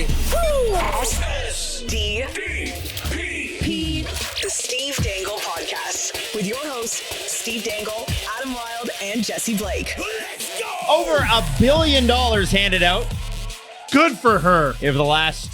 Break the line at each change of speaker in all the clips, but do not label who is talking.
SDP, the Steve Dangle Podcast, with your hosts, Steve Dangle, Adam Wilde, and Jesse Blake.
Let's go!
Over $1 billion handed out
Good for her.
over the last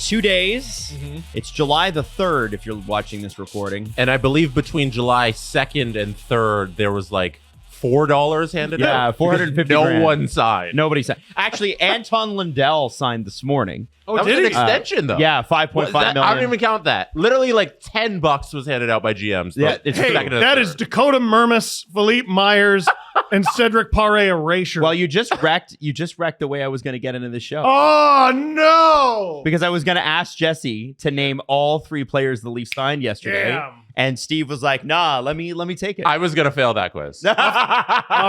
2 days. It's July the 3rd if you're watching this recording.
And I believe between July 2nd and 3rd, there was like $4 handed out.
Yeah, 450
No
grand.
one signed.
Nobody signed. Actually, Anton Lindell signed this morning.
Oh, that was
did
an
he?
extension, though.
Yeah, $5.5 million.
I don't even count that. Literally, like $10 was handed out by GMs.
Yeah, it's
Hey,
second and
that
third.
is Dakota Murmis, Philippe Myers, and Cedric Paré erasure.
Well, you just wrecked the way I was going to get into the show.
Oh, no.
Because I was going to ask Jesse to name all 3 players the Leafs signed yesterday.
Damn.
And Steve was like, nah, let me take it.
I was going to fail that quiz.
Off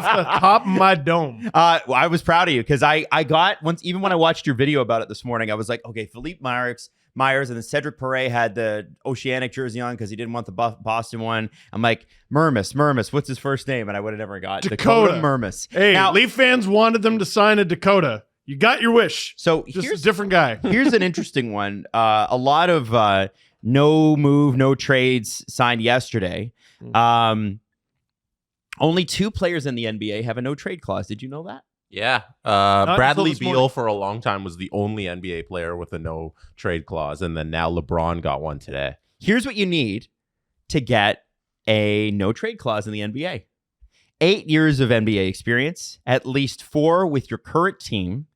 the top of my dome.
Well, I was proud of you because I got once, even when I watched your video about it this morning, I was like, okay, Philippe Myers, and then Cedric Paré had the Oceanic jersey on because he didn't want the Boston one. I'm like, Murmis, what's his first name? And I would have never got
Dakota.
Murmis.
Hey,
Now,
Leaf fans wanted them to sign a Dakota. You got your wish.
so
Just
here's
a different guy.
here's an interesting one. A lot of no move, no trades signed yesterday. Only 2 players in the NBA have a no trade clause. Did you know that?
Yeah.
until
Bradley
this
Beal
morning.
for a long time was the only NBA player with a no trade clause. And then now LeBron got one today.
Here's what you need to get a no trade clause in the NBA. 8 years of NBA experience, at least 4 with your current team.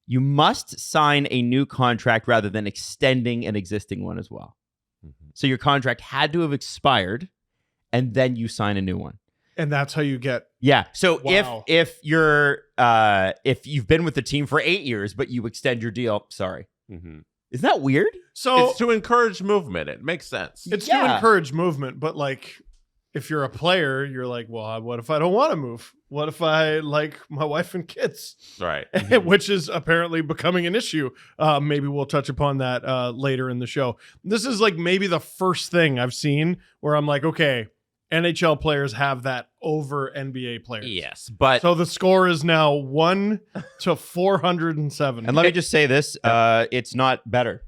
You must sign a new contract rather than extending an existing one as well. So your contract had to have expired, and then you sign a new one.
And that's how you get.
Yeah. So
Wow.
if you've been with the team for 8 years, but you extend your deal, sorry.
Mm-hmm.
Isn't that weird?
So
It's to encourage movement. It makes sense.
it's
Yeah.
to encourage movement, but like if you're a player, you're like, well, what if I don't want to move? What if I like my wife and kids?
Right.
Which is apparently becoming an issue. Maybe we'll touch upon that later in the show. This is like maybe the first thing I've seen where I'm like, okay, NHL players have that over NBA players.
Yes. But
So the score is now 1 to 407.
And let me just say this: it's not better.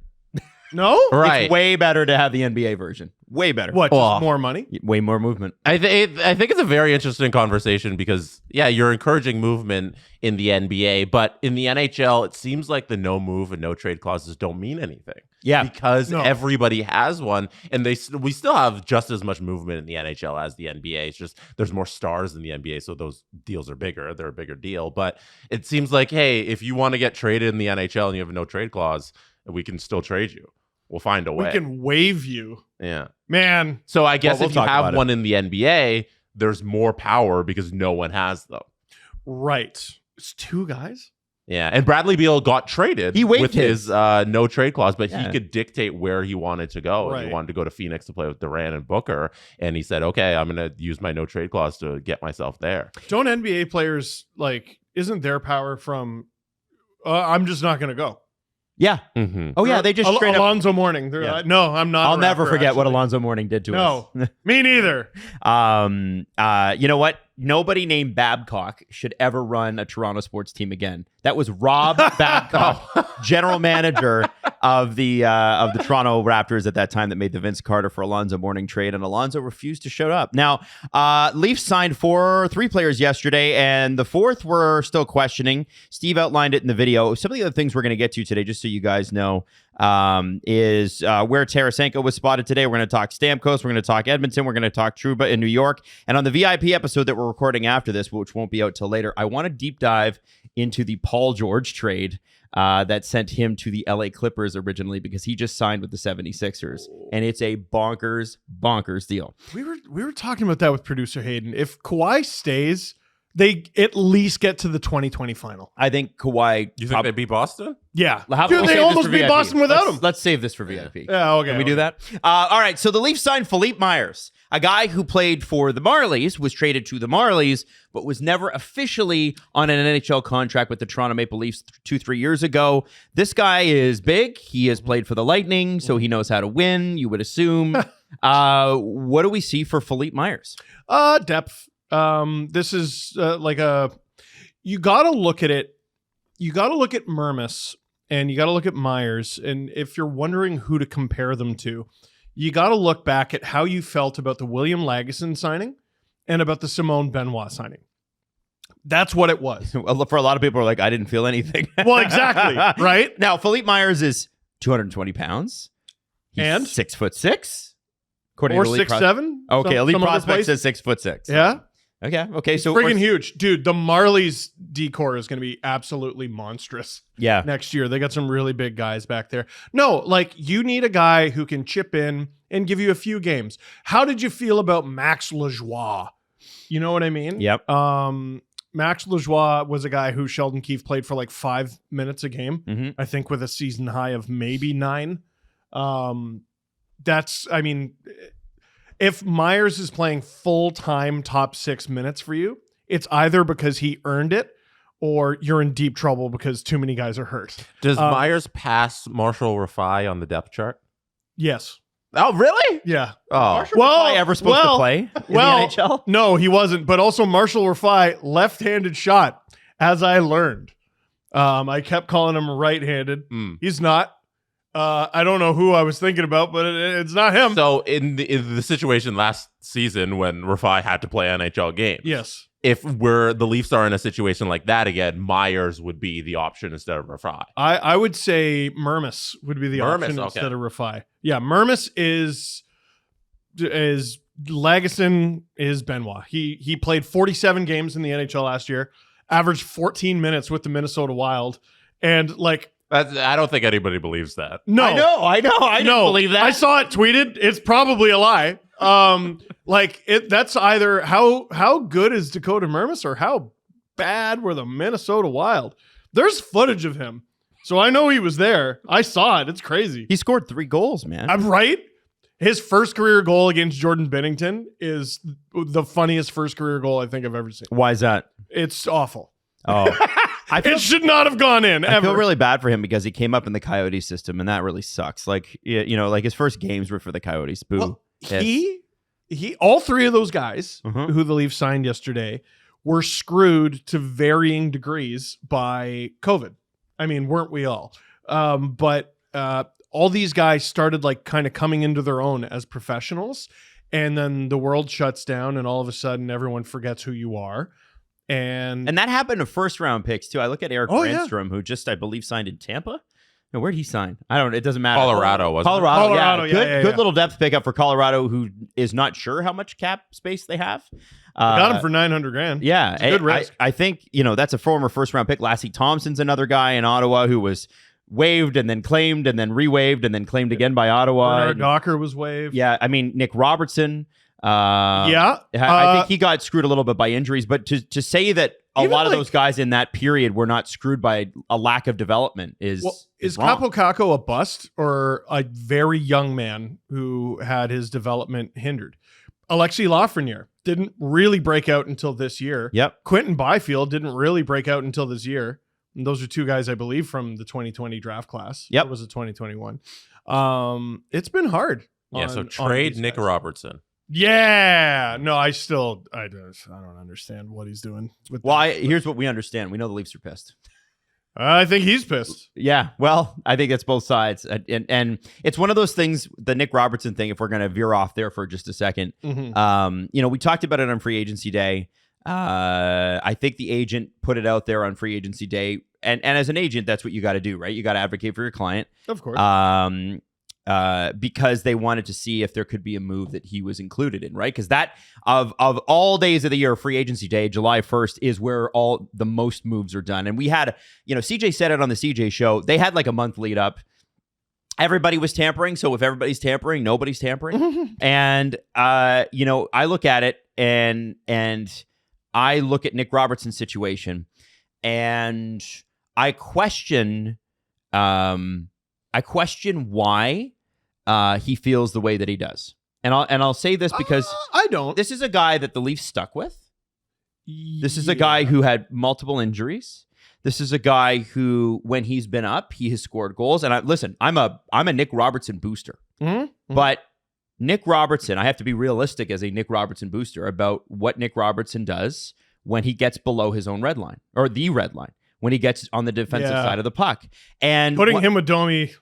No?
right.
It's way better to have the NBA version. Way better.
What?
Well,
Just more money?
Way more movement.
I think it's a very interesting conversation because, yeah, you're encouraging movement in the NBA, but in the NHL, it seems like the no move and no trade clauses don't mean anything.
Yeah.
Because
No.
everybody has one, and we still have just as much movement in the NHL as the NBA. It's just there's more stars in the NBA, so those deals are bigger. They're a bigger deal. But it seems like, hey, if you want to get traded in the NHL and you have a no trade clause, we can still trade you. We'll find a way.
We can waive you.
Yeah.
Man,
So I guess
Well,
if
we'll
you
talk
have
about it.
one in the NBA, there's more power because no one has them.
right. It's 2 guys?
Yeah, and Bradley Beal got traded
He waived
with his no trade clause, but
Yeah.
he could dictate where he wanted to go. And
Right.
he wanted to go to Phoenix to play with Durant and Booker, and he said, "Okay, I'm going to use my no trade clause to get myself there."
Don't NBA players, like, isn't their power from, I'm just not going to go?
Yeah.
Mm-hmm.
Oh yeah. They just straight up.
Alonzo Mourning. They're
Yeah.
like, no, I'm not.
I'll
a
never
Raptor,
forget what
actually.
Alonzo Mourning did to
No,
us.
me neither.
You know what? Nobody named Babcock should ever run a Toronto sports team again. That was Rob Babcock, general manager of the Toronto Raptors at that time, that made the Vince Carter for Alonzo Mourning trade, and Alonzo refused to show up. Now, Leafs signed 3 players yesterday, and the 4th we're still questioning. Steve outlined it in the video. Some of the other things we're going to get to today, just so you guys know, is where Tarasenko was spotted today. We're going to talk Stamkos. We're going to talk Edmonton. We're going to talk Trouba in New York. And on the VIP episode that we're recording after this, which won't be out till later, I want to deep dive into the Paul George trade that sent him to the LA Clippers originally, because he just signed with the 76ers. And it's a bonkers deal.
We were talking about that with producer Hayden. If Kawhi stays, they at least get to the 2020 final.
I think Kawhi...
You think they beat Boston?
Yeah.
How about
Dude,
we
they
save this
almost
for
beat
VIP?
Boston without him.
Let's save this for VIP.
Yeah, okay.
Can we do that? All right. So the Leafs signed Philippe Myers, a guy who played for the Marlies, was traded to the Marlies, but was never officially on an NHL contract with the Toronto Maple Leafs 2-3 years ago. This guy is big. He has played for the Lightning, so he knows how to win, you would assume. What do we see for Philippe Myers?
Depth. This is like you got to look at it. You got to look at Murmis and you got to look at Myers. And if you're wondering who to compare them to, you got to look back at how you felt about the William Lagesson signing and about the Simone Benoit signing. That's what it was.
Well, for a lot of people are like, I didn't feel anything.
Well, exactly. Right?
Now, Philippe Myers is 220 pounds. He's
And?
6'6". According
Or
to Elite
6'7".
Okay, Elite
some other
Prospect
place.
says 6'6".
Yeah.
Okay.
It's
So
friggin' huge. Dude, the Marlies decor is going to be absolutely monstrous
yeah.
next year. They got some really big guys back there. No, like you need a guy who can chip in and give you a few games. How did you feel about Max Lajoie? You know what I mean?
Yep.
Max Lajoie was a guy who Sheldon Keefe played for like 5 minutes a game,
Mhm.
I think with a season high of maybe 9. If Myers is playing full-time top 6 minutes for you, it's either because he earned it or you're in deep trouble because too many guys are hurt.
Does Myers pass Marshall Rafai on the depth chart?
Yes.
Oh, really?
Yeah.
Oh,
Rafai ever supposed to play in the NHL?
No, he wasn't. But also Marshall Rafai, left-handed shot, as I learned. I kept calling him right-handed. He's not. I don't know who I was thinking about, but it's not him.
So in the situation last season when Rafai had to play NHL games,
Yes.
if the Leafs are in a situation like that again, Myers would be the option instead of Rafai.
I would say Mermis would be the option
okay.
instead of Rafai. Yeah, Mermis is Lagesson is Benoit. He played 47 games in the NHL last year, averaged 14 minutes with the Minnesota Wild, and like
I don't think anybody believes that.
no,
I know. I didn't believe that.
I saw it tweeted. It's probably a lie. That's either how good is Dakota Mermis or how bad were the Minnesota Wild. There's footage of him, so I know he was there. I saw it. It's crazy.
He scored 3 goals, man.
I'm right. His first career goal against Jordan Binnington is the funniest first career goal I think I've ever seen.
Why is that?
It's awful.
Oh,
It should not have gone in
I
ever.
feel really bad for him because he came up in the Coyote system, and that really sucks. Like, like his first games were for the Coyotes. Boo.
Well,
Yes.
he all 3 of those guys
Mhm.
who the Leafs signed yesterday were screwed to varying degrees by COVID. I mean, weren't we all? But all these guys started like kind of coming into their own as professionals, and then the world shuts down, and all of a sudden everyone forgets who you are. And
And that happened to first-round picks, too. I look at Eric
Oh, yeah.
Brandstrom, who just, I believe, signed in Tampa. No, where'd he sign? I don't know. It doesn't matter.
Colorado, wasn't it?
Colorado,
Colorado,
yeah.
yeah,
Good
yeah.
little depth pickup for Colorado, who is not sure how much cap space they have.
got him for $900,000.
Yeah.
It's a good risk.
I think, that's a former first-round pick. Lassie Thompson's another guy in Ottawa who was waived and then claimed and then re-waived and then claimed again by Ottawa.
Bernard Docker was waived.
Yeah, I mean, Nick Robertson.
Yeah.
I think he got screwed a little bit by injuries, but to say that a
Even
lot of
like-
those guys in that period were not screwed by a lack of development is wrong.
Capo Caco a bust or a very young man who had his development hindered? Alexi Lafreniere didn't really break out until this year.
Yep.
Quentin Byfield didn't really break out until this year. And those are 2 guys, I believe, from the 2020 draft class.
Yep.
It was a 2021. It's been hard.
Yeah, so
on
trade
these
Nick
guys.
Robertson.
Yeah. No, I don't understand what he's doing.
Well, here's what we understand. We know the Leafs are pissed.
I think he's pissed.
Yeah, well, I think it's both sides. And it's one of those things, the Nick Robertson thing, if we're going to veer off there for just a second.
Mhm.
We talked about it on free agency day. I think the agent put it out there on free agency day. And as an agent, that's what you got to do, right? You got to advocate for your client.
Of course.
Because they wanted to see if there could be a move that he was included in, right? Because that of all days of the year, free agency day, July 1st is where all the most moves are done. And we had, CJ said it on the CJ show. They had like a month lead up. Everybody was tampering. So if everybody's tampering, nobody's tampering. And I look at it and I look at Nick Robertson's situation and I question why he feels the way that he does. And I'll say this because
I don't.
this is a guy that the Leafs stuck with. This is a guy who had multiple injuries. This is a guy who, when he's been up, he has scored goals. And I'm a Nick Robertson booster.
Mm-hmm.
But Nick Robertson, I have to be realistic as a Nick Robertson booster about what Nick Robertson does when he gets below his own red line or the red line. when he gets on the defensive side of the puck. And
putting him with Domi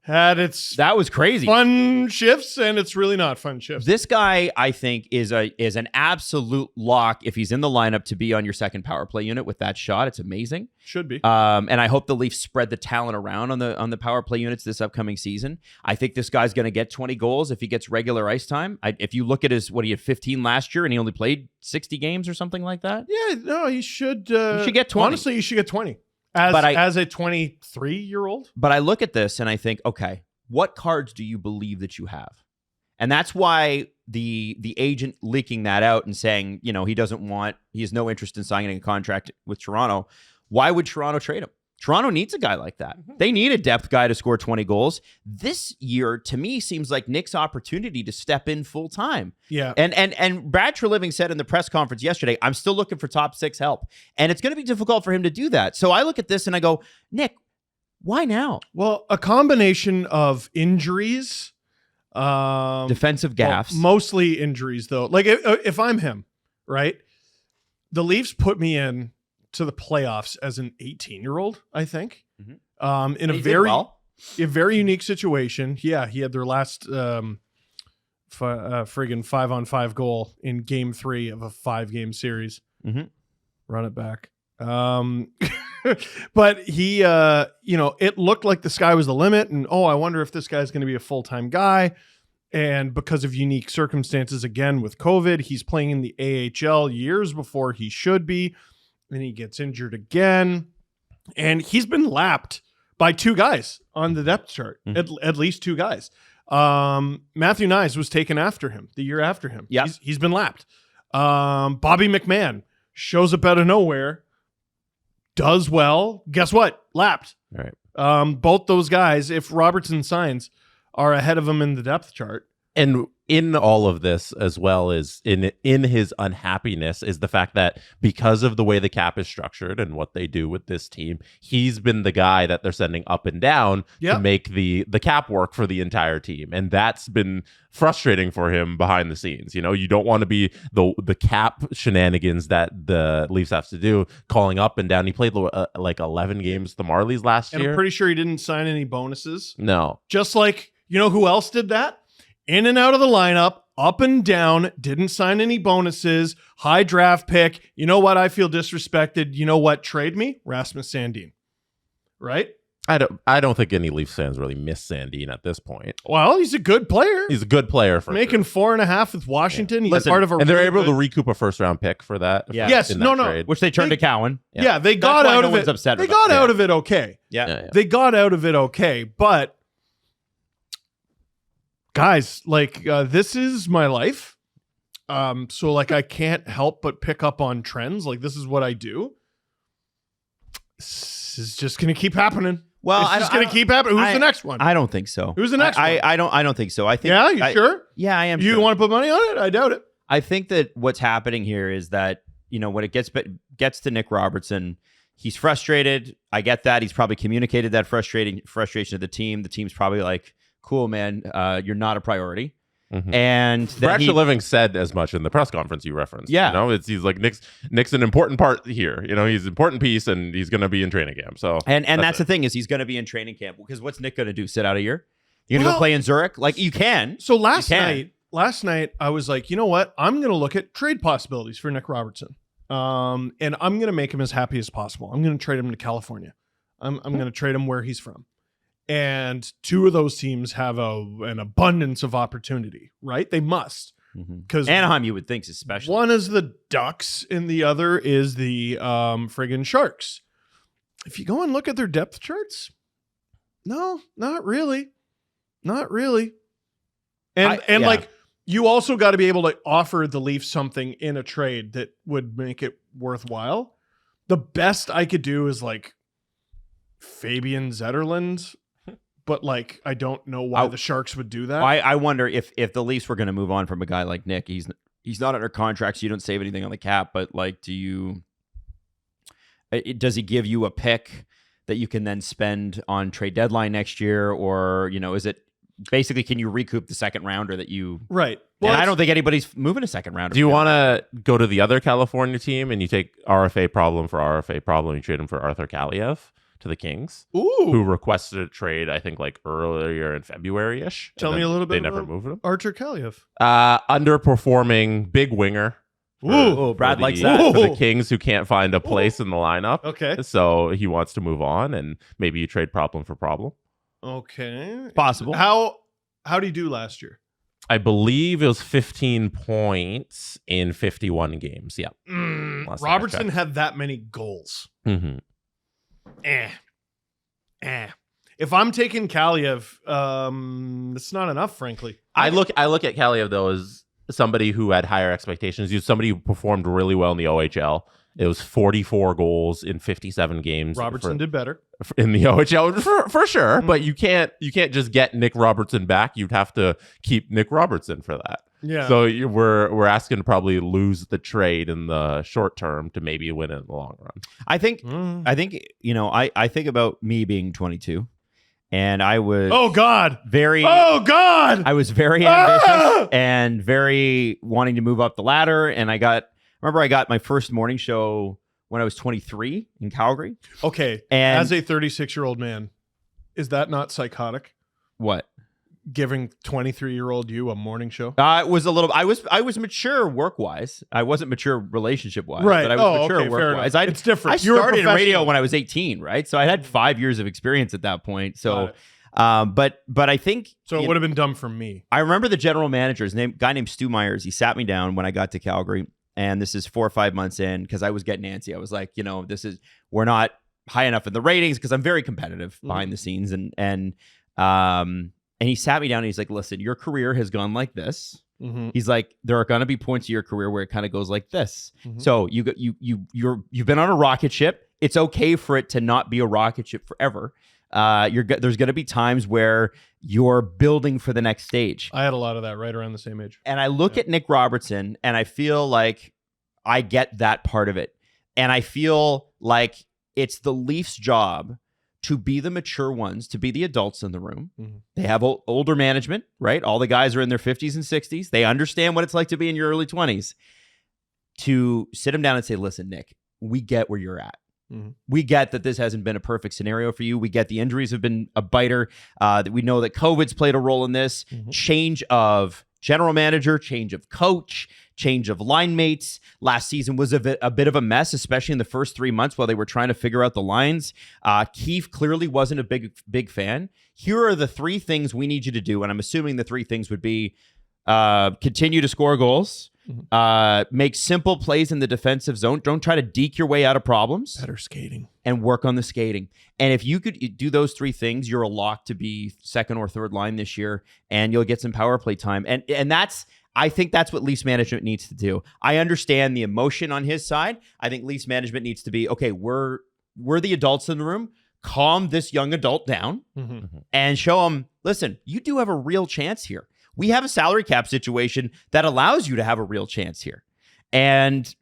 had its
that was crazy.
Fun shifts, and it's really not fun shifts.
This guy, I think, is an absolute lock if he's in the lineup to be on your second power play unit with that shot. It's amazing.
Should be.
And I hope the Leafs spread the talent around on the power play units this upcoming season. I think this guy's going to get 20 goals if he gets regular ice time. If you look at he had 15 last year and he only played 60 games or something like that.
Yeah, no, he should.
He should get 20.
Honestly, he should get 20. As a 23-year-old.
But I look at this and I think, okay, what cards do you believe that you have? And that's why the agent leaking that out and saying, he has no interest in signing a contract with Toronto. Why would Toronto trade him? Toronto needs a guy like that. They need a depth guy to score 20 goals. This year, to me, seems like Nick's opportunity to step in full time.
Yeah.
And Brad Treliving said in the press conference yesterday, I'm still looking for top six help. And it's going to be difficult for him to do that. So I look at this and I go, Nick, why now?
Well, a combination of injuries.
Defensive gaffes.
Well, mostly injuries, though. Like, if I'm him, right? The Leafs put me in to the playoffs as an 18-year-old, I think. Mm-hmm. In a very unique situation. Yeah, he had their last friggin' 5-on-5 goal in game 3 of a 5-game series.
Mm-hmm.
Run it back. But he, it looked like the sky was the limit, and I wonder if this guy's going to be a full-time guy. And because of unique circumstances, again, with COVID, he's playing in the AHL years before he should be. And he gets injured again. And he's been lapped by 2 guys on the depth chart, at least 2 guys. Matthew Nyes was taken after him, the year after him.
Yeah.
He's been lapped. Bobby McMahon shows up out of nowhere, does well. Guess what? Lapped.
Right.
Both those guys, if Robertson signs, are ahead of him in the depth chart.
And in all of this, as well as in his unhappiness, is the fact that because of the way the cap is structured and what they do with this team, he's been the guy that they're sending up and down to make the cap work for the entire team. And that's been frustrating for him behind the scenes. You don't want to be the cap shenanigans that the Leafs have to do, calling up and down. He played like 11 games the Marlies last year.
I'm pretty sure he didn't sign any bonuses.
No.
Just like, who else did that? In and out of the lineup, up and down, didn't sign any bonuses, high draft pick. You know what? I feel disrespected. You know what? Trade me, Rasmus Sandin. Right?
I don't think any Leafs fans really miss Sandin at this point.
Well, he's a good player.
He's a good player for
making
sure.
4.5 with Washington.
Yeah.
He's part of a
and they're able to recoup a first-round pick for that.
Yeah.
Yes, no,
trade.
Which they turned to Cowan.
Yeah, they got out of it. They got out of it okay.
Yeah.
They got out of it okay, but guys, this is my life. So I can't help but pick up on trends. This is what I do. This is just going to keep happening.
Well,
it's just going to keep happening. Who's the next one?
I don't think so.
Who's the next one?
I don't think so. I think.
Yeah, you sure?
Yeah, I am.
You want to put money on it? I doubt it.
I think that what's happening here is that, when it gets to Nick Robertson, he's frustrated. I get that. He's probably communicated that frustration to the team. The team's probably like, cool, man, you're not a priority.
Mm-hmm.
And
Brad Treliving said as much in the press conference you referenced.
Yeah.
He's like, Nick's an important part here. He's an important piece, and he's going to be in training camp. So
and that's the thing, is he's going to be in training camp, because what's Nick going to do? Sit out a year? You're going to go play in Zurich? You can.
So last night I was like, you know what? I'm going to look at trade possibilities for Nick Robertson. And I'm going to make him as happy as possible. I'm going to trade him to California. I'm going to trade him where he's from. And 2 of those teams have an abundance of opportunity, right? They must. Because
Anaheim, you would think, is special.
One is the Ducks and the other is the friggin' Sharks. If you go and look at their depth charts, no, not really. Not really. And you also got to be able to offer the Leafs something in a trade that would make it worthwhile. The best I could do is Fabian Zetterlund. But I don't know why the Sharks would do that.
I wonder if the Leafs were going to move on from a guy like Nick. He's not under contract, so you don't save anything on the cap. But does he give you a pick that you can then spend on trade deadline next year, or is it basically, can you recoup the second rounder that you?
Right.
Well, and I don't think anybody's moving a second rounder.
Do you want to go to the other California team and you take RFA problem for RFA problem? You trade him for Arthur Kaliev to the Kings, who requested a trade, I think, like earlier in February-ish.
Tell me a little bit.
They never moved him.
Arthur Kaliev.
Underperforming big winger.
Brad likes that.
For the Kings who can't find a place in the lineup.
Okay.
So he wants to move on, and maybe you trade problem for problem.
Okay.
Possible.
How did he do last year?
I believe it was 15 points in 51 games. Yeah.
Robertson had that many goals.
Mm-hmm.
If I'm taking Kaliev, it's not enough, frankly.
I look at Kaliev though as somebody who had higher expectations. He was somebody who performed really well in the OHL. It was 44 goals in 57 games.
Robertson did better
in the OHL for sure, but you can't just get Nick Robertson back. You'd have to keep Nick Robertson for that.
Yeah.
So we're asking to probably lose the trade in the short term to maybe win it in the long run.
I think I think about me being 22, and I was
I
was very ambitious and very wanting to move up the ladder, and I got my first morning show when I was 23 in Calgary.
Okay.
And
as a 36-year-old man, is that not psychotic?
What?
Giving 23-year-old you a morning show?
It was a little. I was mature work-wise. I wasn't mature relationship-wise,
right?
But I was mature
okay,
work-wise.
It's different.
I started in radio when I was 18, right? So I had 5 years of experience at that point. So, but I think
so. It would have been dumb for me.
I remember the general manager's name, guy named Stu Myers. He sat me down when I got to Calgary, and this is 4 or 5 months in because I was getting antsy. I was like, we're not high enough in the ratings because I'm very competitive behind the scenes, and he sat me down and he's like, listen, your career has gone like this. Mm-hmm. He's like, there are going to be points of your career where it kind of goes like this. Mm-hmm. So you've been on a rocket ship. It's okay for it to not be a rocket ship forever. There's going to be times where you're building for the next stage.
I had a lot of that right around the same age.
And I look at Nick Robertson and I feel like I get that part of it. And I feel like it's the Leafs' job to be the mature ones, to be the adults in the room. Mm-hmm. They have older management, right? All the guys are in their 50s and 60s. They understand what it's like to be in your early 20s. To sit them down and say, listen, Nick, we get where you're at. Mm-hmm. We get that this hasn't been a perfect scenario for you. We get the injuries have been a biter. That we know that COVID's played a role in this. Mm-hmm. Change of general manager, change of coach, change of line mates. Last season was a bit of a mess, especially in the first 3 months while they were trying to figure out the lines. Keefe clearly wasn't a big fan. Here are the 3 things we need you to do, and I'm assuming the 3 things would be continue to score goals, make simple plays in the defensive zone. Don't try to deke your way out of problems.
Better skating.
And work on the skating. And if you could do those 3 things, you're a lock to be second or third line this year, and you'll get some power play time. And I think that's what Leafs management needs to do. I understand the emotion on his side. I think Leafs management needs to be, okay, we're the adults in the room. Calm this young adult down and show him, listen, you do have a real chance here. We have a salary cap situation that allows you to have a real chance here. And,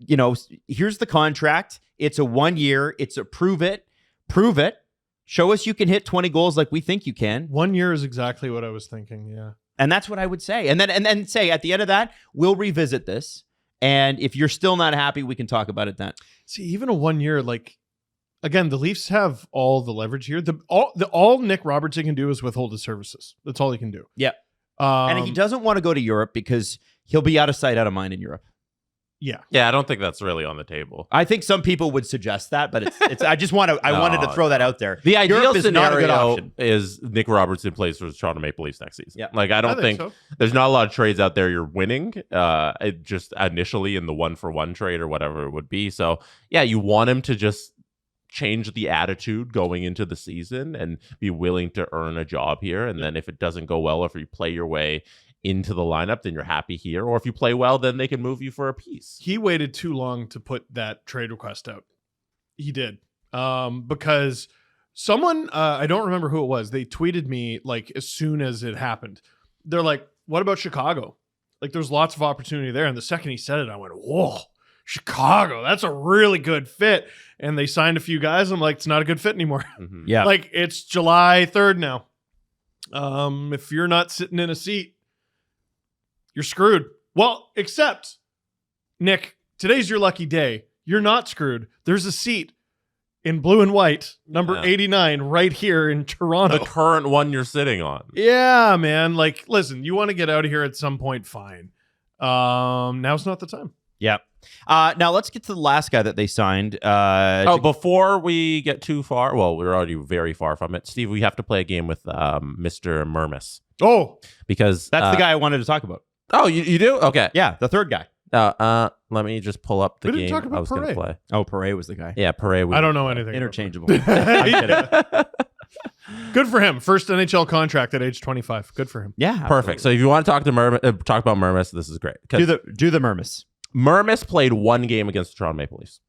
here's the contract. It's a 1 year. It's a prove it. Show us you can hit 20 goals like we think you can.
1 year is exactly what I was thinking. Yeah.
And that's what I would say. And then say at the end of that, we'll revisit this. And if you're still not happy, we can talk about it then.
See, even a 1 year, again, the Leafs have all the leverage here. All Nick Robertson can do is withhold his services. That's all he can do.
Yeah. And he doesn't want to go to Europe because he'll be out of sight, out of mind in Europe.
Yeah.
Yeah, I don't think that's really on the table.
I think some people would suggest that, but it's I wanted to throw that out there.
The ideal
Europe is not a good
scenario
option.
is Nick Robertson plays for the Toronto Maple Leafs next season.
Yeah.
I don't think
so.
There's not a lot of trades out there you're winning just initially in the 1-for-1 trade or whatever it would be. So, yeah, you want him to just change the attitude going into the season and be willing to earn a job here. And then if it doesn't go well, if you play your way into the lineup, then you're happy here. Or if you play well, then they can move you for a piece.
He waited too long to put that trade request out. He did. Because someone, I don't remember who it was, they tweeted me as soon as it happened. They're like, what about Chicago? There's lots of opportunity there. And the second he said it, I went, whoa, Chicago, that's a really good fit. And they signed a few guys. I'm like, it's not a good fit anymore.
Yeah.
It's July 3rd now. If you're not sitting in a seat, you're screwed. Well, except, Nick, today's your lucky day. You're not screwed. There's a seat in blue and white, number 89, right here in Toronto.
The current one you're sitting on.
Yeah, man. Like, listen, you want to get out of here at some point, fine. Now's not the time.
Yeah. Now let's get to the last guy that they signed.
Before we get too far, well, we're already very far from it. Steve, we have to play a game with Mr. Mermis.
Oh,
because
that's the guy I wanted to talk about.
Oh, you do? Okay.
Yeah, the third guy.
Let me just pull up the
We didn't
game
talk about
I was going to
Perret.
play.
Oh, Perret was the guy.
Yeah, Perret.
I don't know anything.
Interchangeable. I'm kidding.
Good for him. First NHL contract at age 25. Good for him.
Yeah,
Perfect.
absolutely.
So if you want to talk to talk about Mermis, this is great.
Do the Mermis.
Mermis played one game against the Toronto Maple Leafs.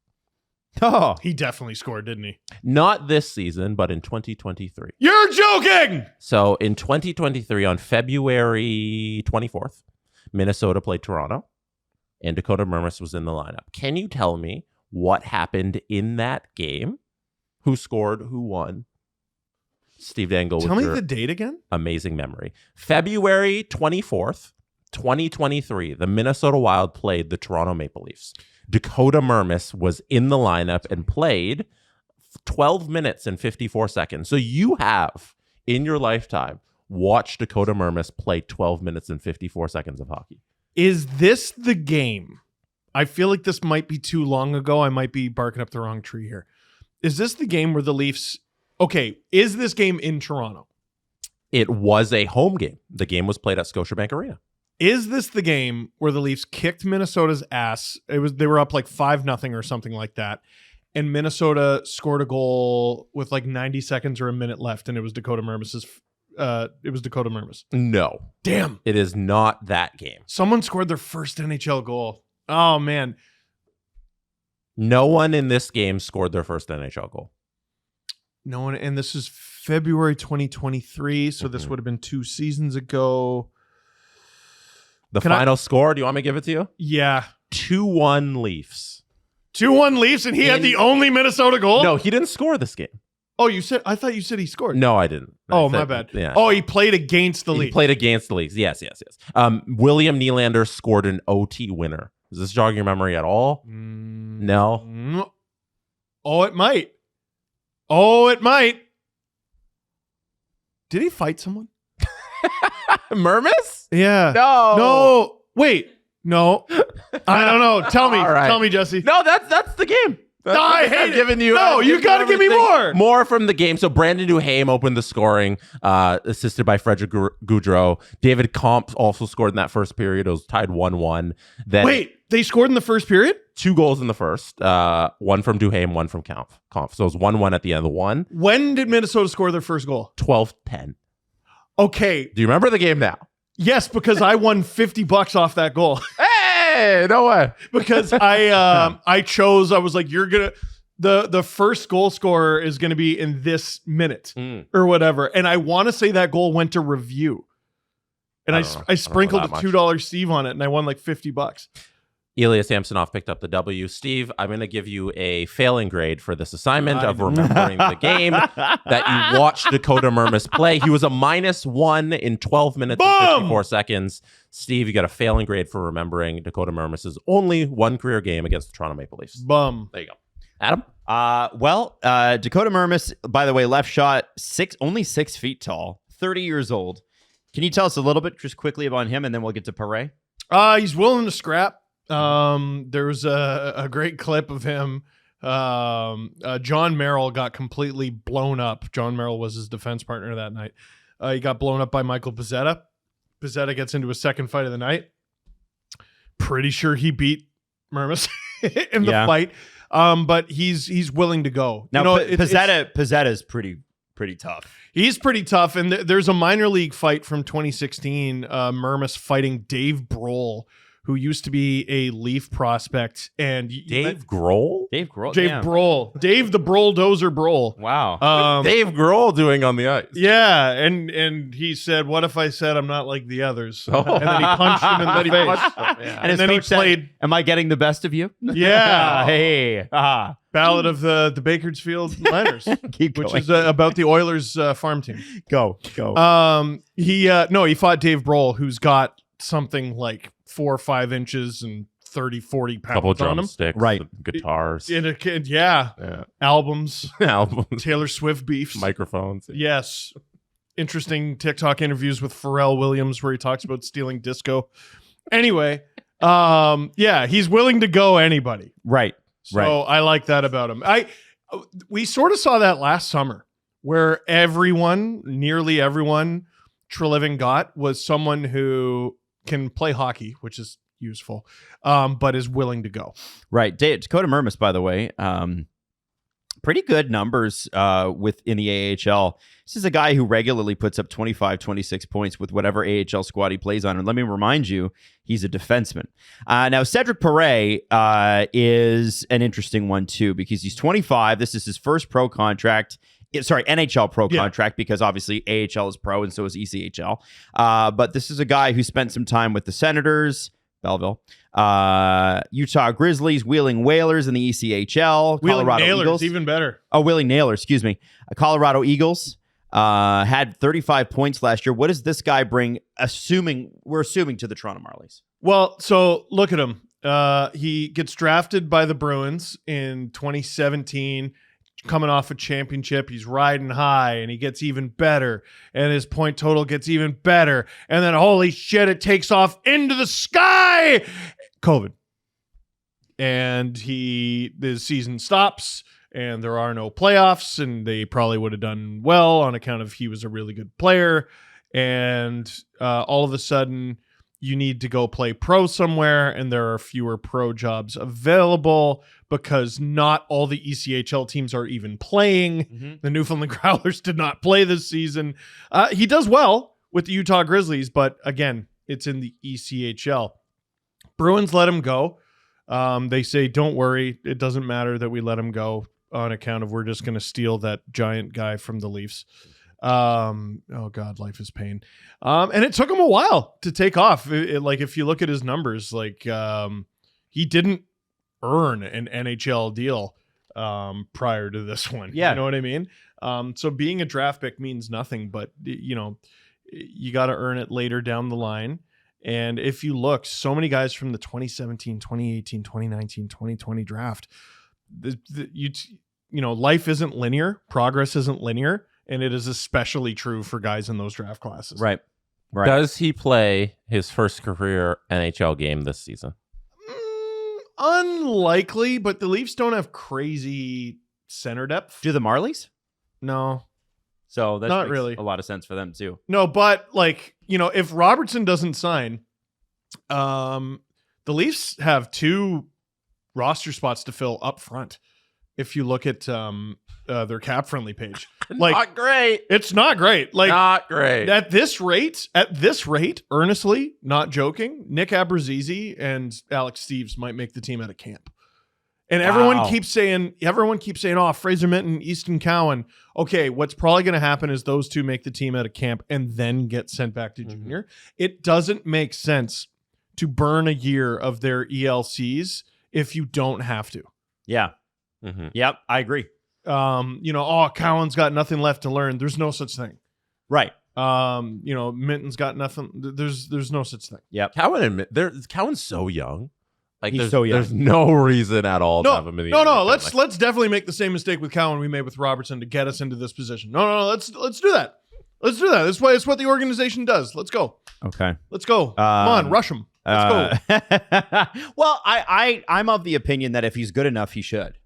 Oh,
He definitely scored, didn't he?
Not this season, but in 2023.
You're joking!
So in 2023, on February 24th, Minnesota played Toronto, and Dakota Mermis was in the lineup. Can you tell me what happened in that game? Who scored? Who won? Steve Dangle,
Tell
with
me
your
the date again.
amazing memory. February 24th, 2023, the Minnesota Wild played the Toronto Maple Leafs. Dakota Mermis was in the lineup and played 12 minutes and 54 seconds. So you have, in your lifetime, watched Dakota Mermis play 12 minutes and 54 seconds of hockey.
Is this the game? I feel like this might be too long ago. I might be barking up the wrong tree here. Is this the game where the Leafs... Okay, is this game in Toronto?
It was a home game. The game was played at Scotiabank Arena.
Is this the game where the Leafs kicked Minnesota's ass? They were up like 5-0 or something like that. And Minnesota scored a goal with like 90 seconds or a minute left, and it was Dakota Mermis's... it was Dakota Mermis.
No.
Damn.
It is not that game.
Someone scored their first NHL goal. Oh, man.
No one in this game scored their first NHL goal.
No one, and this is February 2023, so this would have been 2 seasons ago.
The
Can I-
final score, do you want me to give it to you?
Yeah.
2-1 Leafs.
2-1 Leafs, and he had the only Minnesota goal?
No, he didn't score this game.
Oh, I thought you said he scored.
No, I didn't.
Oh,
I
my
said-
bad.
Yeah.
Oh, he played against the
He
Leafs.
played against the Leafs. Yes. William Nylander scored an OT winner. Does this jog your memory at all? No.
Mm. Oh, it might. Oh, it might. Did he fight someone?
Mermis?
Yeah.
No.
No. Wait. No. I don't know. Tell me.
All right.
Tell me, Jesse.
No, that's the game.
I hate it.
giving you.
No,
I'm
you
giving
gotta give me
everything.
more.
More from the game. So Brandon Duhaime opened the scoring, assisted by Frederick Goudreau. David Comp also scored in that first period. It was tied 1-1. Then
Wait, they scored in the first period?
2 goals in the first. One from Duhaime, one from Comp. So it was 1-1 at the end of the one.
When did Minnesota score their first goal?
12-10.
Okay.
Do you remember the game now?
Yes, because I won $50 off that goal.
Hey, no way.
Because I was like, you're gonna the first goal scorer is gonna be in this minute or whatever. And I want to say that goal went to review. And I sprinkled a $2 Steve on it, and I won like $50.
Ilya Samsonov picked up the W. Steve, I'm going to give you a failing grade for this assignment of remembering the game that you watched Dakota Mermis play. He was a -1 in 12 minutes and 54 seconds. Steve, you got a failing grade for remembering Dakota Mermis's only one career game against the Toronto Maple Leafs.
Bum.
There you go. Adam?
Dakota Mermis, by the way, left shot, only 6 feet tall, 30 years old. Can you tell us a little bit just quickly about him, and then we'll get to Perret?
He's willing to scrap. There was a great clip of him. John Merrill got completely blown up. John Merrill was his defense partner that night. He got blown up by Michael Pezzetta. Pezzetta gets into his second fight of the night. Pretty sure he beat Mermis in the fight. But he's willing to go.
Now, Pezzetta is pretty tough.
He's pretty tough. And there's a minor league fight from 2016, Mermis fighting Dave Brohl, who used to be a Leaf prospect. And
Dave Grohl?
Dave Grohl.
Dave Brohl. Dave the Brolldozer Brohl.
Wow.
Dave Grohl doing on the ice.
Yeah, and he said, "What if I said I'm not like the others?" And then he punched him in the face.
And then he played. Am I getting the best of you?
Yeah.
Hey.
Ballad of the Bakersfield Miners,
Keep
which
going.
is about the Oilers farm team.
Go.
He fought Dave Grohl, who's got something like 4 or 5 inches and 30-40 pounds
Couple
on him.
drumsticks,
Right.
guitars,
Yeah. Albums,
albums,
Taylor Swift beefs.
microphones.
Yes. Interesting TikTok interviews with Pharrell Williams where he talks about stealing disco. Anyway, he's willing to go anybody.
Right.
So I like that about him. We sort of saw that last summer where nearly everyone Treliving got was someone who can play hockey, which is useful, but is willing to go.
Right. Dakota Mermis, by the way, pretty good numbers in the AHL. This is a guy who regularly puts up 25, 26 points with whatever AHL squad he plays on. And let me remind you, he's a defenseman. Now, Cedric Perret is an interesting one, too, because he's 25. This is his first pro contract. NHL pro contract, because obviously AHL is pro and so is ECHL. But this is a guy who spent some time with the Senators, Belleville, Utah Grizzlies, Wheeling Whalers in the ECHL, Colorado
Nailers,
Eagles.
even better.
Oh, Wheeling Nailers, excuse me. Colorado Eagles had 35 points last year. What does this guy bring, we're assuming, to the Toronto Marlies?
Well, so look at him. He gets drafted by the Bruins in 2017, coming off a championship. He's riding high and he gets even better, and his point total gets even better. And then, holy shit, it takes off into the sky. COVID. And the season stops and there are no playoffs, and they probably would have done well on account of he was a really good player. And all of a sudden you need to go play pro somewhere, and there are fewer pro jobs available because not all the ECHL teams are even playing.
Mm-hmm.
The Newfoundland Growlers did not play this season. He does well with the Utah Grizzlies, but again, it's in the ECHL. Bruins let him go. They say, don't worry, it doesn't matter that we let him go on account of we're just going to steal that giant guy from the Leafs. Oh God, life is pain. And it took him a while to take off. Like, if you look at his numbers, like, he didn't earn an NHL deal prior to this one.
Yeah.
You know what I mean? So being a draft pick means nothing, but you got to earn it later down the line. And if you look, so many guys from the 2017, 2018, 2019, 2020 draft, life isn't linear, progress isn't linear. And it is especially true for guys in those draft classes.
Right.
Does he play his first career NHL game this season?
Unlikely, but the Leafs don't have crazy center depth.
Do the Marlies?
No.
So that
Not
makes
really.
a lot of sense for them too.
No, but if Robertson doesn't sign, the Leafs have 2 roster spots to fill up front. If you look at their cap friendly page,
Not great.
It's not great. Like,
Not great.
at this rate, earnestly, not joking, Nick Abruzzese and Alex Steeves might make the team out of camp. And everyone keeps saying, oh, Fraser Minton, Easton Cowan. Okay, what's probably going to happen is those 2 make the team out of camp and then get sent back to junior. It doesn't make sense to burn a year of their ELCs if you don't have to.
Yeah.
Mm-hmm.
Yep. I agree.
Cowan's got nothing left to learn. There's no such thing.
Right.
Minton's got nothing. There's no such thing.
Yep.
Cowan's so young. Like,
He's so young.
There's no reason at all to have him in the
No.
NHL.
Let's definitely make the same mistake with Cowan we made with Robertson to get us into this position. No. Let's do that. Let's do that. It's what the organization does. Let's go.
Okay.
Let's go. Come on, rush him. Let's go.
Well, I'm of the opinion that if he's good enough, he should.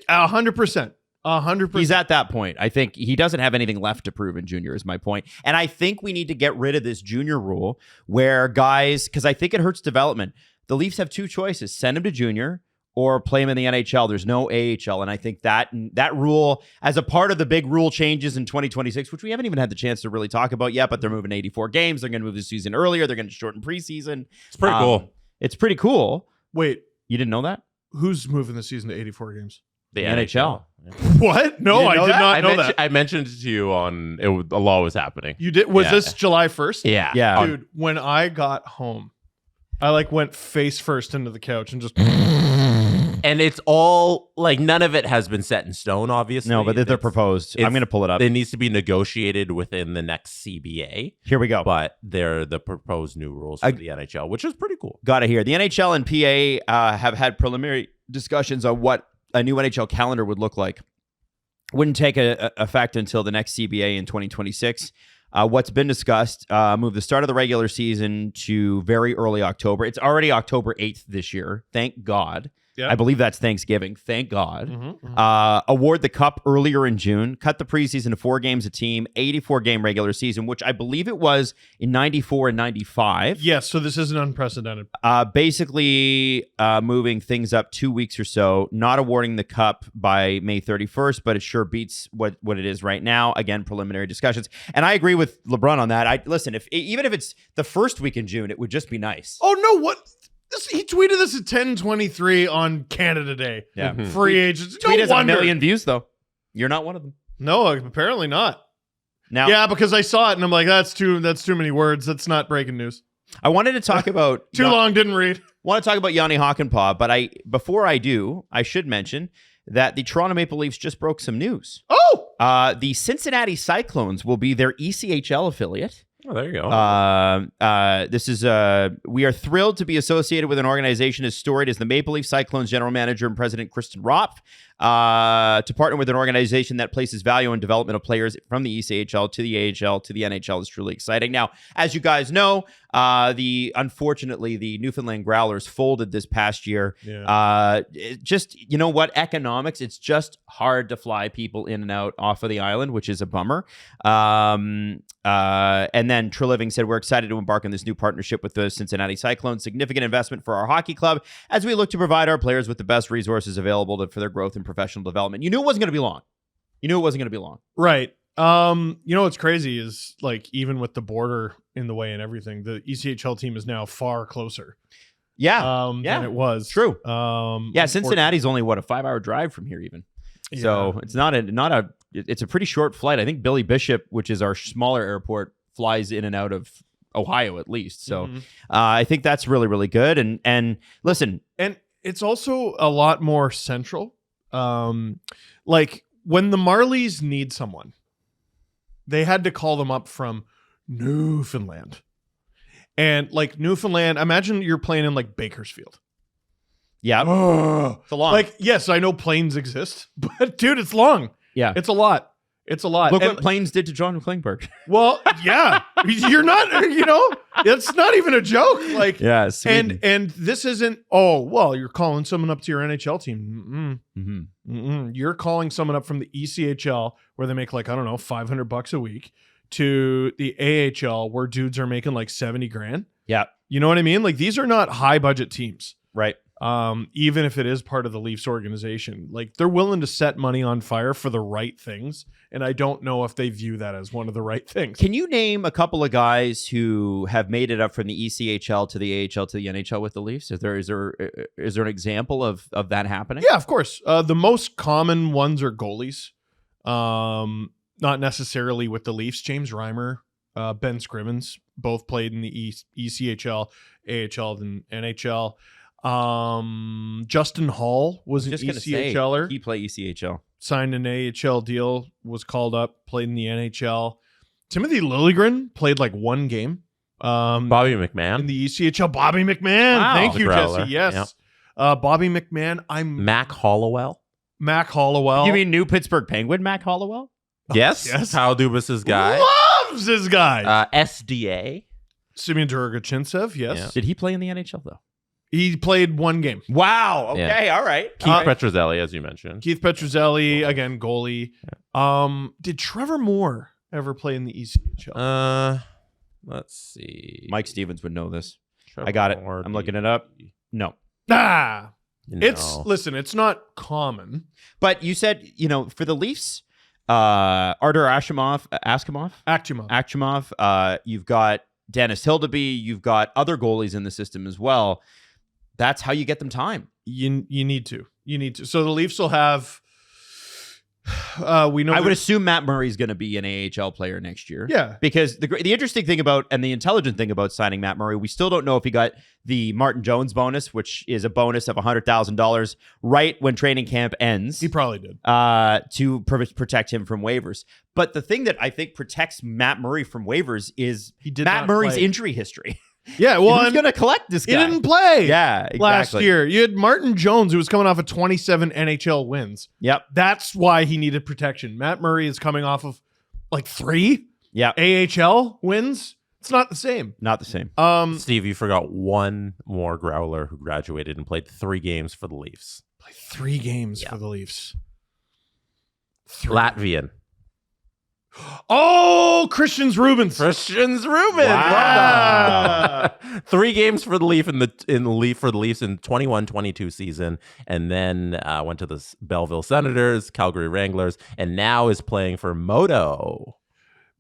100%. 100%.
He's at that point. I think he doesn't have anything left to prove in junior is my point. And I think we need to get rid of this junior rule where guys, because I think it hurts development. The Leafs have 2 choices: send him to junior or play him in the NHL. There's no AHL. And I think that rule, as a part of the big rule changes in 2026, which we haven't even had the chance to really talk about yet, but they're moving to 84 games. They're going to move the season earlier. They're going to shorten preseason.
It's pretty cool.
It's pretty cool.
Wait,
You didn't know that?
who's moving the season to 84 games?
The
NHL.
What? No,
You
I
didn't
did
know
not know that.
I mentioned it to you on the law was happening.
You did? Was
Yeah.
this July 1st?
Yeah.
Yeah.
Dude, when I got home, I went face first into the couch and just
And it's all like none of it has been set in stone, obviously.
No, but they're proposed. I'm going to pull it up.
It needs to be negotiated within the next CBA.
Here we go.
But they're the proposed new rules for the NHL, which is pretty cool.
Got it here. The NHL and PA have had preliminary discussions on what a new NHL calendar would look like. Wouldn't take effect until the next CBA in 2026. What's been discussed, move the start of the regular season to very early October. It's already October 8th this year. Thank God. Yep. I believe that's Thanksgiving. Thank God. Award the cup earlier in June. Cut the preseason to 4 games a team. 84-game regular season, which I believe it was in 94 and 95.
Yes, so this isn't unprecedented.
Basically, moving things up 2 weeks or so. Not awarding the cup by May 31st, but it sure beats what it is right now. Again, preliminary discussions. And I agree with LeBron on that. Listen, even if it's the first week in June, it would just be nice.
Oh, no, what? He tweeted this at 10:23 on Canada Day.
Yeah.
Free agents.
Tweet has
no
a million views, though. You're not one of them.
No, apparently not.
Now,
yeah, because I saw it and I'm like, that's too many words. That's not breaking news.
I wanted to talk about
too long, didn't read.
Want to talk about Jani Hakanpää, but before I do, I should mention that the Toronto Maple Leafs just broke some news.
Oh!
The Cincinnati Cyclones will be their ECHL affiliate.
Oh, there you go.
We are thrilled to be associated with an organization as storied as the Maple Leaf Cyclones general manager and president Kristen Ropf, to partner with an organization that places value on development of players from the ECHL to the AHL to the NHL is truly exciting. Now, as you guys know, unfortunately, the Newfoundland Growlers folded this past year.
Yeah.
You know what? Economics, it's just hard to fly people in and out off of the island, which is a bummer. And then Treliving said, we're excited to embark on this new partnership with the Cincinnati Cyclones. Significant investment for our hockey club as we look to provide our players with the best resources available for their growth and professional development. You knew it wasn't going to be long.
Right. You know what's crazy is, like, even with the border in the way and everything, the ECHL team is now far closer. Than it was.
True. Cincinnati's only a 5-hour drive from here even. Yeah. So it's it's a pretty short flight. I think Billy Bishop, which is our smaller airport, flies in and out of Ohio at least. So I think that's really, really good. And listen,
and it's also a lot more central. Like when the Marlies need someone, they had to call them up from Newfoundland. And like Newfoundland, imagine you're playing in like Bakersfield.
Yeah. It's a long.
Like, yes, I know planes exist, but dude, it's long.
Yeah.
It's a lot.
Look what planes did to John Klingberg.
Well, yeah. You're not, it's not even a joke. Like,
yeah,
and this isn't, you're calling someone up to your NHL team. You're calling someone up from the ECHL where they make like, I don't know, $500 a week to the AHL where dudes are making like 70 grand.
Yeah.
You know what I mean? Like, these are not high budget teams.
Right.
Even if it is part of the Leafs organization, like they're willing to set money on fire for the right things. And I don't know if they view that as one of the right things.
Can you name a couple of guys who have made it up from the ECHL to the AHL to the NHL with the Leafs? Is there an example of that happening?
Yeah, of course. The most common ones are goalies. Not necessarily with the Leafs. James Reimer, Ben Scrivens, both played in the ECHL, AHL, and NHL. Justin Hall was an ECHLer.
He played ECHL.
Signed an AHL deal, was called up, played in the NHL. Timothy Liljegren played like one game.
Bobby McMahon.
In the ECHL. Bobby McMahon.
Wow.
Thank you,
Growler.
Jesse. Yes.
Yep.
Bobby McMahon.
Mac Hollowell.
Mac Hollowell.
You mean New Pittsburgh Penguin Mac Hollowell?
Yes.
Yes.
Kyle Dubas's guy.
Loves his guy.
SDA.
Simeon Durgachintsev. Yes.
Yeah.
Did he play in the NHL though?
He played one game.
Wow. Okay.
Yeah.
All right.
Keith Petruzzelli, as you mentioned.
Keith Petruzzelli, again, goalie.
Yeah.
Did Trevor Moore ever play in the ECHL?
Let's see.
Mike Stevens would know this.
Trevor
I got it.
Moore,
I'm looking it up. No.
It's not common.
But you said, for the Leafs, Artur Akimov, you've got Dennis Hildeby, you've got other goalies in the system as well. That's how you get them time.
You need to. So the Leafs will have We know.
I would assume Matt Murray's going to be an AHL player next year.
Yeah.
Because the interesting thing about and the intelligent thing about signing Matt Murray, we still don't know if he got the Martin Jones bonus, which is a bonus of $100,000 right when training camp ends.
He probably did.
To protect him from waivers. But the thing that I think protects Matt Murray from waivers is Matt Murray's injury history.
Yeah, well,
who's going to collect this guy?
He didn't play.
Yeah, exactly.
Last year, you had Martin Jones, who was coming off of 27 NHL wins.
Yep.
That's why he needed protection. Matt Murray is coming off of like 3 AHL wins. It's not the same.
Not the same.
Steve, you forgot one more Growler who graduated and played 3 games for the Leafs.
Played 3 games for the Leafs.
Latvian.
Oh, Christians Rubens.
Wow.
3 games for the Leafs in the Leafs in 21-22 season, and then went to the Belleville Senators, Calgary Wranglers, and now is playing for Modo.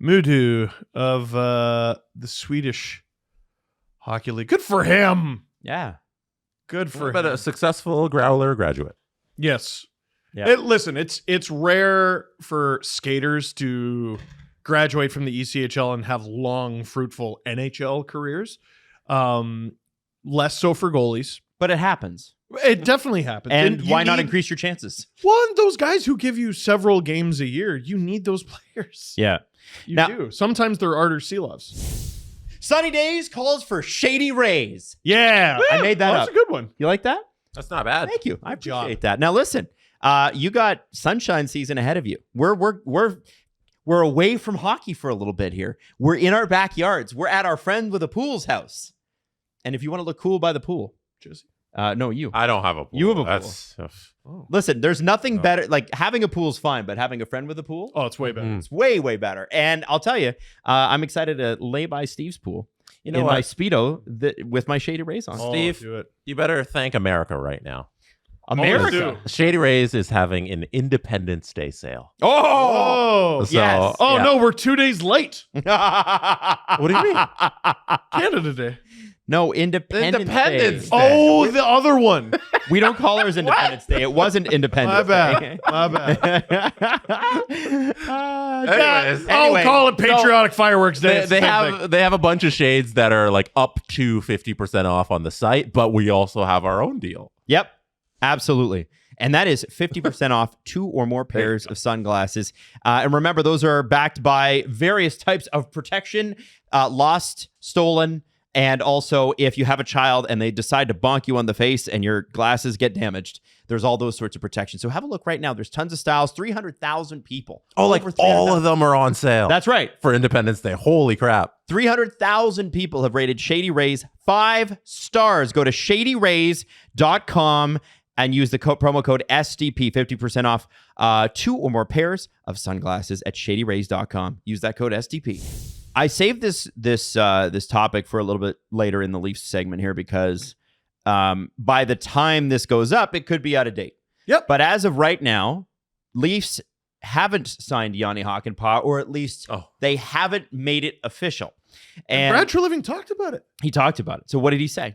Mudu of the Swedish Hockey League. Good for him.
Yeah.
Good for him.
But a successful Growler graduate.
Yes.
Yeah.
Listen, it's rare for skaters to graduate from the ECHL and have long, fruitful NHL careers. Less so for goalies.
But it happens.
It definitely happens.
And why not
need
increase your chances?
those guys who give you several games a year, you need those players.
Yeah.
You
Now-
do. Sometimes they're Artur Silovs.
Sunny Days calls for Shady Rays.
Yeah.
I made that
That's
up.
a good one.
You like that?
That's not bad.
Thank you. I
Good job.
appreciate that. Now listen, you got sunshine season ahead of you. We're away from hockey for a little bit here. We're in our backyards. We're at our friend with a pool's house. And if you want to look cool by the pool,
Jesse.
no, you.
I don't have a pool.
You have a pool.
That's,
Listen, there's nothing better. Like having a pool is fine, but having a friend with a pool,
Oh, it's way better.
it's way, way better. And I'll tell you, I'm excited to lay by Steve's pool
You know
in
what?
my Speedo with my Shady Rays on.
Oh,
Steve,
do it.
you better thank America right now.
America.
Shady Rays is having an Independence Day sale.
Oh.
So,
yes.
Oh,
yeah.
no, we're 2 days late.
What
What do you mean?
Canada Day.
No, Independence
Independence
Day.
Day.
Oh, the other one.
We don't call ours Independence Day. It wasn't Independence
My
Day.
bad.
Anyways.
I'll call it Patriotic Fireworks Day.
They,
It's the
they
same
have
thing.
they have a bunch of shades that are like up to 50% off on the site, but we also have our own deal.
Yep, absolutely. And that is 50% off 2 or more pairs of sunglasses. And remember, those are backed by various types of protection, lost, stolen, and also if you have a child and they decide to bonk you on the face and your glasses get damaged, there's all those sorts of protection. So have a look right now. There's tons of styles, 300,000 people.
Oh, like
Over
all
300,000.
of them are on sale.
That's right.
for Independence Day. Holy crap.
300,000 people have rated Shady Rays 5 stars. Go to shadyrays.com and use the promo code SDP, 50% off 2 or more pairs of sunglasses at shadyrays.com. Use that code SDP. I saved this topic for a little bit later in the Leafs segment here because by the time this goes up, it could be out of date.
Yep.
But as of right now, Leafs haven't signed Jani Hakanpää, or at least they haven't made it official. And
Brad Treliving talked about it.
he talked about it. So what did he say?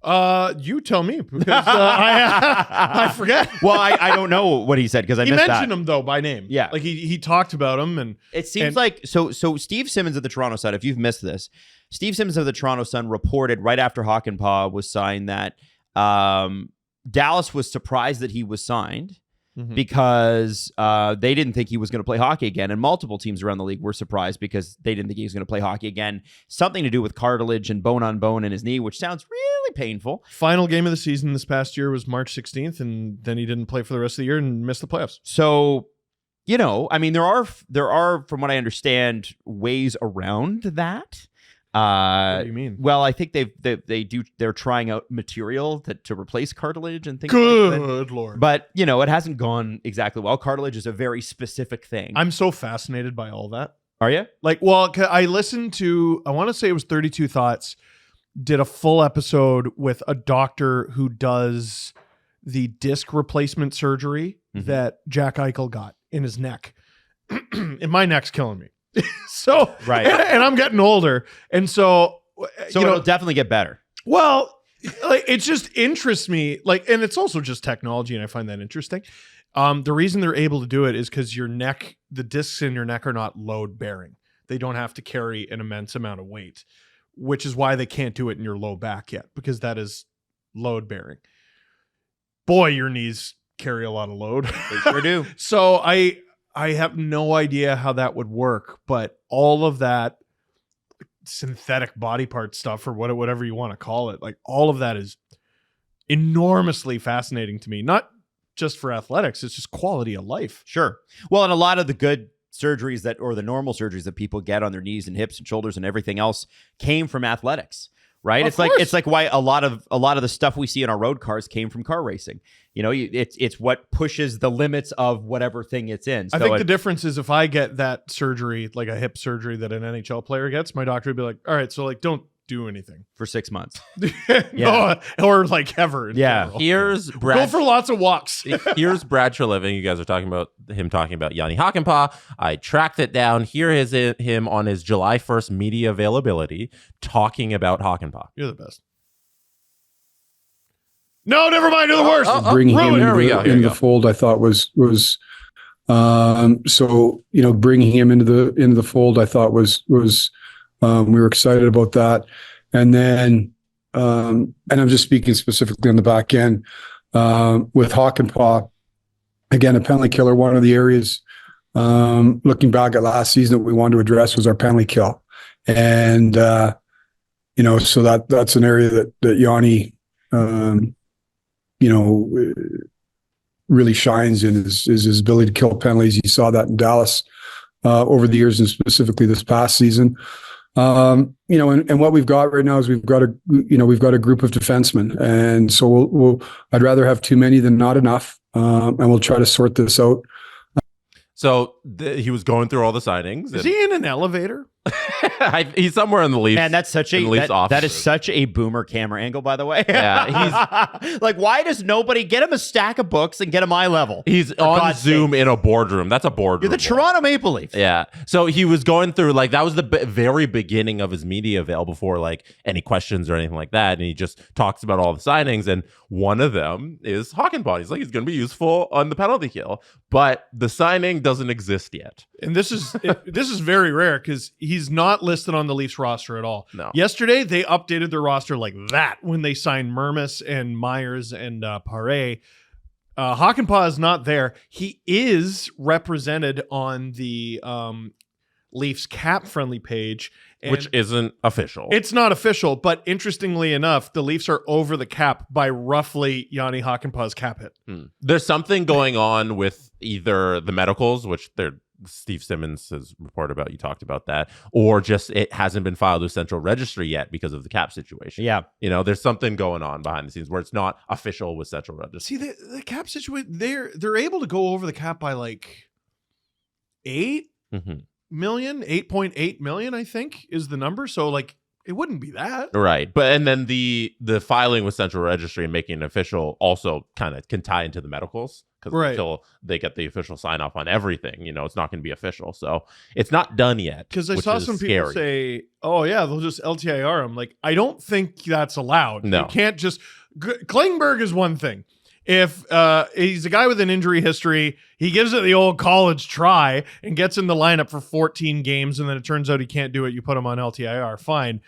You tell me because I forget.
Well, I don't know what he said because I
He
missed
mentioned
that.
him though by name.
Yeah.
like he talked about him, and
It seems
and-
like so Steve Simmons of the Toronto Sun, if you've missed this, Steve Simmons of the Toronto Sun reported right after Hakanpää was signed that Dallas was surprised that he was signed because they didn't think he was going to play hockey again. And multiple teams around the league were surprised because they didn't think he was going to play hockey again. Something to do with cartilage and bone on bone in his knee, which sounds really painful.
final game of the season this past year was March 16th, and then he didn't play for the rest of the year and missed the playoffs.
So, you know, I mean, there are, from what I understand, ways around that.
What do you mean?
Well, I think they're trying out material to replace cartilage and things like that.
Good Lord.
But, you know, it hasn't gone exactly well. Cartilage is a very specific thing.
I'm so fascinated by all that.
Are you?
Like, well, I listened to, I want to say it was 32 Thoughts, did a full episode with a doctor who does the disc replacement surgery that Jack Eichel got in his neck. And my neck's killing me. So,
Right.
And I'm getting older. And so,
So
you know,
it'll definitely get better.
well, like, it just interests me. Like, and it's also just technology, and I find that interesting. The reason they're able to do it is because your neck, the discs in your neck are not load bearing. They don't have to carry an immense amount of weight, which is why they can't do it in your low back yet, because that is load bearing. Boy, your knees carry a lot of load.
They sure do.
So I have no idea how that would work, but all of that synthetic body part stuff, or whatever you want to call it, like all of that is enormously fascinating to me. Not just for athletics, it's just quality of life.
Sure. Well, and a lot of the good surgeries or the normal surgeries that people get on their knees and hips and shoulders and everything else came from athletics, right?
Of
It's
course.
like why a lot of the stuff we see in our road cars came from car racing. It's what pushes the limits of whatever thing it's in.
I think the difference is if I get that surgery, like a hip surgery that an NHL player gets, my doctor would be like, all right, so like don't do anything
for 6 months.
No, or like ever. in
Yeah.
general.
Here's
Go
Brad.
for lots of walks.
Here's Brad Treliving. You guys are talking about him talking about Jani Hakanpää. I tracked it down. Here is him on his July 1st media availability talking about Hakanpää.
You're the best. No, never mind. You're the worst.
Bringing him
Here we go, here we
into
go.
the fold, I thought was so, bringing him into the fold, I thought was we were excited about that. And then, and I'm just speaking specifically on the back end, with Hakanpää, again, a penalty killer. One of the areas, looking back at last season, that we wanted to address was our penalty kill. And, so that's an area that Jani, really shines in is his ability to kill penalties. You saw that in Dallas over the years, and specifically this past season. And what we've got right now is we've got a group of defensemen, and so I'd rather have too many than not enough, and we'll try to sort this out.
So he was going through all the signings.
Is he in an elevator?
He's somewhere in the Leafs.
Man, that's such
in the Leafs
that is
offices.
such a boomer camera angle, by the way.
Yeah,
he's like, why does nobody get him a stack of books and get him eye level?
He's
For
on
God's
Zoom
sake.
in a boardroom. That's a boardroom.
You're the Toronto Maple Leafs.
Yeah. So he was going through, like, that was the very beginning of his media avail before, like, any questions or anything like that. And he just talks about all the signings. And one of them is Hakanpää. He's like, he's going to be useful on the penalty kill. But the signing doesn't exist yet.
And this is very rare because he's not listed on the Leafs roster at all.
No.
Yesterday, they updated their roster like that when they signed Mermis and Myers and Paré. Hakanpää is not there. He is represented on the Leafs cap-friendly page.
Which isn't official.
It's not official, but interestingly enough, the Leafs are over the cap by roughly Jani Hakanpää's cap hit.
There's something going on with either the medicals, which Steve Simmons has reported about, you talked about that, or just it hasn't been filed with Central Registry yet because of the cap situation.
Yeah.
There's something going on behind the scenes where it's not official with Central Registry.
See, the cap situation, they're able to go over the cap by like 8 million, 8.8 million, I think is the number. So like it wouldn't be that.
Right. And then the filing with Central Registry and making it official also kind of can tie into the medicals. Because until they get the official sign off on everything, it's not going to be official. So it's not done yet.
Because I saw some people say, oh, yeah, they'll just LTIR him. Like, I don't think that's allowed.
No.
You can't just. Klingberg is one thing. If he's a guy with an injury history, he gives it the old college try and gets in the lineup for 14 games, and then it turns out he can't do it. You put him on LTIR. Fine.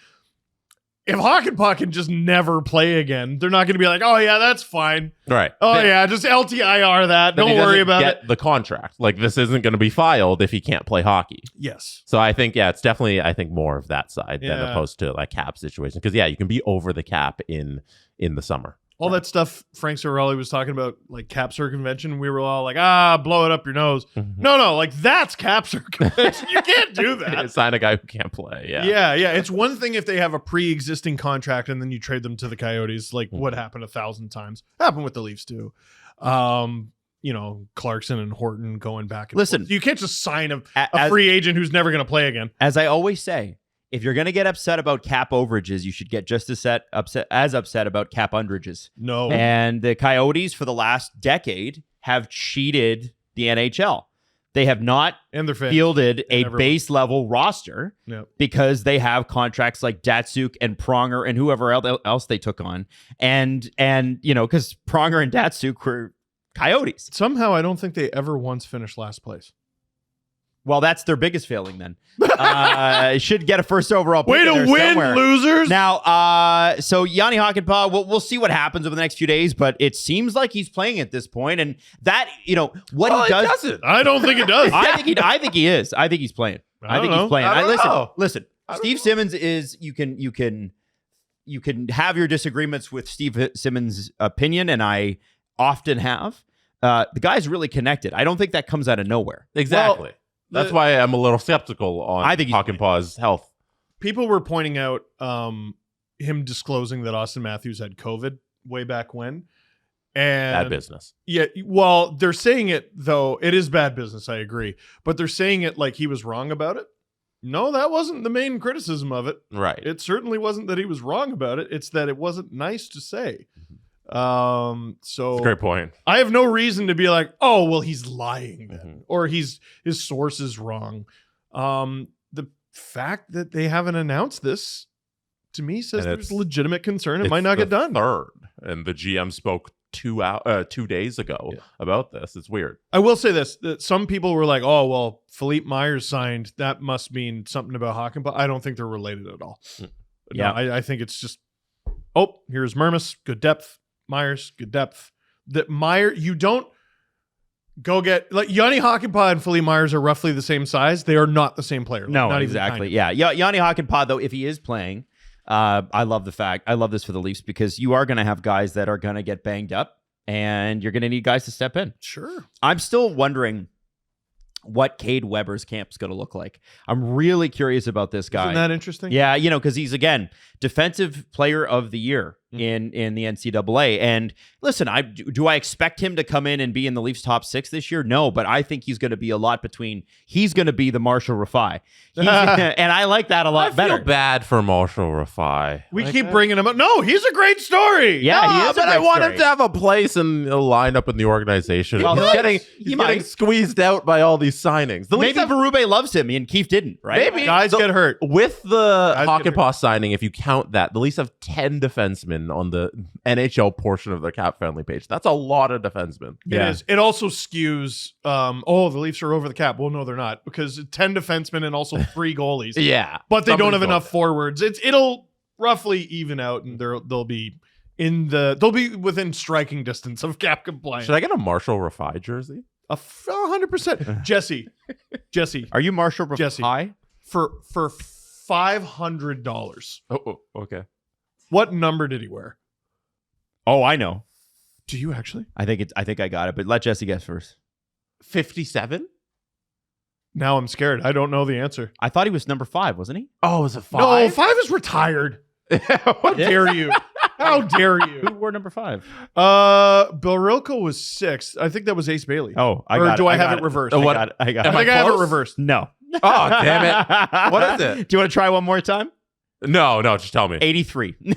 If Hakanpää can just never play again, they're not going to be like, oh, yeah, that's fine.
Right.
Oh, yeah, just LTIR that. Don't worry about it.
The contract. Like, this isn't going to be filed if he can't play hockey.
Yes.
So I think, it's definitely, more of that side than
Yeah.
opposed to like cap situation. Because, you can be over the cap in the summer.
All that stuff Frank Sorelli was talking about, like cap circumvention, we were all like, blow it up your nose. No, like that's cap circumvention. You can't do that.
Sign a guy who can't play.
Yeah. It's one thing if they have a pre-existing contract and then you trade them to the Coyotes, like what happened 1,000 times. Happened with the Leafs too. Clarkson and Horton going back and
Listen,
forth. You can't just sign a
as-
free agent who's never going to play again.
As I always say, if you're going to get upset about cap overages, you should get just as upset about cap underages.
No.
And the Coyotes for the last decade have cheated the NHL. They have not
And their fans.
fielded a
everyone.
base level roster
Yep.
because they have contracts like Datsuk and Pronger and whoever else they took on. And because Pronger and Datsuk were Coyotes.
Somehow, I don't think they ever once finished last place.
Well, that's their biggest failing then. Should get a first overall pick.
Way to win,
somewhere.
losers!
Now, so Jani Hakanpää, we'll see what happens over the next few days, but it seems like he's playing at this point, and that, what he does.
Doesn't.
I don't think it does.
I think he is. I think he's playing. I think he's playing.
I don't know.
Listen. Steve Simmons is. You can have your disagreements with Steve Simmons' opinion, and I often have. The guy's really connected. I don't think that comes out of nowhere.
Exactly.
Well,
that's why I'm a little skeptical on Hakanpää's health.
People were pointing out him disclosing that Auston Matthews had COVID way back when. And
Bad business.
Yeah, well, they're saying it, though. It is bad business, I agree. But they're saying it like he was wrong about it. No, that wasn't the main criticism of it.
Right.
It certainly wasn't that he was wrong about it. It's that it wasn't nice to say. So
That's a great point.
I have no reason to be like, oh, well, he's lying then, or his source is wrong. The fact that they haven't announced this to me says there's legitimate concern. It might not get done.
Third, and the GM spoke 2 days ago about this. It's weird.
I will say this: that some people were like, "Oh, well, Philippe Myers signed. That must mean something about Hakanpää." I don't think they're related at all.
Yeah,
no, I think it's just, oh, here's Mermis, good depth. Myers, good depth. That you don't go get like Jani Hakanpää and Philippe Myers are roughly the same size. They are not the same player.
No,
not
exactly.
Even kind
of. Yeah, Jani Hakanpää, though, if he is playing, I love this for the Leafs because you are going to have guys that are going to get banged up, and you're going to need guys to step in.
Sure.
I'm still wondering what Cade Weber's camp's going to look like. I'm really curious about this guy.
Isn't that interesting?
Yeah, because he's, again, defensive player of the year in the NCAA. And listen, do I expect him to come in and be in the Leafs top 6 this year? No, but I think he's going to be a lot he's going to be the Marshall Rafai. And I like that a lot better.
I feel bad for Marshall Rafai.
We keep bringing him up. No, he's a great story.
Yeah, he is.
But I want him to have a place in a lineup in the organization.
Well,
he's getting squeezed out by all these signings.
Maybe Berube loves him and Keefe didn't, right?
Maybe
guys get hurt.
With the Hakanpää signing, if you count that, the Leafs have 10 defensemen on the NHL portion of their cap-friendly page. That's a lot of defensemen.
It is. It also skews, the Leafs are over the cap. Well, no, they're not, because 10 defensemen and also 3 goalies.
Yeah.
But they don't have enough forwards. It'll roughly even out, and they'll be within striking distance of cap compliance.
Should I get a Marshall Rafai jersey?
100%. Jesse.
Are you Marshall
Jesse.
Rafai?
For $500.
Oh, okay.
What number did he wear?
Oh, I know.
Do you actually?
I think I got it, but let Jesse guess first.
57?
Now I'm scared. I don't know the answer.
I thought he was number 5, wasn't he?
Oh, is it 5?
No, 5 is retired. How dare you? How dare you?
Who wore number 5?
Birilko was 6. I think that was Ace Bailey.
Oh, I
have it reversed?
I got it.
I think I have it reversed.
No.
Oh, damn it. What is it?
Do you want to try one more time?
No, just tell me.
83.
83.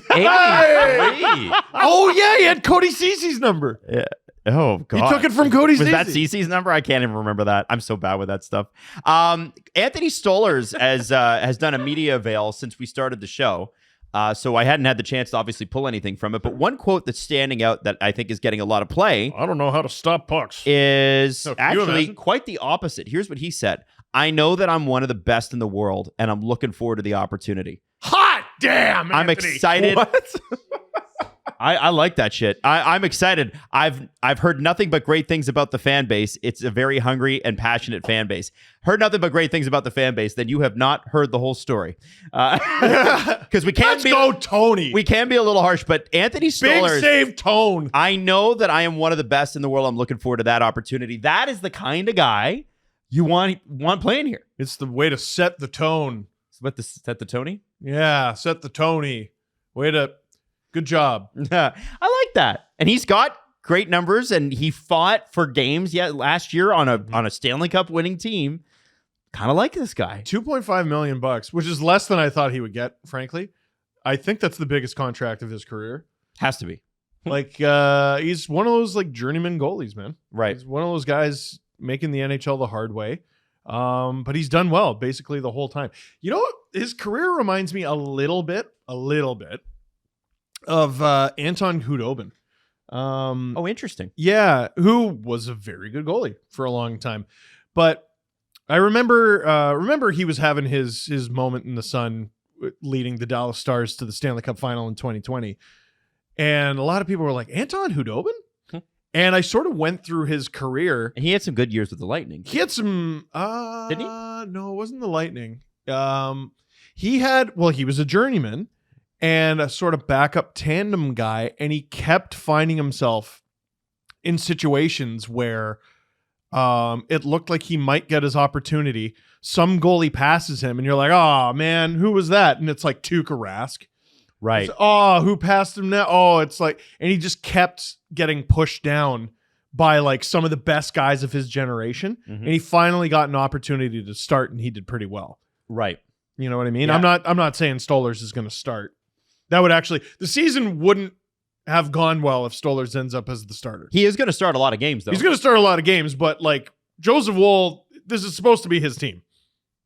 Oh, yeah, he had Cody Cece's number.
Yeah. Oh, God.
He took it from Cody Cece.
Was that Cece's number? I can't even remember that. I'm so bad with that stuff. Anthony Stolarz has done a media avail since we started the show. So I hadn't had the chance to obviously pull anything from it. But one quote that's standing out that I think is getting a lot of play
I don't know how to stop pucks.
is
you
actually
imagine?
quite the opposite. Here's what he said. I know that I'm one of the best in the world, and I'm looking forward to the opportunity.
Hot damn,
I'm
Anthony.
excited.
What?
I like that shit. I'm excited. I've heard nothing but great things about the fan base. It's a very hungry and passionate fan base. Heard nothing but great things about the fan base. Then you have not heard the whole story. Because we can't
go, Tony.
We can be a little harsh, but Anthony Stolarz.
Big save tone.
I know that I am one of the best in the world. I'm looking forward to that opportunity. That is the kind of guy you want playing here.
It's the way to set the tone.
Set the Tony?
Yeah, set the Tony. Good job.
I like that. And he's got great numbers, and he fought for games last year on a Stanley Cup winning team. Kind of like this guy.
$2.5 million, which is less than I thought he would get, frankly. I think that's the biggest contract of his career.
Has to be.
Like, he's one of those like journeyman goalies, man.
Right.
He's one of those guys making the NHL the hard way. But he's done well basically the whole time. You know what? His career reminds me a little bit of Anton Khudobin.
Oh, interesting.
Yeah, who was a very good goalie for a long time. But I remember he was having his moment in the sun leading the Dallas Stars to the Stanley Cup final in 2020. And a lot of people were like, Anton Hudobin? And I sort of went through his career.
And he had some good years with the Lightning.
He had some
Didn't he?
No, it wasn't the Lightning. He was a journeyman and a sort of backup tandem guy, and he kept finding himself in situations where it looked like he might get his opportunity. Some goalie passes him, and you're like, oh, man, who was that? And it's like Tuukka Rask.
Right.
Oh, who passed him now? Oh, it's like, and he just kept getting pushed down by like some of the best guys of his generation.
Mhm.
And he finally got an opportunity to start, and he did pretty well.
Right.
You know what I mean?
Yeah.
I'm not saying Stolarz is going to start. That would actually, the season wouldn't have gone well if Stolarz ends up as the starter.
He is going to start a lot of games, though.
He's going to start a lot of games, but like Joseph Woll, this is supposed to be his team.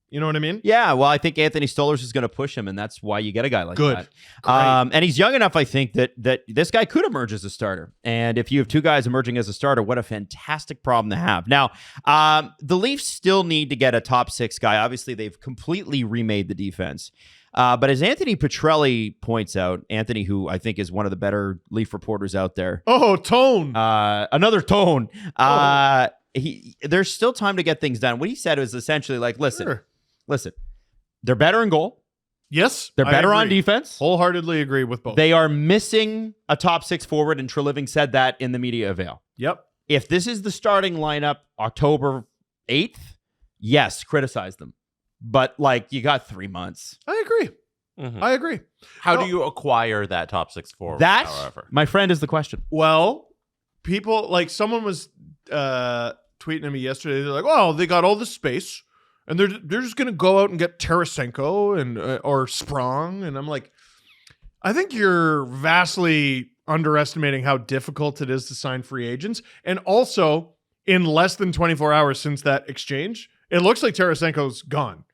You know what I mean?
Yeah, well, I think Anthony Stolarz is going to push him, and that's why you get a guy like
Good.
that.
Great.
And he's young enough, I think, that this guy could emerge as a starter. And if you have two guys emerging as a starter, what a fantastic problem to have. Now, the Leafs still need to get a top six guy. Obviously, they've completely remade the defense. But as Anthony Petrelli points out, Anthony, who I think is one of the better Leaf reporters out there.
Oh, Tone.
Another Tone. There's still time to get things done. What he said was essentially like, Listen, they're better in goal.
Yes.
They're better on defense.
Wholeheartedly agree with both.
They are missing a top six forward, and Treliving said that in the media avail.
Yep.
If this is the starting lineup October 8th, yes, criticize them. But, like, you got 3 months.
I agree.
Mhm.
I agree.
How do you acquire that top six forward,
That,
however?
my friend, is the question.
Well, people, like someone was tweeting at me yesterday. They're like, oh, they got all this space, and they're just going to go out and get Tarasenko and or Sprong. And I'm like, I think you're vastly underestimating how difficult it is to sign free agents. And also, in less than 24 hours since that exchange, it looks like Tarasenko's gone.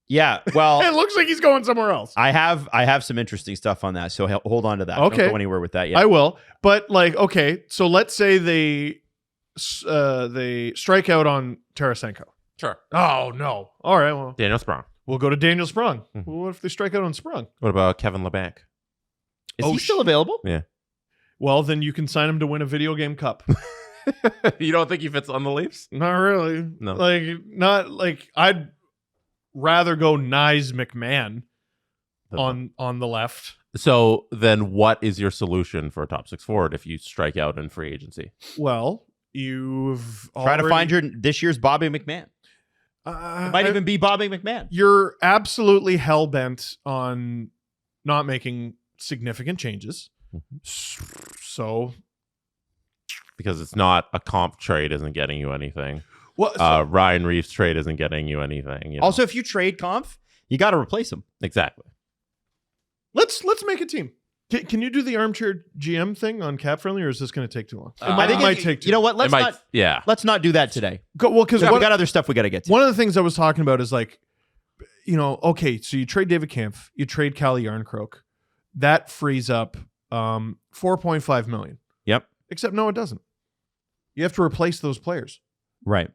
Yeah, well,
It looks like he's going somewhere else.
I have some interesting stuff on that, so hold on to that.
Okay.
Don't go anywhere with that yet.
I will. But, like, okay, so let's say they strike out on Tarasenko.
Sure.
Oh, no. All right, well,
Daniel Sprong.
we'll go to Daniel Sprong.
Mhm.
Well, what if they strike out on Sprong?
What about Kevin LeBanc?
Is he still available?
Yeah.
Well, then you can sign him to win a video game cup.
You don't think he fits on the Leafs?
Not really.
No.
Not like I'd rather go Nyes McMahon on the left.
So then what is your solution for a top six forward if you strike out in free agency?
Well, you've
Try to find this year's Bobby McMahon. It might even be Bobby McMahon.
You're absolutely hell-bent on not making significant changes. So,
Because it's not a comp trade isn't getting you anything.
well,
Ryan Reeves trade isn't getting you anything. You know?
Also, if you trade Conf, you got to replace him.
Exactly.
let's make a team. Can you do the armchair GM thing on Cap Friendly, or is this going to take too long?
I think
it might take too
You know what?
It might, yeah.
Let's not do that today.
Well, because
We got other stuff we got to get to.
one of the things I was talking about is like, you know, okay, so you trade David Kampf, you trade Calle Yarncroke, that frees up $4.5 million.
Yep.
Except no, it doesn't. You have to replace those players.
Right.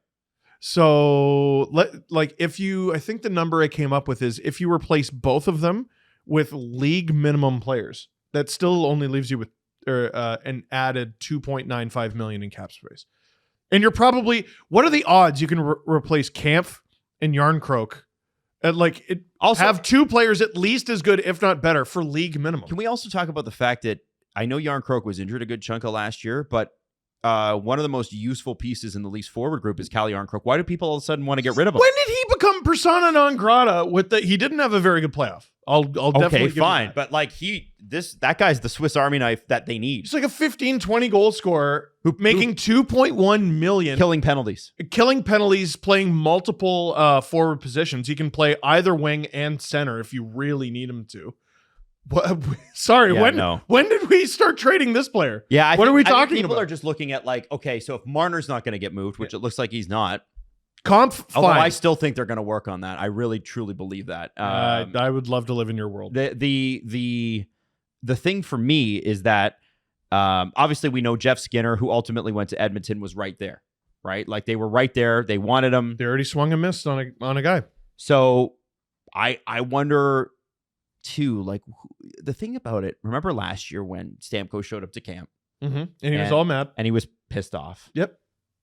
So, I think the number I came up with is if you replace both of them with league minimum players, that still only leaves you with an added $2.95 million in cap space. And you're probably, what are the odds you can replace Kampf and Yarncroke?
Also,
have two players at least as good, if not better, for league minimum.
can we also talk about the fact that I know Yarncroke was injured a good chunk of last year, but one of the most useful pieces in the Leafs forward group is Calle Yarncroke. Why do people all of a sudden want to get rid of him?
When did he become persona non grata with he didn't have a very good playoff. I'll definitely
Okay,
give him
fine.
that.
But like that guy's the Swiss Army knife that they need.
He's like a 15-20 goal scorer making $2.1 million,
Killing penalties.
killing penalties, playing multiple forward positions. He can play either wing and center if you really need him to. Sorry,
Yeah,
when did we start trading this player?
Yeah,
What are we
I think
talking
people
about?
are just looking at like, okay, so if Marner's not going to get moved, which it looks like he's not,
Kampf,
although I
fine.
still think they're going to work on that. I really truly believe that.
I would love to live in your world.
The thing for me is that Obviously, we know Jeff Skinner, who ultimately went to Edmonton, was right there, right? Like they were right there. They wanted him.
They already swung and missed on a guy.
So I wonder too, like the thing about it. Remember last year when Stamkos showed up to camp,
And he was all mad.
and he was pissed off.
Yep.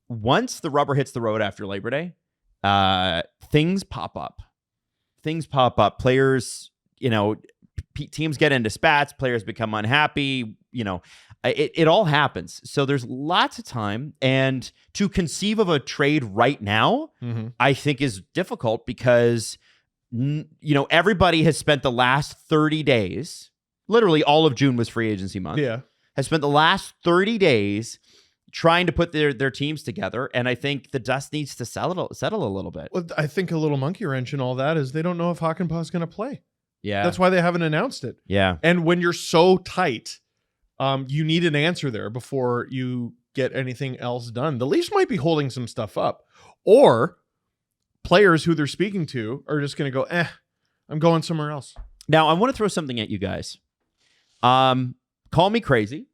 Once the rubber hits the road after Labor Day, things pop up. Players, teams get into spats. Players become unhappy. It all happens. So there's lots of time. And to conceive of a trade right now, I think is difficult because, everybody has spent the last 30 days, literally all of June was free agency month.
Yeah.
Has spent the last 30 days trying to put their teams together. And I think the dust needs to settle a little bit.
Well, I think a little monkey wrench in all that is they don't know if Hakanpää is going to play.
Yeah.
That's why they haven't announced it.
Yeah.
And when you're so tight, you need an answer there before you get anything else done. The Leafs might be holding some stuff up, or players who they're speaking to are just going to go, I'm going somewhere else.
Now, I want to throw something at you guys. Call me crazy.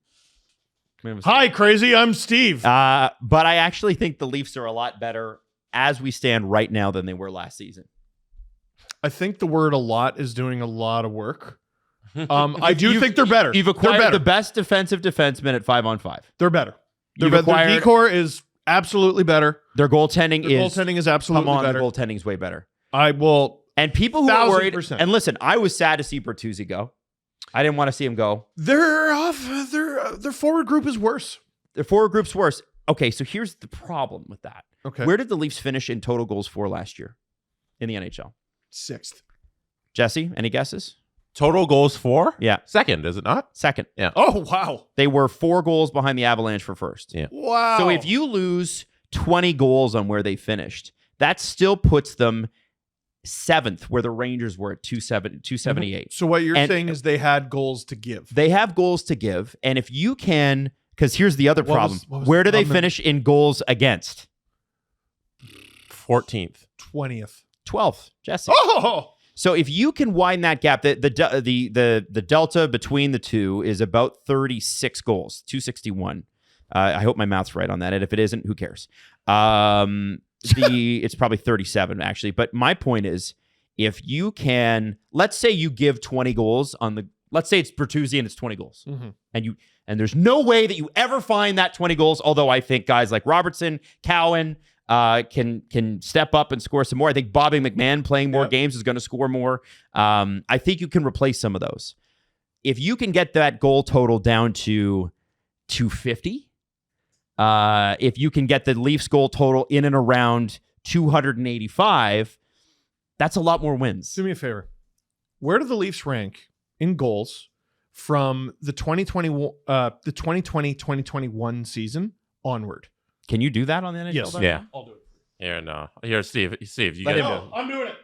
Hi, crazy. I'm Steve.
But I actually think the Leafs are a lot better as we stand right now than they were last season.
I think the word "a lot" is doing a lot of work. I do think they're better.
You've acquired the best defensive defenseman at 5-on-5.
They're better.
You've
Their
acquired-
D-core is absolutely better.
Their goaltending
Is absolutely
come on,
better.
the goaltending's way better.
I will.
And people who are worried,
1000%.
and listen, I was sad to see Bertuzzi go. I didn't want to see him go.
Their forward group is worse.
Their forward group's worse. Okay, so here's the problem with that.
Okay.
Where did the Leafs finish in total goals for last year in the NHL?
6th.
Jesse, any guesses?
Total goals for?
Yeah.
Second, is it not?
Second.
Yeah.
Oh, wow.
They were 4 goals behind the Avalanche for first.
Yeah.
Wow.
So if you lose 20 goals on where they finished, that still puts them 7th, where the Rangers were at 278.
So what you're
And-
saying is they had goals to give.
They have goals to give. And if you can, because here's the other
What
problem.
was
Where do
the
they
problem?
finish in goals against?
14th.
20th.
12th, Jesse.
Oh!
So if you can widen that gap, the delta between the two is about 36 goals, 261. I hope my math's right on that. And if it isn't, who cares? It's probably 37 actually. But my point is, if you can, let's say you give 20 goals let's say it's Bertuzzi and it's 20 goals, and there's no way that you ever find that 20 goals. Although I think guys like Robertson, Cowan can step up and score some more. I think Bobby McMahon playing more games is going to score more. I think you can replace some of those. If you can get that goal total down to 250. If you can get the Leafs goal total in and around 285, that's a lot more wins.
Do me a favor. Where do the Leafs rank in goals from the 2020-2021 season onward?
Can you do that on the NHL?
Yes.
Yeah.
I'll do it.
Here, no. Here, Steve, you
Let
got
him
No, I'm doing it.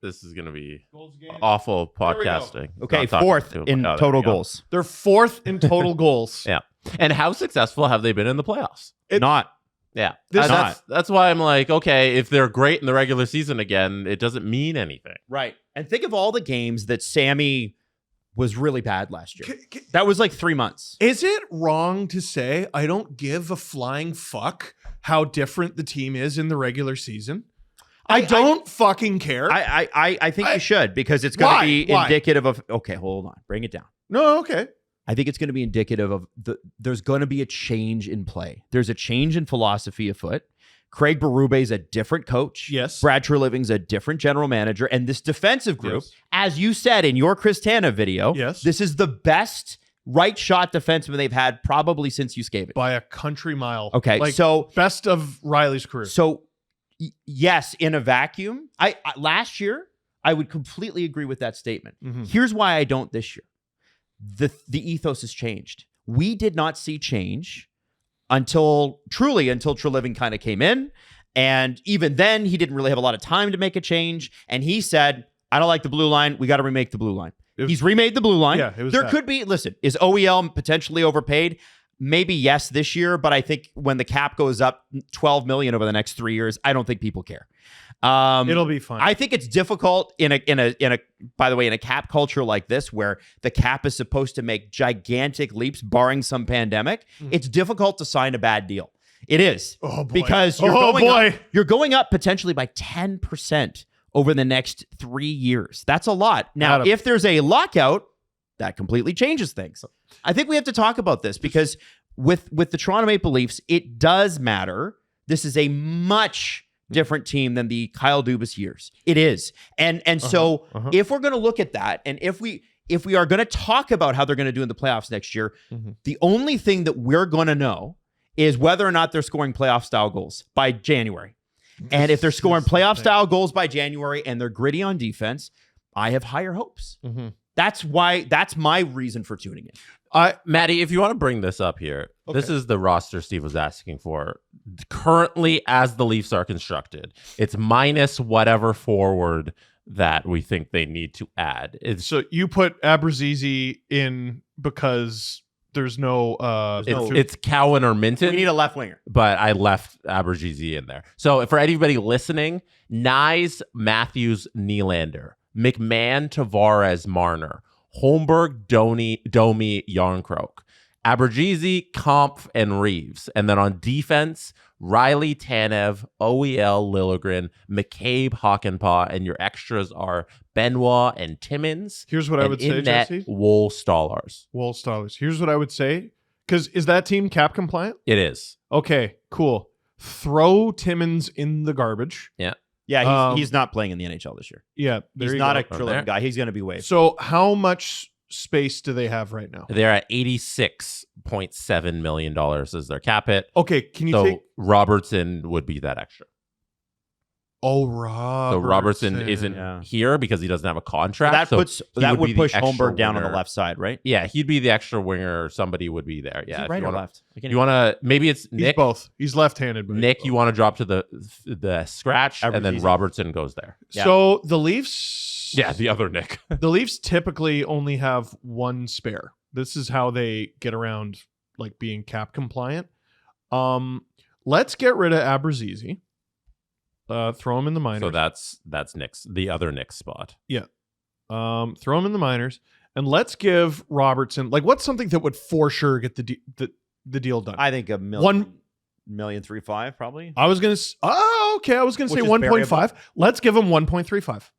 this is going to be
Goals a game.
awful
There we go.
podcasting.
Okay,
Not talking
4th
to him.
in
Oh, there
total
we go.
goals.
They're 4th in total goals.
Yeah. And how successful have they been in the playoffs?
Not.
Yeah.
This-
That's why I'm like, okay, if they're great in the regular season again, it doesn't mean anything.
Right. And think of all the games that Sammy was really bad last year. That was like 3 months.
Is it wrong to say I don't give a flying fuck how different the team is in the regular season? I don't fucking care.
I think you should, because it's going to be
Why?
indicative of, okay, hold on, bring it down.
No, okay.
I think it's going to be indicative of there's going to be a change in play. There's a change in philosophy afoot. Craig Berube is a different coach.
Yes.
Brad Treliving's a different general manager. And this defensive group,
Yes.
as you said in your Chris Tana video,
Yes.
this is the best right shot defenseman they've had probably since Yuskevich.
By a country mile.
Okay,
Like,
so
best of Riley's career.
So, yes, in a vacuum, I last year I would completely agree with that statement.
Mhm.
Here's why I don't this year. The ethos has changed. We did not see change until Treliving kind of came in, and even then he didn't really have a lot of time to make a change. And he said, "I don't like the blue line. We got to remake the blue line." He's remade the blue line.
Yeah, it was
there
bad.
could be. Listen, is OEL potentially overpaid? Maybe yes this year, but I think when the cap goes up $12 million over the next 3 years, I don't think people care.
It'll be fine.
I think it's difficult in a by the way, in a cap culture like this, where the cap is supposed to make gigantic leaps, barring some pandemic. It's difficult to sign a bad deal. It is.
Oh, boy.
Because you're going up potentially by 10% over the next 3 years. That's a lot. Now, if there's a lockout, that completely changes things. I think we have to talk about this because with the Toronto Maple Leafs, it does matter. This is a much different team than the Kyle Dubas years. It is. And so if we're going to look at that, and if we are going to talk about how they're going to do in the playoffs next year, the only thing that we're going to know is whether or not they're scoring playoff style goals by January. And if they're scoring playoff style goals by January and they're gritty on defense, I have higher hopes. That's my reason for tuning in.
Maddie, if you want to bring this up here, this is the roster Steve was asking for. Currently, as the Leafs are constructed, it's minus whatever forward that we think they need to add.
So you put Abruzzese in because there's no
it's Cowan or Minton.
We need a left winger.
But I left Abruzzese in there. So for anybody listening, Nyes, Matthews, Nylander, McMahon, Tavares, Marner, Holmberg, Domi, Yarncroke, Abruzzese, Kampf, and Reeves. And then on defense, Riley, Tanev, OEL, Liljegren, McCabe, Hakanpää, and your extras are Benoit and Timmins.
Here's what I would say, Jesse.
Wool Stallars.
Here's what I would say. Because is that team cap compliant?
It is.
Okay, cool. Throw Timmins in the garbage.
Yeah.
Yeah, he's not playing in the NHL this year.
Yeah.
He's not a trillion guy. He's going to be waived.
So how much space do they have right now?
They're at $86.7 million as their cap hit.
Okay, can you take...
Robertson would be that extra.
Oh, Robertson.
So Robertson isn't here because he doesn't have a contract.
That would push Holmberg down on the left side, right?
Yeah, he'd be the extra winger. Or somebody would be there. Yeah,
right or left?
You want to? Maybe it's Nick.
He's both. He's left-handed.
Nick, you want to drop to the scratch, and then Robertson goes there.
Yeah. So the Leafs.
Yeah, the other Nick.
The Leafs typically only have one spare. This is how they get around like being cap compliant. Let's get rid of Abruzzese. Throw him in the minors.
So that's Nick's, the other Nick's spot.
Yeah. Throw him in the minors, and let's give Robertson what's something that would for sure get the deal done.
I think $1.35 million probably.
I was gonna. Okay. I was gonna say 1.5. Let's give him 1.35.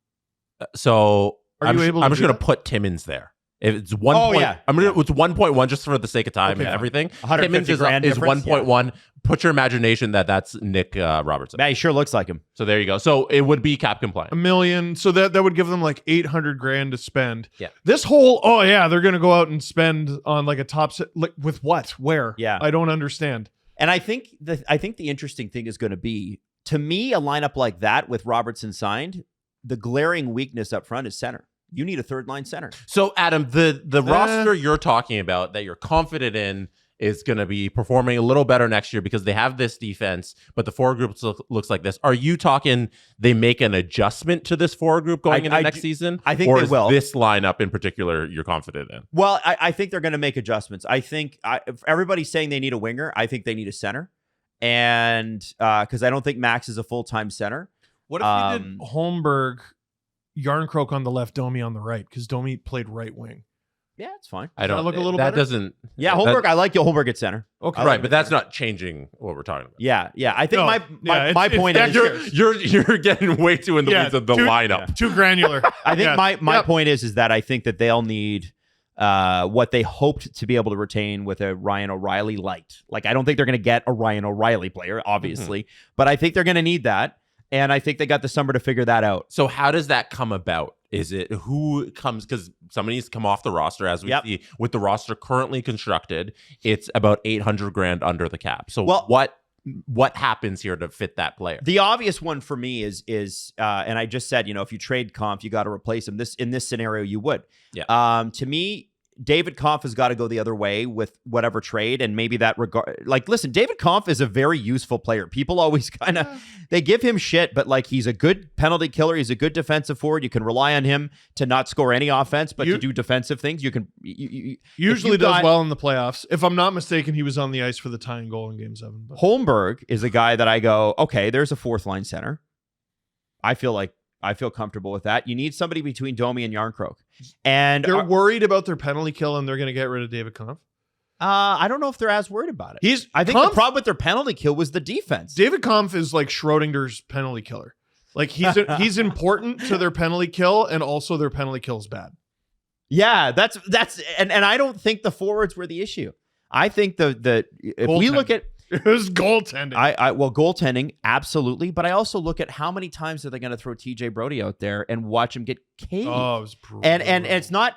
So
I'm
just gonna put Timmins there. If it's 1. It's 1.1 just for the sake of time and everything. Timmins is 1.1. Put your imagination that's Nick Robertson.
Yeah, he sure looks like him.
So there you go. So it would be cap compliant.
$1 million. So that would give them like $800,000 to spend.
Yeah.
This whole they're gonna go out and spend on like a top set. Like with what? Where?
Yeah.
I don't understand.
And I think the interesting thing is going to be, to me, a lineup like that with Robertson signed, the glaring weakness up front is center. You need a third line center.
So Adam, the roster you're talking about that you're confident in is going to be performing a little better next year because they have this defense, but the forward group looks like this. Are you talking they make an adjustment to this forward group going into next season?
I think
or
they will.
Is this lineup in particular you're confident in?
Well, I think they're going to make adjustments. I think if everybody's saying they need a winger, I think they need a center. And because I don't think Max is a full-time center.
What if you did Holmberg, Yarncroke on the left, Domi on the right? Because Domi played right wing.
Yeah, it's fine.
I don't.
That look a little
that
better?
Doesn't.
Yeah, Holmberg. I like Holmberg at center.
Okay,
right, but that's not changing what we're talking about.
Yeah. I think my point is
you're getting way too in the weeds of the lineup.
Too granular.
I think my point is that I think that they'll need what they hoped to be able to retain with a Ryan O'Reilly light. Like, I don't think they're going to get a Ryan O'Reilly player, obviously, but I think they're going to need that. And I think they got the summer to figure that out.
So how does that come about? Is it who comes? Because somebody needs to come off the roster, as we see with the roster currently constructed. It's about $800,000 under the cap. So what happens here to fit that player?
The obvious one for me is and I just said, if you trade Kampf, you got to replace him. In this scenario, you would.
Yeah.
To me, David Kampf has got to go the other way with whatever trade, and maybe that regard. Like, listen, David Kampf is a very useful player. People always kind of they give him shit, but like, he's a good penalty killer. He's a good defensive forward. You can rely on him to not score any offense, but to do defensive things. You can
usually does well in the playoffs. If I'm not mistaken, he was on the ice for the tying goal in Game 7. But.
Holmberg is a guy that I go, okay, there's a fourth line center. I feel comfortable with that. You need somebody between Domi and Yarncroke. And
they're worried about their penalty kill and they're going to get rid of David Kampf.
I don't know if they're as worried about it. I think the problem with their penalty kill was the defense.
David Kampf is like Schrodinger's penalty killer. Like he's important to their penalty kill, and also their penalty kill is bad.
Yeah, that's and I don't think the forwards were the issue. I think if we look at
it was goaltending.
Well, goaltending, absolutely. But I also look at how many times are they going to throw TJ Brody out there and watch him get caved.
Oh, it was brutal.
And it's not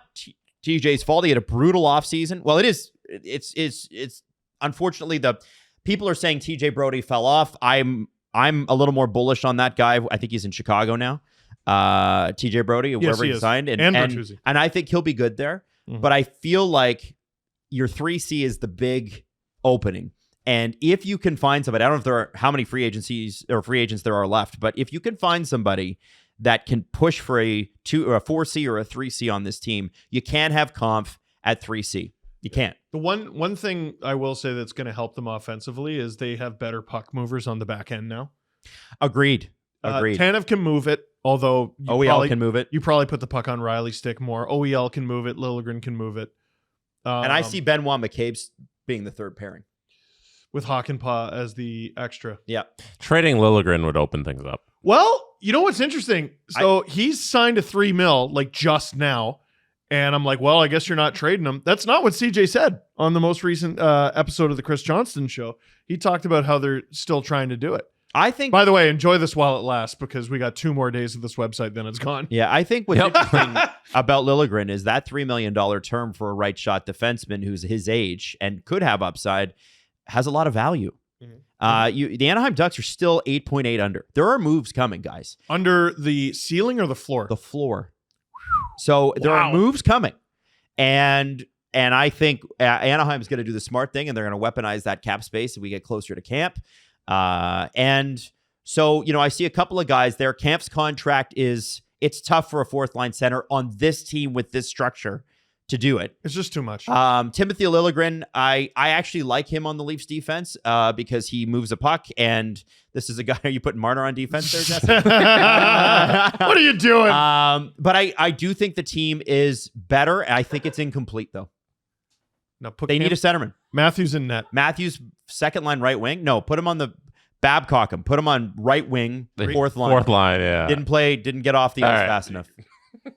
TJ's fault. He had a brutal offseason. Well, it is. It's unfortunately the people are saying TJ Brody fell off. I'm a little more bullish on that guy. I think he's in Chicago now. TJ Brody, wherever he signed, and I think he'll be good there. Mm-hmm. But I feel like your 3C is the big opening. And if you can find somebody, I don't know how many free agents there are left, but if you can find somebody that can push for a 4C or a 3C on this team, you can't have Kampf at 3C. You can't.
The one thing I will say that's going to help them offensively is they have better puck movers on the back end now.
Agreed.
Tanev can move it, although
OEL can move it.
You probably put the puck on Riley's stick more. OEL can move it. Liljegren can move it.
And I see Benoit McCabe being the third pairing.
With Hakanpää as the extra.
Yeah.
Trading Liljegren would open things up.
Well, you know what's interesting? So he's signed a $3 million like just now. And I'm like, well, I guess you're not trading him. That's not what CJ said on the most recent episode of the Chris Johnston show. He talked about how they're still trying to do it.
I think.
By the way, enjoy this while it lasts, because we got 2 more days of this website, then it's gone.
Yeah, I think what's interesting about Liljegren is that $3 million term for a right shot defenseman who's his age and could have upside has a lot of value. Mm-hmm. The Anaheim Ducks are still 8.8 under. There are moves coming, guys.
Under the ceiling or the floor?
The floor. So there are moves coming, and I think Anaheim's going to do the smart thing, and they're going to weaponize that cap space as we get closer to camp. And so, I see a couple of guys there. Camp's contract it's tough for a fourth line center on this team with this structure to do it.
It's just too much.
Timothy Liljegren, I actually like him on the Leafs defense because he moves a puck, and this is a guy. Are you putting Marner on defense there, Jesse?
What are you doing?
But I do think the team is better. I think it's incomplete, though.
Now
they need a centerman.
Matthews in net.
Matthews, second line right wing. No, put him on the Babcock him. Put him on right wing, fourth line.
Fourth line, yeah.
Didn't get off the ice fast enough.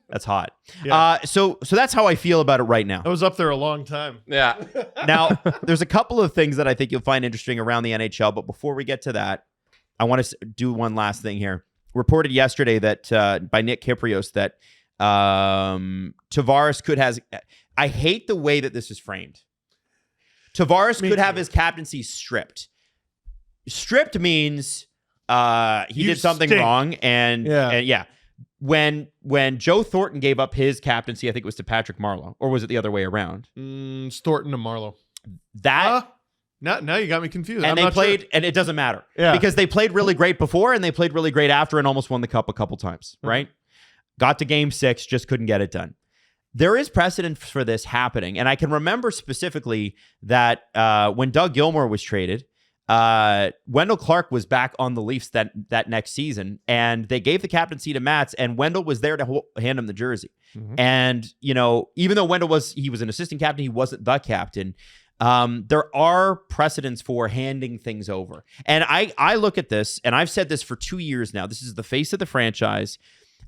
That's hot.
Yeah.
So that's how I feel about it right now.
I was up there a long time.
Yeah.
Now, there's a couple of things that I think you'll find interesting around the NHL, but before we get to that, I want to do one last thing here. Reported yesterday that by Nick Kyprios that Tavares could has. I hate the way that this is framed. Tavares could have his captaincy stripped. Stripped means he did something wrong, and When Joe Thornton gave up his captaincy, I think it was to Patrick Marleau, or was it the other way around?
Thornton to Marleau.
Now
you got me confused.
And they played, and it doesn't matter.
Yeah.
Because they played really great before, and they played really great after, and almost won the cup a couple times, right? Got to game 6, just couldn't get it done. There is precedent for this happening, and I can remember specifically that when Doug Gilmour was traded, Wendell Clark was back on the Leafs that next season, and they gave the captaincy to Mats, and Wendell was there to hand him the jersey. Mm-hmm. And even though Wendell was an assistant captain, he wasn't the captain. There are precedents for handing things over, and I look at this, and I've said this for 2 years now. This is the face of the franchise.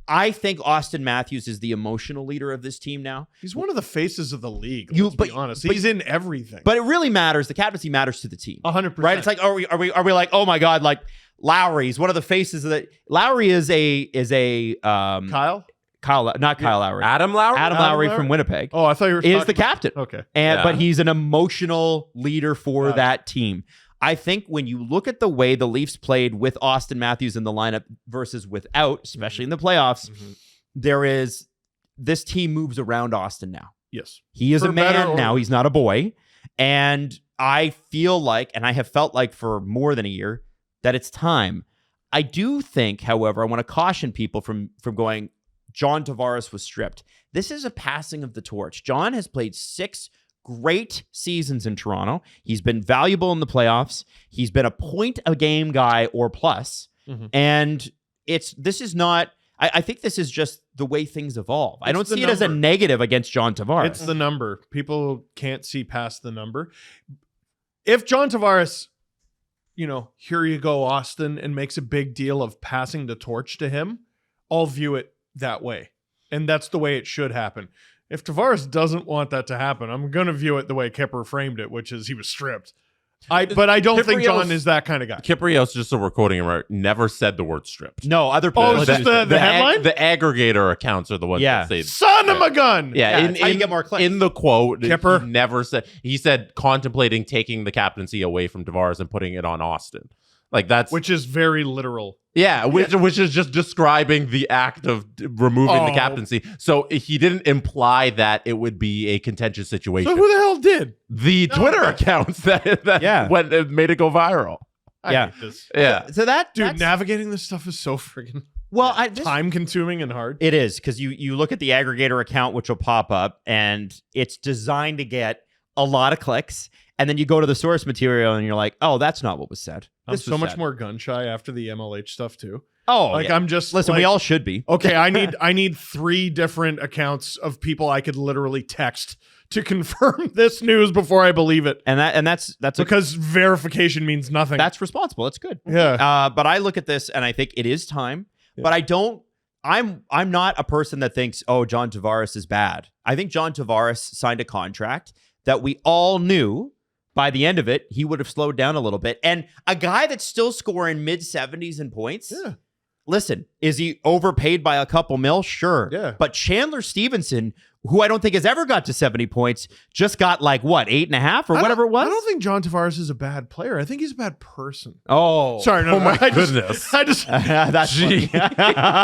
I think Auston Matthews is the emotional leader of this team now.
He's one of the faces of the league. Let's be honest. He's in everything.
But it really matters. The captaincy matters to the team.
100%.
Right? It's like, are we like, oh my God, like Lowry's one of the faces of the. Lowry is a
Kyle,
not Kyle Lowry.
Adam Lowry?
Adam Lowry from Winnipeg.
Oh, I thought you were
is the captain.
Okay.
But he's an emotional leader for that team. I think when you look at the way the Leafs played with Auston Matthews in the lineup versus without, especially in the playoffs, this team moves around Auston now.
Yes.
He is a man now. He's not a boy. And I feel like, and I have felt like for more than a year, that it's time. I do think, however, I want to caution people from going, John Tavares was stripped. This is a passing of the torch. John has played 6 great seasons in Toronto. He's been valuable in the playoffs. He's been a point-a-game guy or plus. Mm-hmm. And this is not. I think this is just the way things evolve. I don't
It's the
see it as a
number.
negative against John Tavares.
It's the number. People can't see past the number. If John Tavares, here you go, Auston, and makes a big deal of passing the torch to him, I'll view it that way. And that's the way it should happen. If Tavares doesn't want that to happen, I'm going to view it the way Kipper framed it, which is he was stripped. But I don't think John is that kind of guy.
Kyprios, just so we're quoting him right, never said the word stripped.
No, other
Oh,
people.
it's just the headline?
The aggregator accounts are the ones
Yeah.
that say
Son of a gun!
Yeah,
That's how you get more clicks.
in the quote,
Kipper.
he never said. He said contemplating taking the captaincy away from Tavares and putting it on Auston. Like that's
Which is very literal.
which is just describing the act of removing the
Oh.
captaincy. So he didn't imply that it would be a contentious situation.
So who the hell did?
The Twitter accounts that went made it go viral.
I
Yeah.
hate this.
Yeah,
So that
Dude,
that's-
navigating this stuff is so friggin'
this-
time consuming and hard.
It is, because you look at the aggregator account, which will pop up, and it's designed to get a lot of clicks. And then you go to the source material and you're like, oh, that's not what was said.
I'm
This
so
was
much
said.
more gun shy after the MLH stuff too.
Oh,
Like
yeah.
I'm just
Listen,
like,
we all should be.
okay, I need 3 different accounts of people I could literally text to confirm this news before I believe it.
And that's
Because verification means nothing.
that's responsible. It's good.
yeah.
But I look at this and I think it is time. But I don't. I'm not a person that thinks, oh, John Tavares is bad. I think John Tavares signed a contract that we all knew by the end of it he would have slowed down a little bit. And a guy that's still scoring mid-70s in points.
Yeah.
Listen, is he overpaid by a couple mil? Sure.
Yeah.
But Chandler Stevenson, who I don't think has ever got to 70 points, just got like, what, 8.5 or whatever it was?
I don't think John Tavares is a bad player. I think he's a bad person.
Oh.
Sorry, no,
Oh my
I just-
goodness.
I just
That's funny.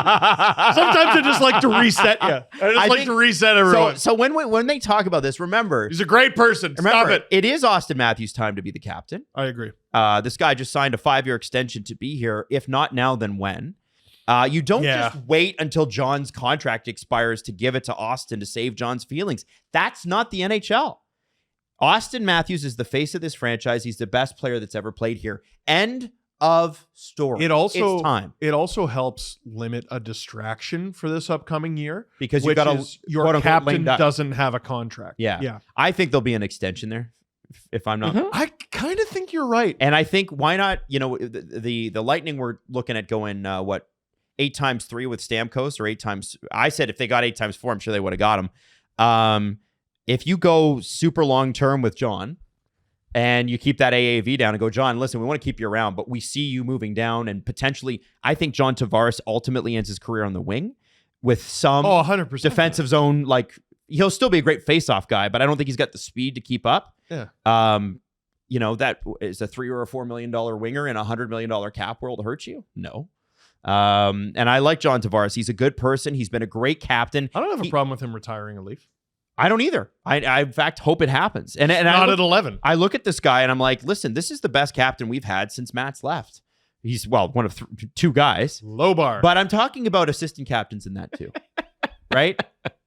sometimes I just like to reset you. I just
I
like
think-
to reset everyone.
So when they talk about this, remember,
He's a great person. Stop
remember
it.
it is Auston Matthews' time to be the captain.
I agree.
This guy just signed a 5-year extension to be here. If not now, then when? You don't
Yeah.
just wait until John's contract expires to give it to Auston to save John's feelings. That's not the NHL. Auston Matthews is the face of this franchise. He's the best player that's ever played here. End of story. It's time
It also helps limit a distraction for this upcoming year
because you
which
got
is your
quote-unquote
captain
lame duck.
doesn't have a contract.
Yeah.
Yeah.
I think there'll be an extension there, if I'm not.
I kind of think you're right.
And I think why not? The Lightning were looking at going 8 times 3 with Stamkos or 8 times. I said if they got 8 times 4, I'm sure they would have got him. If you go super long term with John and you keep that AAV down and go, John, listen, we want to keep you around, but we see you moving down and potentially, I think John Tavares ultimately ends his career on the wing with some
100%.
defensive zone. Like he'll still be a great faceoff guy, but I don't think he's got the speed to keep up.
Yeah.
That is a $3 or $4 million winger in a $100 million cap world hurt you? No. And I like John Tavares. He's a good person. He's been a great captain.
I don't have a problem with him retiring a Leaf.
I don't either. I in fact hope it happens. And
Not at 11.
I look at this guy and I'm like, listen, this is the best captain we've had since Matt's left. He's one of 2 guys.
Low bar.
But I'm talking about assistant captains in that too. Right?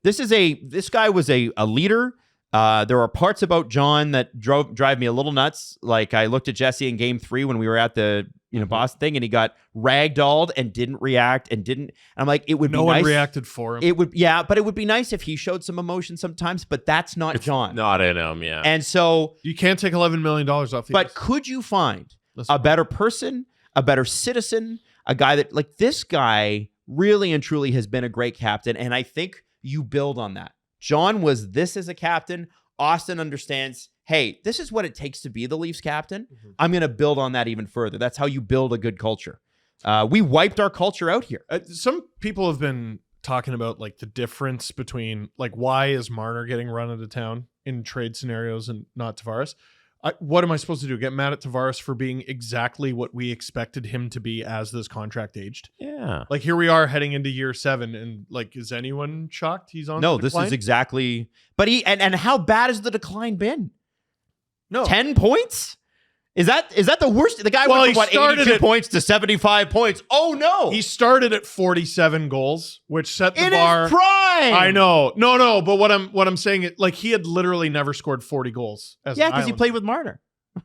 This guy was a leader. There are parts about John that drive me a little nuts. Like I looked at Jesse in game 3 when we were at the Boston thing and he got ragdolled and didn't react and I'm like, it would be
no
nice.
one reacted for him.
But it would be nice if he showed some emotion sometimes, but that's not John.
Not in him, yeah.
And so,
You can't take $11 million off the
but
ice.
could you find
Listen.
a better person, a better citizen, a guy that like this guy really and truly has been a great captain. And I think you build on that. John was this as a captain. Auston understands, hey, this is what it takes to be the Leafs captain. I'm going to build on that even further. That's how you build a good culture. We wiped our culture out here.
Some people have been talking about like the difference between like why is Marner getting run out of town in trade scenarios and not Tavares. What am I supposed to do? Get mad at Tavares for being exactly what we expected him to be as this contract aged?
Yeah.
Like here we are heading into year 7 and like, is anyone shocked he's on?
No,
the
this
decline?
is exactly. But and how bad has the decline been?
No.
10 points? Is that the worst? The guy
Well,
went
he
from what,
started
82
at-
points to 75 points. Oh no.
He started at 47 goals, which set the
in
bar.
his prime.
I know. No, but what I'm saying is like he had literally never scored 40 goals as
Yeah,
an
because he
Islander.
played with Marner.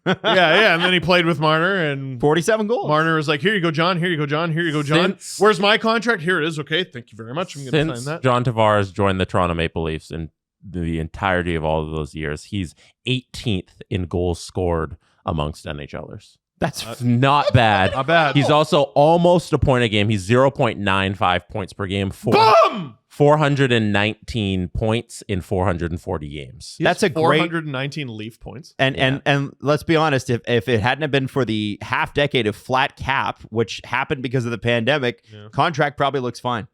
Yeah. And then he played with Marner, and
47 goals.
Marner was like, "Here you go, John. Here you go, John. Here you go, John. Where's my contract? Here it is. Okay, thank you very much. I'm going to sign that."
John Tavares joined the Toronto Maple Leafs in the entirety of all of those years, he's 18th in goals scored amongst NHLers. That's not bad.
Not bad.
He's also almost a point a game. He's 0.95 points per game.
Boom!
419 points in 440 games.
That's a great
419 Leaf points.
And let's be honest, if it hadn't have been for the half decade of flat cap, which happened because of the pandemic, contract probably looks fine.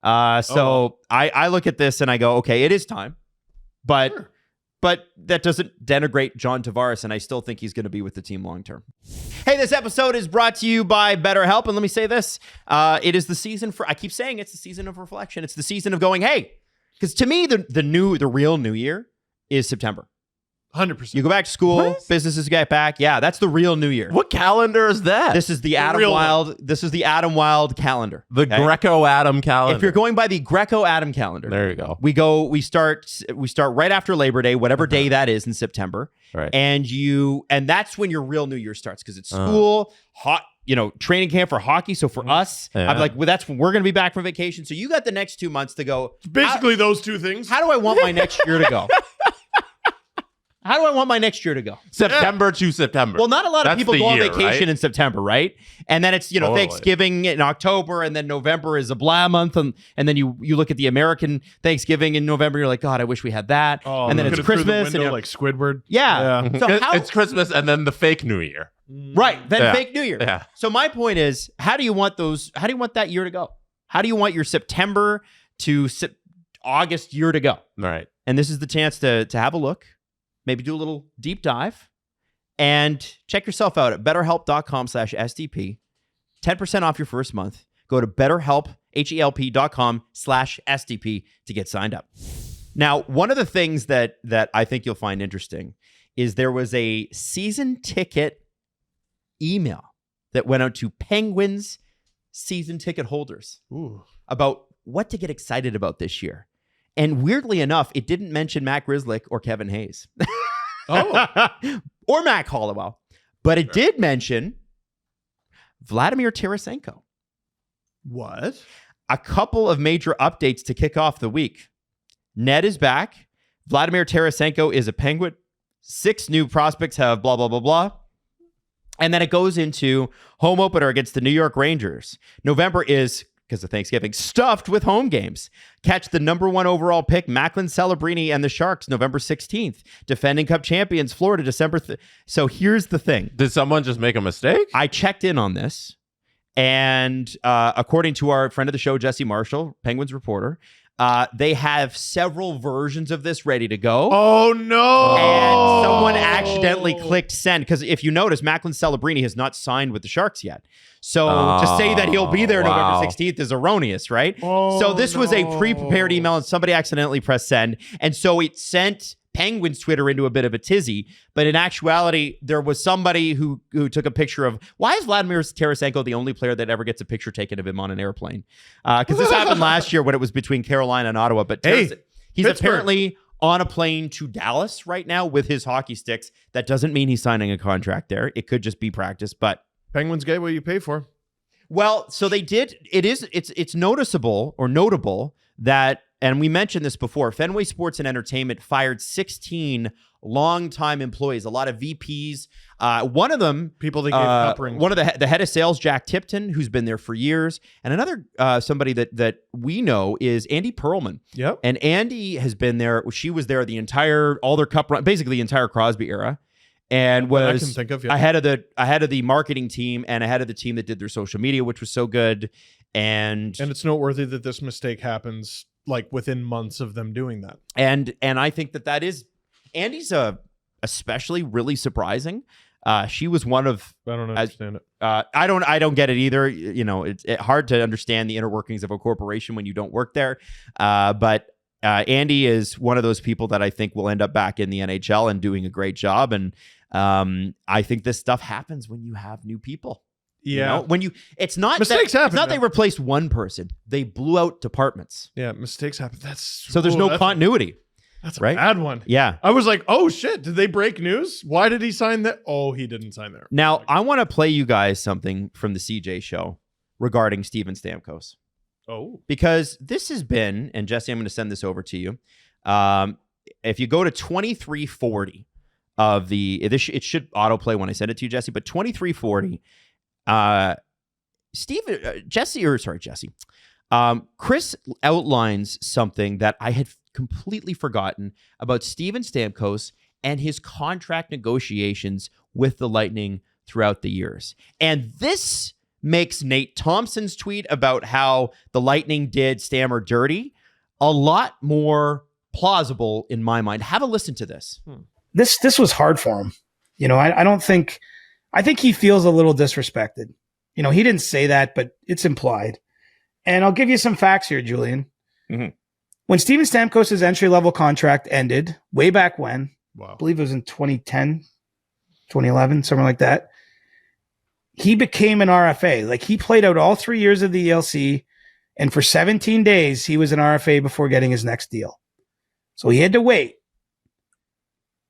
I look at this and I go, okay, it is time, but that doesn't denigrate John Tavares, and I still think he's going to be with the team long term. Hey, this episode is brought to you by BetterHelp, and let me say this. It is the season for, I keep saying it's the season of reflection. It's the season of going, hey, because to me, the real new year is September.
100%.
You go back to school, businesses get back. Yeah, that's the real new year.
What calendar is that?
This is the Adam Wild. This is the Adam Wild calendar.
The Greco-Adam calendar.
If you're going by the Greco-Adam calendar,
there you go.
We start right after Labor Day, whatever day that is in September.
Right.
And that's when your real new year starts, because it's school, training camp for hockey. So for us, I'm like, well, that's when we're going to be back from vacation. So you got the next 2 months to go.
Basically those two things.
How do I want my next year to go? How do I want my next year to go?
September to September.
Well, not a lot of people go on vacation
right?
in September, right? And then it's,
Totally.
Thanksgiving in October, and then November is a blah month. And then you look at the American Thanksgiving in November, you're like, God, I wish we had that.
Oh,
and then it's Christmas.
And like Squidward.
Yeah. So
it's Christmas and then the fake New Year.
Right. Then fake New Year.
Yeah.
So my point is, how do you want that year to go? How do you want your September to August year to go?
All right.
And this is the chance to have a look. Maybe do a little deep dive and check yourself out at betterhelp.com/SDP. 10% off your first month. Go to betterhelp.com/SDP to get signed up. Now, one of the things that I think you'll find interesting is there was a season ticket email that went out to Penguins season ticket holders about what to get excited about this year. And weirdly enough, it didn't mention Matt Grzelcyk or Kevin Hayes. Or Mac Hollowell. But it did mention Vladimir Tarasenko.
What?
A couple of major updates to kick off the week. Ned is back. Vladimir Tarasenko is a Penguin. 6 new prospects have blah, blah, blah, blah. And then it goes into home opener against the New York Rangers. November is, because of Thanksgiving, stuffed with home games. Catch the number 1 overall pick, Macklin Celebrini and the Sharks, November 16th. Defending Cup champions, Florida, December. So here's the thing.
Did someone just make a mistake?
I checked in on this. And according to our friend of the show, Jesse Marshall, Penguins reporter, they have several versions of this ready to go.
Oh, no.
And someone accidentally clicked send. Because if you notice, Macklin Celebrini has not signed with the Sharks yet. So to say that he'll be there November 16th is erroneous, right? So this was a pre-prepared email and somebody accidentally pressed send. And so it sent Penguins Twitter into a bit of a tizzy. But in actuality, there was somebody who took a picture of, why is Vladimir Tarasenko the only player that ever gets a picture taken of him on an airplane? Because this happened last year when it was between Carolina and Ottawa. But he's
Pittsburgh.
Apparently on a plane to Dallas right now with his hockey sticks. That doesn't mean he's signing a contract there. It could just be practice, but
Penguins get what you pay for.
Well, so they did. It's noticeable or notable that, and we mentioned this before, Fenway Sports and Entertainment fired 16 longtime employees, a lot of VPs. One of them,
people that gave cup rings.
One of the head of sales, Jack Tipton, who's been there for years, and another somebody that we know is Andy Perlman.
Yep.
And Andy has been there. She was there all their cup run, basically the entire Crosby era. And was
I can think of,
ahead of the marketing team and ahead of the team that did their social media, which was so good. And
it's noteworthy that this mistake happens like within months of them doing that.
And I think that is Andy's especially really surprising. She was one of,
I don't understand it.
I don't get it either. It's hard to understand the inner workings of a corporation when you don't work there. But Andy is one of those people that I think will end up back in the NHL and doing a great job. And I think this stuff happens when you have new people.
Yeah.
When it's not
mistakes happen.
It's not they replaced one person. They blew out departments.
Yeah, mistakes happen.
So there's no continuity.
That's a
right?
bad one.
Yeah.
I was like, oh shit, did they break news? Why did he sign that? Oh, he didn't sign there.
Now, I want to play you guys something from the CJ show regarding Steven Stamkos.
Oh.
Because this has been, and Jesse, I'm going to send this over to you. If you go to 2340 of it should autoplay when I send it to you, Jesse, but 2340, Chris outlines something that I had completely forgotten about Steven Stamkos and his contract negotiations with the Lightning throughout the years. And this makes Nate Thompson's tweet about how the Lightning did Stammer dirty a lot more plausible in my mind. Have a listen to this.
This was hard for him. I think he feels a little disrespected. He didn't say that, but it's implied. And I'll give you some facts here, Julian.
Mm-hmm.
When Steven Stamkos' entry-level contract ended, way back when, I believe it was in 2010, 2011, somewhere like that, he became an RFA. Like, he played out all 3 years of the ELC, and for 17 days, he was an RFA before getting his next deal. So he had to wait.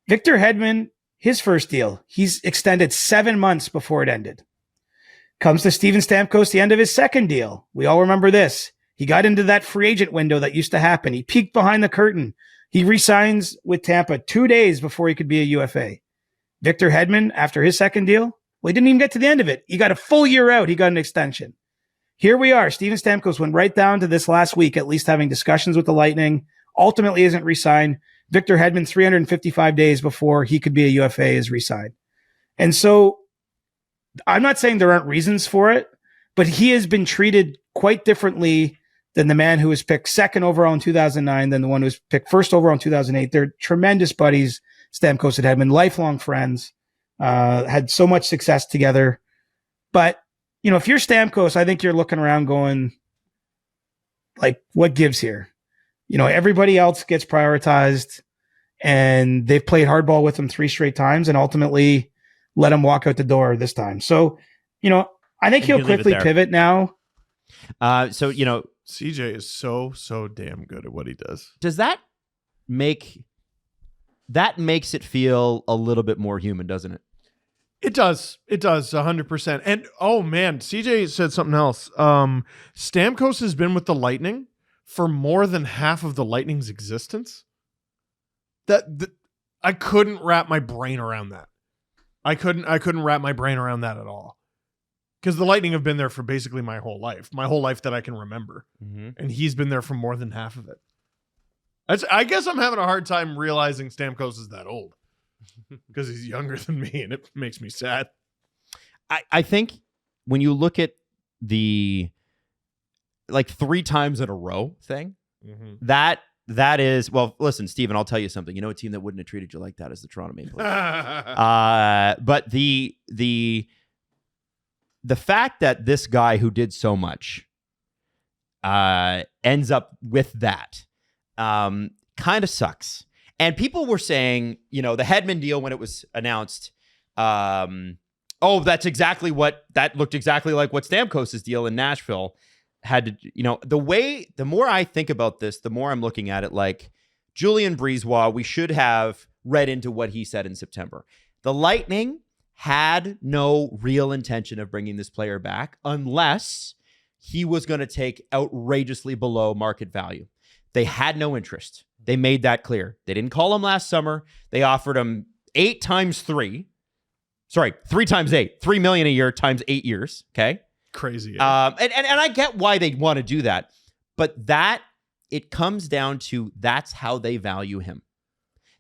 Victor Hedman, his first deal, he's extended 7 months before it ended. Comes to Steven Stamkos, the end of his second deal. We all remember this. He got into that free agent window that used to happen. He peeked behind the curtain. He re-signs with Tampa 2 days before he could be a UFA. Victor Hedman, after his second deal, he didn't even get to the end of it. He got a full year out. He got an extension. Here we are. Steven Stamkos went right down to this last week, at least having discussions with the Lightning. Ultimately isn't re-signed. Victor Hedman, 355 days before he could be a UFA, is re-signed. And so I'm not saying there aren't reasons for it, but he has been treated quite differently than the man who was picked second overall in 2009 than the one who was picked first overall in 2008. They're tremendous buddies, Stamkos and Hedman, lifelong friends, had so much success together. But, if you're Stamkos, I think you're looking around going, like, what gives here? Everybody else gets prioritized, and they've played hardball with him 3 straight times and ultimately let him walk out the door this time. So, I think he'll quickly pivot now.
CJ is so damn good at what he does.
Does that makes it feel a little bit more human, doesn't it?
It does 100%. And oh man, CJ said something else. Stamkos has been with the Lightning for more than half of the Lightning's existence. I couldn't wrap my brain around that. I couldn't wrap my brain around that at all. Because the Lightning have been there for basically my whole life that I can remember. Mm-hmm. And he's been there for more than half of it. I guess I'm having a hard time realizing Stamkos is that old. Because he's younger than me, and it makes me sad.
I think when you look at the 3 times in a row thing, mm-hmm. that is, well, listen, Steven, I'll tell you something. A team that wouldn't have treated you like that is the Toronto Maple Leafs. But the fact that this guy who did so much ends up with that kind of sucks. And people were saying, the Hedman deal when it was announced, that's exactly that looked exactly like what Stamkos' deal in Nashville had to, the more I think about this, the more I'm looking at it like Julien Brisebois, we should have read into what he said in September. The Lightning had no real intention of bringing this player back unless he was going to take outrageously below market value. They had no interest. They made that clear. They didn't call him last summer. They offered him 3 times 8, $3 million a year times 8 years. Okay.
Crazy.
Yeah. And I get why they want to do that, but it comes down to that's how they value him.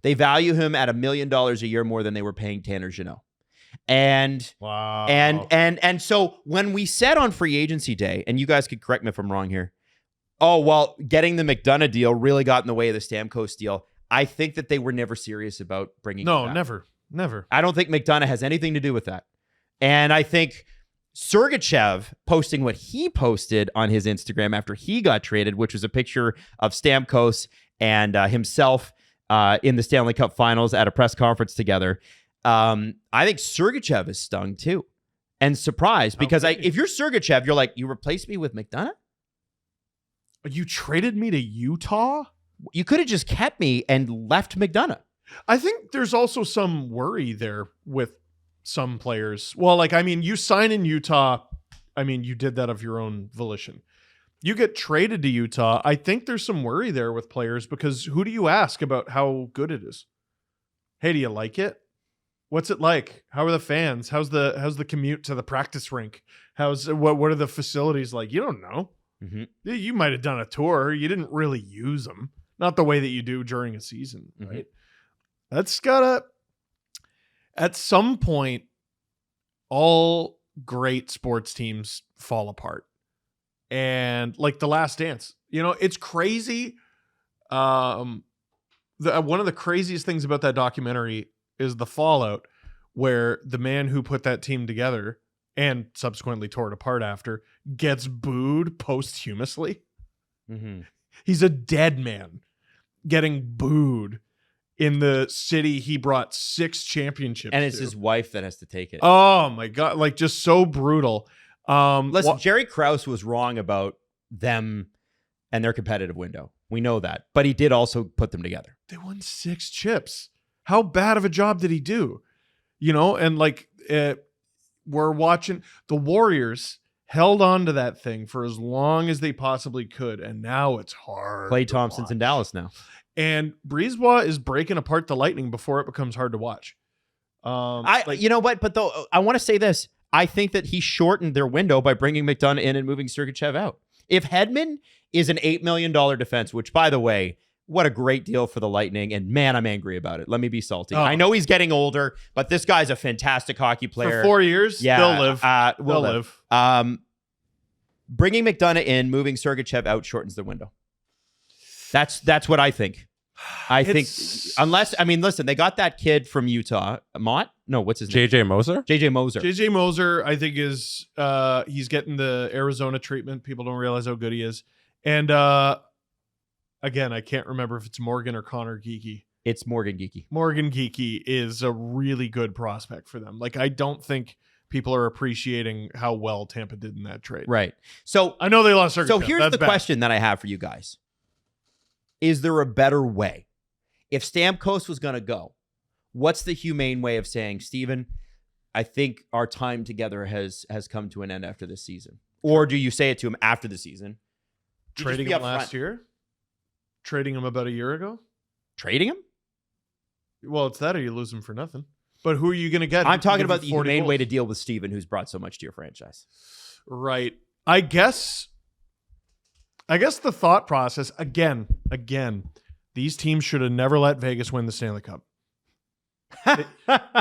They value him at $1 million a year more than they were paying Tanner Jeannot. And
wow.
And so when we said on free agency day, and you guys could correct me if I'm wrong here, getting the McDonough deal really got in the way of the Stamkos deal. I think that they were never serious about bringing him back.
Never.
I don't think McDonough has anything to do with that. And I think Sergachev posting what he posted on his Instagram after he got traded, which was a picture of Stamkos and himself in the Stanley Cup Finals at a press conference together. I think Sergachev is stung too and surprised because if you're Sergachev, you're like, you replaced me with McDonough?
You traded me to Utah?
You could have just kept me and left McDonough.
I think there's also some worry there with some players. Well, like, I mean, you sign in Utah. I mean, you did that of your own volition. You get traded to Utah. I think there's some worry there with players because who do you ask about how good it is? Hey, do you like it? What's it like? How are the fans? How's the commute to the practice rink? What are the facilities like? You don't know.
Mm-hmm.
You might have done a tour. You didn't really use them. Not the way that you do during a season, right?
Mm-hmm.
That's gotta, at some point, all great sports teams fall apart. And like The Last Dance, it's crazy. One of the craziest things about that documentary is the fallout where the man who put that team together and subsequently tore it apart after gets booed posthumously.
Mm-hmm.
He's a dead man getting booed in the city he brought 6 championships
And it's
to.
his wife that has to take it.
Oh my God. Like, just so brutal.
Listen, Jerry Krause was wrong about them and their competitive window. We know that. But he did also put them together.
They won 6 chips. How bad of a job did he do? And like, we're watching the Warriors held on to that thing for as long as they possibly could. And now it's hard.
Klay Thompson's in Dallas now.
And Brisebois is breaking apart the Lightning before it becomes hard to watch.
You know what? But though, I want to say this. I think that he shortened their window by bringing McDonough in and moving Sergachev out. If Hedman is an $8 million defense, which, by the way, what a great deal for the Lightning. And man, I'm angry about it. Let me be salty. I know he's getting older, but this guy's a fantastic hocky player.
For 4 years,
yeah,
they'll live.
They'll live. Bringing McDonough in, moving Sergachev out shortens the window. That's what I think. I think listen, they got that kid from Utah, Mott. No, what's his name?
JJ Moser.
JJ Moser, I think is he's getting the Arizona treatment. People don't realize how good he is. And again, I can't remember if it's Morgan or Connor Geekie.
It's Morgan Geekie.
Morgan Geekie is a really good prospect for them. Like, I don't think people are appreciating how well Tampa did in that trade.
Right. So
I know they lost Sergachev.
So here's the question that I have for you guys. Is there a better way? If Stamkos was going to go, what's the humane way of saying, Steven, I think our time together has come to an end after this season? Or do you say it to him after the season?
Trading him last year? Trading him about a year ago?
Trading him?
Well, it's that or you lose him for nothing. But who are you going to get?
I'm talking about the humane way to deal with Steven, who's brought so much to your franchise.
Right. I guess the thought process, again, these teams should have never let Vegas win the Stanley Cup.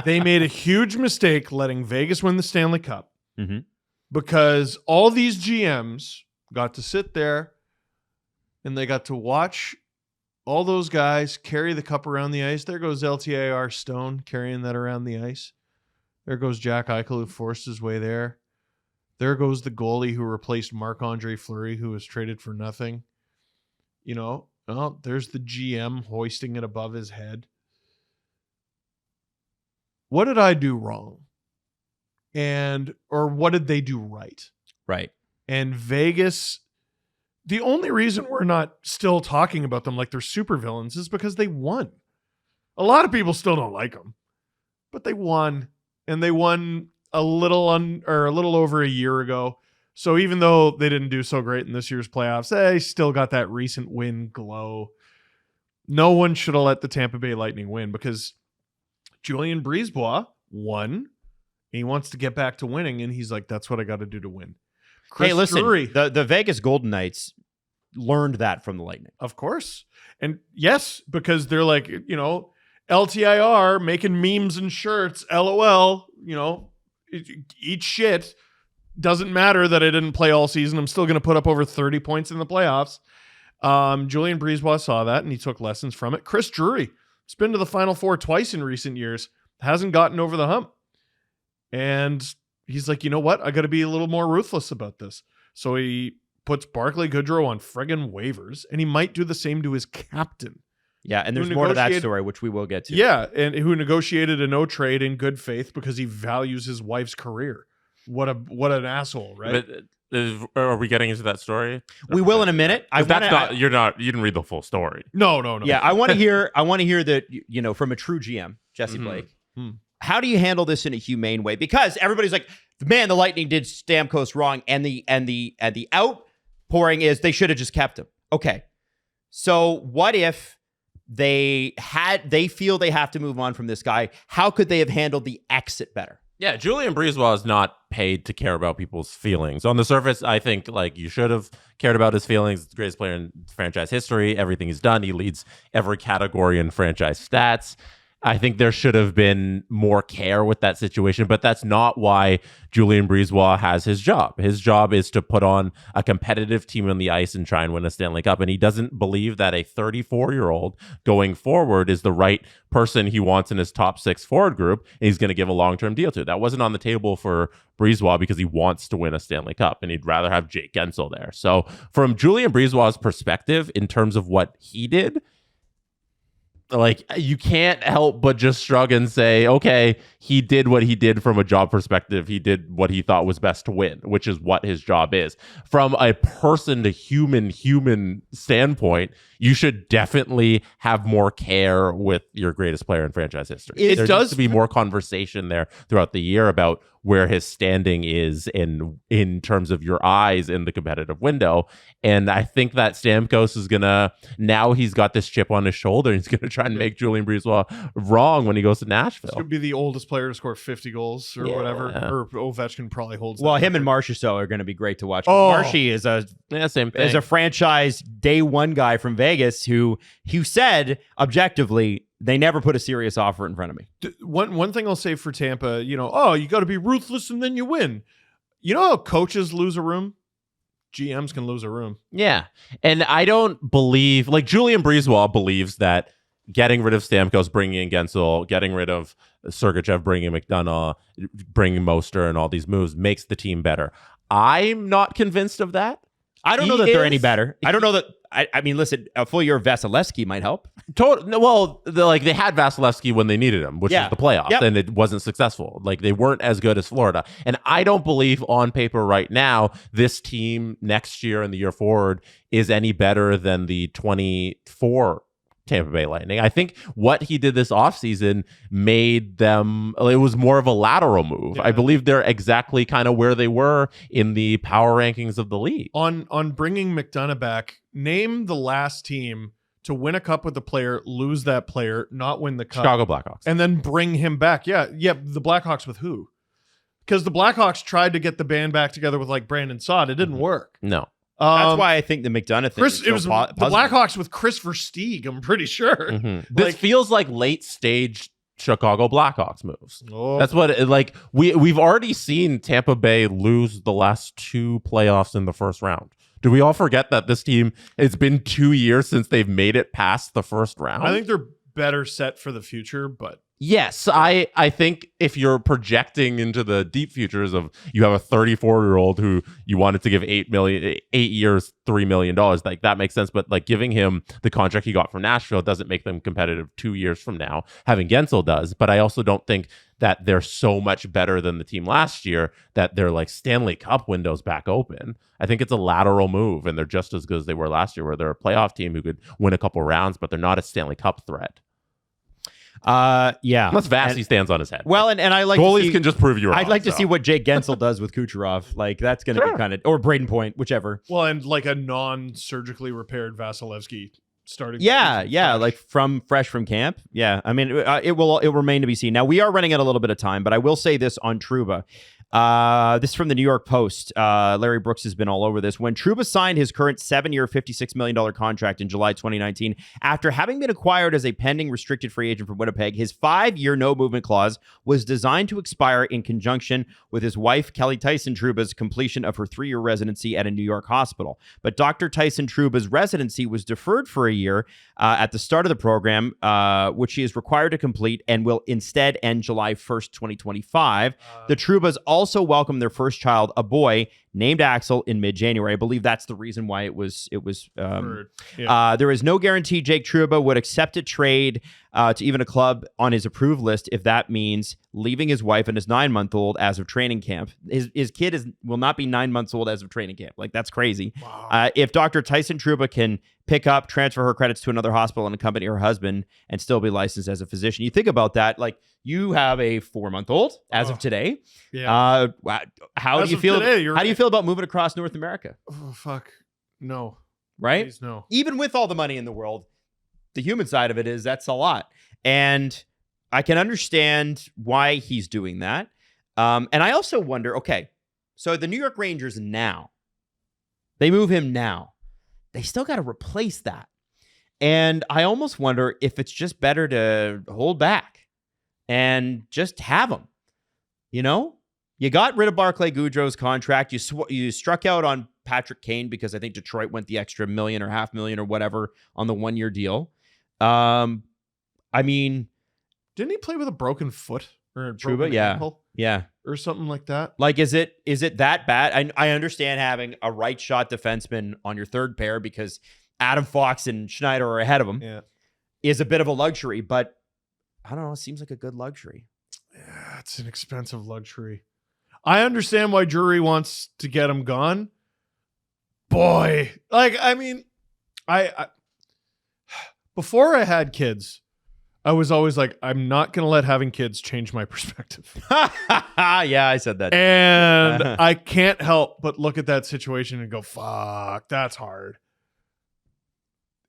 They made a huge mistake letting Vegas win the Stanley Cup because all these GMs got to sit there and they got to watch all those guys carry the cup around the ice. There goes LTIR Stone carrying that around the ice. There goes Jack Eichel, who forced his way there. There goes the goalie who replaced Marc-Andre Fleury, who was traded for nothing. There's the GM hoisting it above his head. What did I do wrong? Or what did they do right?
Right.
And Vegas, the only reason we're not still talking about them like they're supervillains is because they won. A lot of people still don't like them, but they won. And they won a little over a year ago. So even though they didn't do so great in this year's playoffs, they still got that recent win glow. No one should have let the Tampa Bay Lightning win because Julien Brisebois won. And he wants to get back to winning, and he's like, that's what I got to do to win. Chris
listen,
Drury,
the Vegas Golden Knights learned that from the Lightning.
Of course. And yes, because they're like, LTIR making memes and shirts, LOL, eat shit. Doesn't matter that I didn't play all season. I'm still going to put up over 30 points in the playoffs. Julien Brisebois saw that, and he took lessons from it. Chris Drury has been to the Final Four twice in recent years. Hasn't gotten over the hump. And he's like, you know what? I got to be a little more ruthless about this. So he puts Barclay Goodrow on friggin' waivers, and he might do the same to his captain.
Yeah, and there's more to that story, which we will get to.
Yeah, and who negotiated a no trade in good faith because he values his wife's career. What an asshole, right?
But Are we getting into that story?
We will in a minute.
You didn't read the full story.
No.
Yeah, I want to hear that, from a true GM, Jesse Blake. How do you handle this in a humane way? Because everybody's like, man, the Lightning did Stamkos wrong, and the outpouring is they should have just kept him. Okay. So what if they feel they have to move on from this guy? How could they have handled the exit better?
Yeah, Julien Brisebois is not paid to care about people's feelings. On the surface, I think you should have cared about his feelings. He's the greatest player in franchise history. Everything he's done, he leads every category in franchise stats. I think there should have been more care with that situation, but that's not why Julien Brisebois has his job. His job is to put on a competitive team on the ice and try and win a Stanley Cup. And he doesn't believe that a 34-year-old going forward is the right person he wants in his top 6 forward group, and he's going to give a long-term deal to. That wasn't on the table for Brisebois because he wants to win a Stanley Cup, and he'd rather have Jake Guentzel there. So from Julien Brisebois' perspective, in terms of what he did, you can't help but just shrug and say, okay, he did what he did from a job perspective. He did what he thought was best to win, which is what his job is. From a person to human standpoint, you should definitely have more care with your greatest player in franchise history. There needs to be more conversation there throughout the year about where his standing is in terms of your eyes in the competitive window. And I think that Stamkos is now he's got this chip on his shoulder. He's going to try and make Julien Brisebois wrong when he goes to Nashville.
He's going to be the oldest player to score 50 goals or whatever. Or Ovechkin probably holds.
Well, him and Marchessault are going to be great to watch.
Oh.
Marshy is
same thing.
Is a franchise day one guy from Vegas who said objectively, they never put a serious offer in front of me.
One thing I'll say for Tampa, you got to be ruthless and then you win. You know how coaches lose a room? GMs can lose a room.
Yeah. And I don't believe, Julien Brisebois believes that getting rid of Stamkos, bringing in Guentzel, getting rid of Sergachev, bringing McDonough, bringing Moster and all these moves makes the team better. I'm not convinced of that.
I don't know that they're any better. I don't know that. I mean, listen, a full year of Vasilevsky might help.
Well, they had Vasilevsky when they needed him, which was the playoffs, and it wasn't successful. They weren't as good as Florida. And I don't believe on paper right now, this team next year and the year forward is any better than the 24 Tampa Bay Lightning. I think what he did this offseason made them, it was more of a lateral move. Yeah. I believe they're exactly kind of where they were in the power rankings of the league.
On bringing McDonough back, name the last team to win a cup with a player, lose that player, not win the cup.
Chicago Blackhawks.
And then bring him back. Yeah. The Blackhawks with who? Because the Blackhawks tried to get the band back together with Brandon Saad. It didn't work.
No.
That's why I think the McDonough thing
it was the Blackhawks with Chris Versteeg, I'm pretty sure.
Mm-hmm. This feels like late stage Chicago Blackhawks moves.
Oh.
That's what we've already seen Tampa Bay lose the last 2 playoffs in the first round. Do we all forget that this team, it's been 2 years since they've made it past the first round?
I think they're better set for the future, but
yes, I think if you're projecting into the deep futures of you have a 34-year-old who you wanted to give 8 years, $3 million, that makes sense. But giving him the contract he got from Nashville doesn't make them competitive 2 years from now. Having Guentzel does, but I also don't think that they're so much better than the team last year that they're Stanley Cup windows back open. I think it's a lateral move, and they're just as good as they were last year, where they're a playoff team who could win a couple rounds, but they're not a Stanley Cup threat.
Yeah.
Unless Vasi stands on his head.
Well, and I like
goalies can just prove you wrong.
I'd like to see what Jake Guentzel does with Kucherov. That's going to be kind of, or Braden Point, whichever.
Well, and a non-surgically repaired Vasilevsky starting.
Yeah, fresh from camp. Yeah, I mean, it will remain to be seen. Now we are running out a little bit of time, but I will say this on Trouba. This is from the New York Post. Larry Brooks has been all over this. When Trouba signed his current 7-year, $56 million contract in July 2019, after having been acquired as a pending restricted free agent from Winnipeg, his 5-year no-movement clause was designed to expire in conjunction with his wife, Kelly Tyson Trouba's completion of her 3-year residency at a New York hospital. But Dr. Tyson Trouba's residency was deferred for a year at the start of the program, which she is required to complete and will instead end July 1st, 2025. The Troubas also welcomed their first child, a boy named Axel in mid-January. I believe that's the reason why it was.
Yeah.
There is no guarantee Jake Trouba would accept a trade to even a club on his approved list if that means leaving his wife and his 9-month-old as of training camp. His kid will not be 9 months old as of training camp. Like, that's crazy.
Wow.
If Dr. Tyson Trouba can pick up, transfer her credits to another hospital and accompany her husband and still be licensed as a physician. You think about that, like, you have a 4-month-old as of today.
Yeah.
How
As
do you
of
feel?
today,
How do you feel about moving across North America?
Oh, fuck. No.
Right?
Please, no.
Even with all the money in the world, the human side of it is that's a lot. And I can understand why he's doing that. And I also wonder, okay, so the New York Rangers now, they move him now. They still got to replace that. And I almost wonder if it's just better to hold back and just have him. You know? You got rid of Barclay Goodrow's contract. You struck out on Patrick Kane because I think Detroit went the extra $1 million or $500,000 or whatever on the 1-year deal. I mean,
didn't he play with a broken foot or a
Trouba?
broken ankle?
Yeah.
Or something like that?
Like, is it that bad? I understand having a right shot defenseman on your third pair because Adam Fox and Schneider are ahead of him.
Yeah.
Is a bit of a luxury, but I don't know. It seems like a good luxury.
Yeah, it's an expensive luxury. I understand why Drury wants to get him gone. Boy, like, I mean, I before I had kids, I was always like, I'm not going to let having kids change my perspective.
Yeah, I said that.
And I can't help but look at that situation and go, fuck, that's hard.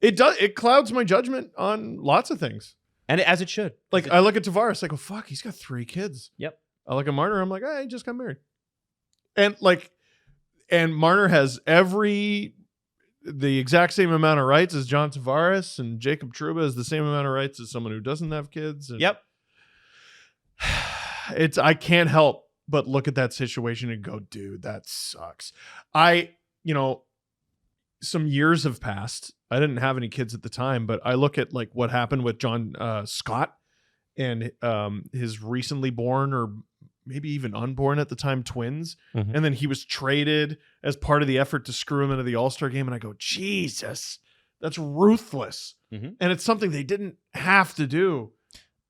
It clouds my judgment on lots of things.
And as it should.
Like, I look at Tavares, I go, fuck, he's got 3 kids.
Yep.
I look at Marner, I'm like, he just got married. And Marner has the exact same amount of rights as John Tavares, and Jacob Trouba has the same amount of rights as someone who doesn't have kids. And
Yep.
I can't help but look at that situation and go, dude, that sucks. Some years have passed. I didn't have any kids at the time, but I look at like what happened with John Scott and his recently born or maybe even unborn at the time twins.
Mm-hmm.
And then he was traded as part of the effort to screw him into the All-Star game. And I go, Jesus, that's ruthless.
Mm-hmm.
And it's something they didn't have to do.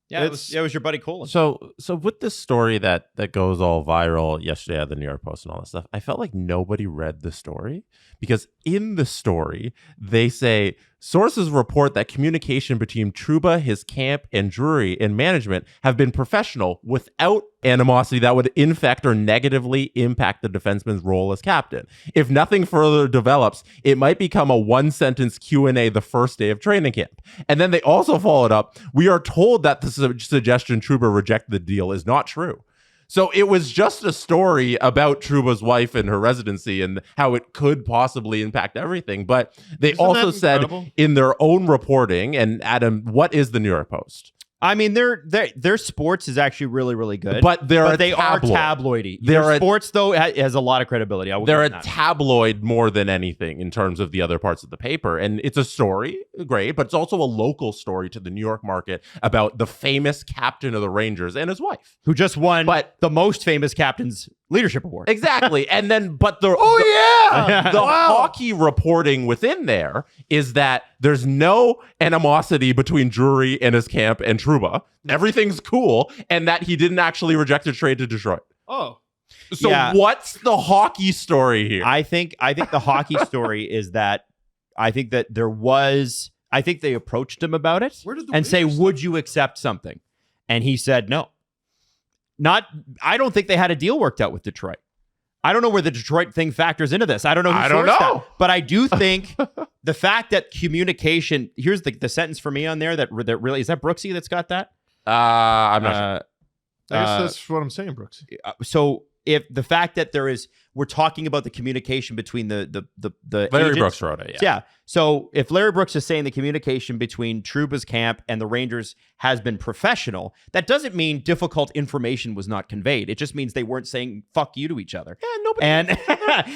Yeah, it was your buddy Colin.
So with this story that goes all viral yesterday at the New York Post and all that stuff, I felt like nobody read the story because in the story, they say sources report that communication between Trouba, his camp, and Drury and management have been professional without animosity that would infect or negatively impact the defenseman's role as captain. If nothing further develops, it might become a one-sentence Q&A the first day of training camp. And then they also followed up, we are told that the suggestion Trouba rejected the deal is not true. So it was just a story about Trouba's wife and her residency and how it could possibly impact everything. But they
Isn't
also
that
said
incredible?
in their own reporting, and Adam, what is the New York Post?
I mean, their sports is actually really, really good.
But they
are
tabloid.
tabloidy.
They're
Their
a-
sports, though, has a lot of credibility.
They're a
that.
tabloid more than anything in terms of the other parts of the paper. And it's a story, great, but it's also a local story to the New York market about the famous captain of the Rangers and his wife.
Who just won the most famous captain's leadership award.
Exactly. And then, but the hockey reporting within there is that there's no animosity between Drury and his camp and Trouba. Everything's cool. And that he didn't actually reject a trade to Detroit.
Oh.
So
Yeah.
what's the hockey story here?
I think the hockey story is that I think that I think they approached him about it
Where did the
and say,
Rangers-
would you accept something? And he said no. I don't think they had a deal worked out with Detroit. I don't know where the Detroit thing factors into this. I don't know who
I don't
sourced
know.
that. But I do think the fact that communication, here's the sentence for me on there that really, is that Brooksy that's got that?
I'm not sure.
I guess that's what I'm saying, Brooks.
So if the fact that we're talking about the communication between the
Larry
agents-
Brooks wrote it, yeah.
Yeah. So if Larry Brooks is saying the communication between Trouba's camp and the Rangers has been professional, that doesn't mean difficult information was not conveyed. It just means they weren't saying fuck you to each other.
Yeah, nobody.
And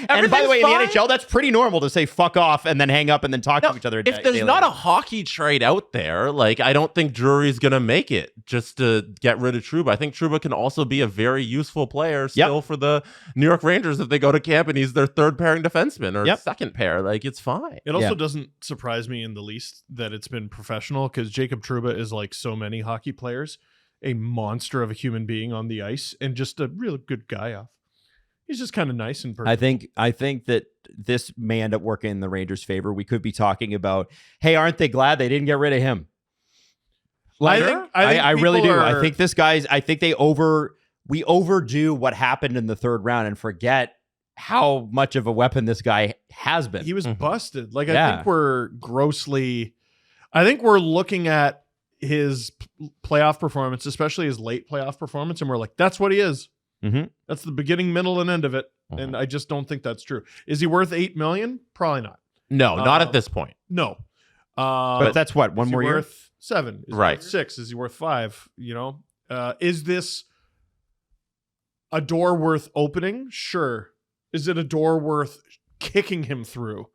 and by the way, in the NHL, that's pretty normal to say fuck off and then hang up and then talk to each other.
If there's not a hockey trade out there, like I don't think Drury's gonna make it just to get rid of Trouba. I think Trouba can also be a very useful player still for the New York Rangers if they go to camp and he's their third pairing defenseman or
Yep.
second pair. Like, it's fine.
It also doesn't surprise me in the least that it's been professional, because Jacob Trouba is, like so many hockey players, a monster of a human being on the ice and just a real good guy off. He's just kind of nice in person.
I think that this may end up working in the Rangers' favor. We could be talking about, hey, aren't they glad they didn't get rid of him? Like, I really do. I think this guy's. I think we overdo what happened in the third round and forget how much of a weapon this guy has been.
He was busted. Like, I think we're looking at his playoff performance, especially his late playoff performance, and we're like, that's what he is.
Mm-hmm.
That's the beginning, middle, and end of it. And I just don't think that's true. Is he worth $8 million? Probably not.
No, not at this point.
No.
But that's what, one more year?
Worth 7? Is he
Right.
worth 6? Is he worth 5? You know, is this a door worth opening? Sure. Is it a door worth kicking him through?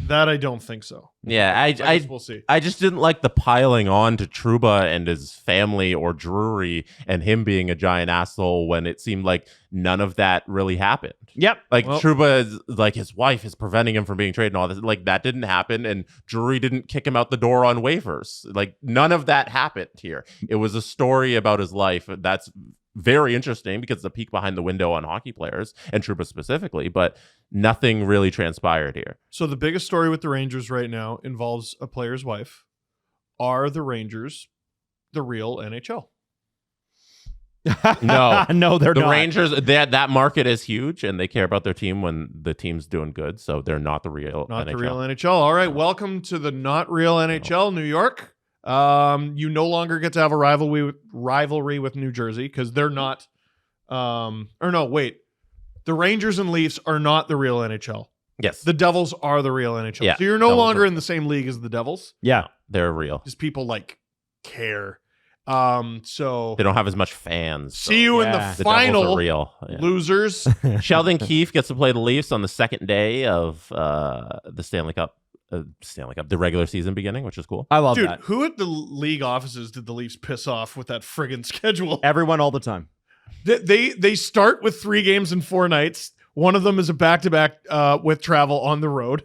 That I don't think so.
Yeah,
I guess we'll see.
I just didn't like the piling on to Trouba and his family or Drury and him being a giant asshole when it seemed like none of that really happened.
Yep.
Like, Trouba is like, his wife is preventing him from being traded and all this. Like, that didn't happen. And Drury didn't kick him out the door on waivers. Like, none of that happened here. It was a story about his life. That's very interesting because it's a peek behind the window on hockey players and Trouba specifically, but nothing really transpired here.
So the biggest story with the Rangers right now involves a player's wife. Are the Rangers the real NHL?
No,
no, they're
the
not.
Rangers. That market is huge, and they care about their team when the team's doing good. So they're not the real
Not
NHL.
the real NHL. All right, welcome to the not real NHL, New York. You no longer get to have a rivalry with New Jersey because they're not. Or no, wait. The Rangers and Leafs are not the real NHL.
Yes,
The Devils are the real NHL.
Yeah,
So you're no
Devils
longer
are-
in the same league as the Devils.
Yeah.
they're real.
Just people like care. So
They don't have as much fans.
see you in the
The Devils
final,
are real. Yeah.
losers.
Sheldon Keefe gets to play the Leafs on the second day of the Stanley Cup, the regular season beginning, which is cool.
I love
Dude,
that.
who at the league offices did the Leafs piss off with that friggin' schedule?
Everyone all the time.
They start with 3 games in 4 nights. One of them is a back-to-back with travel on the road.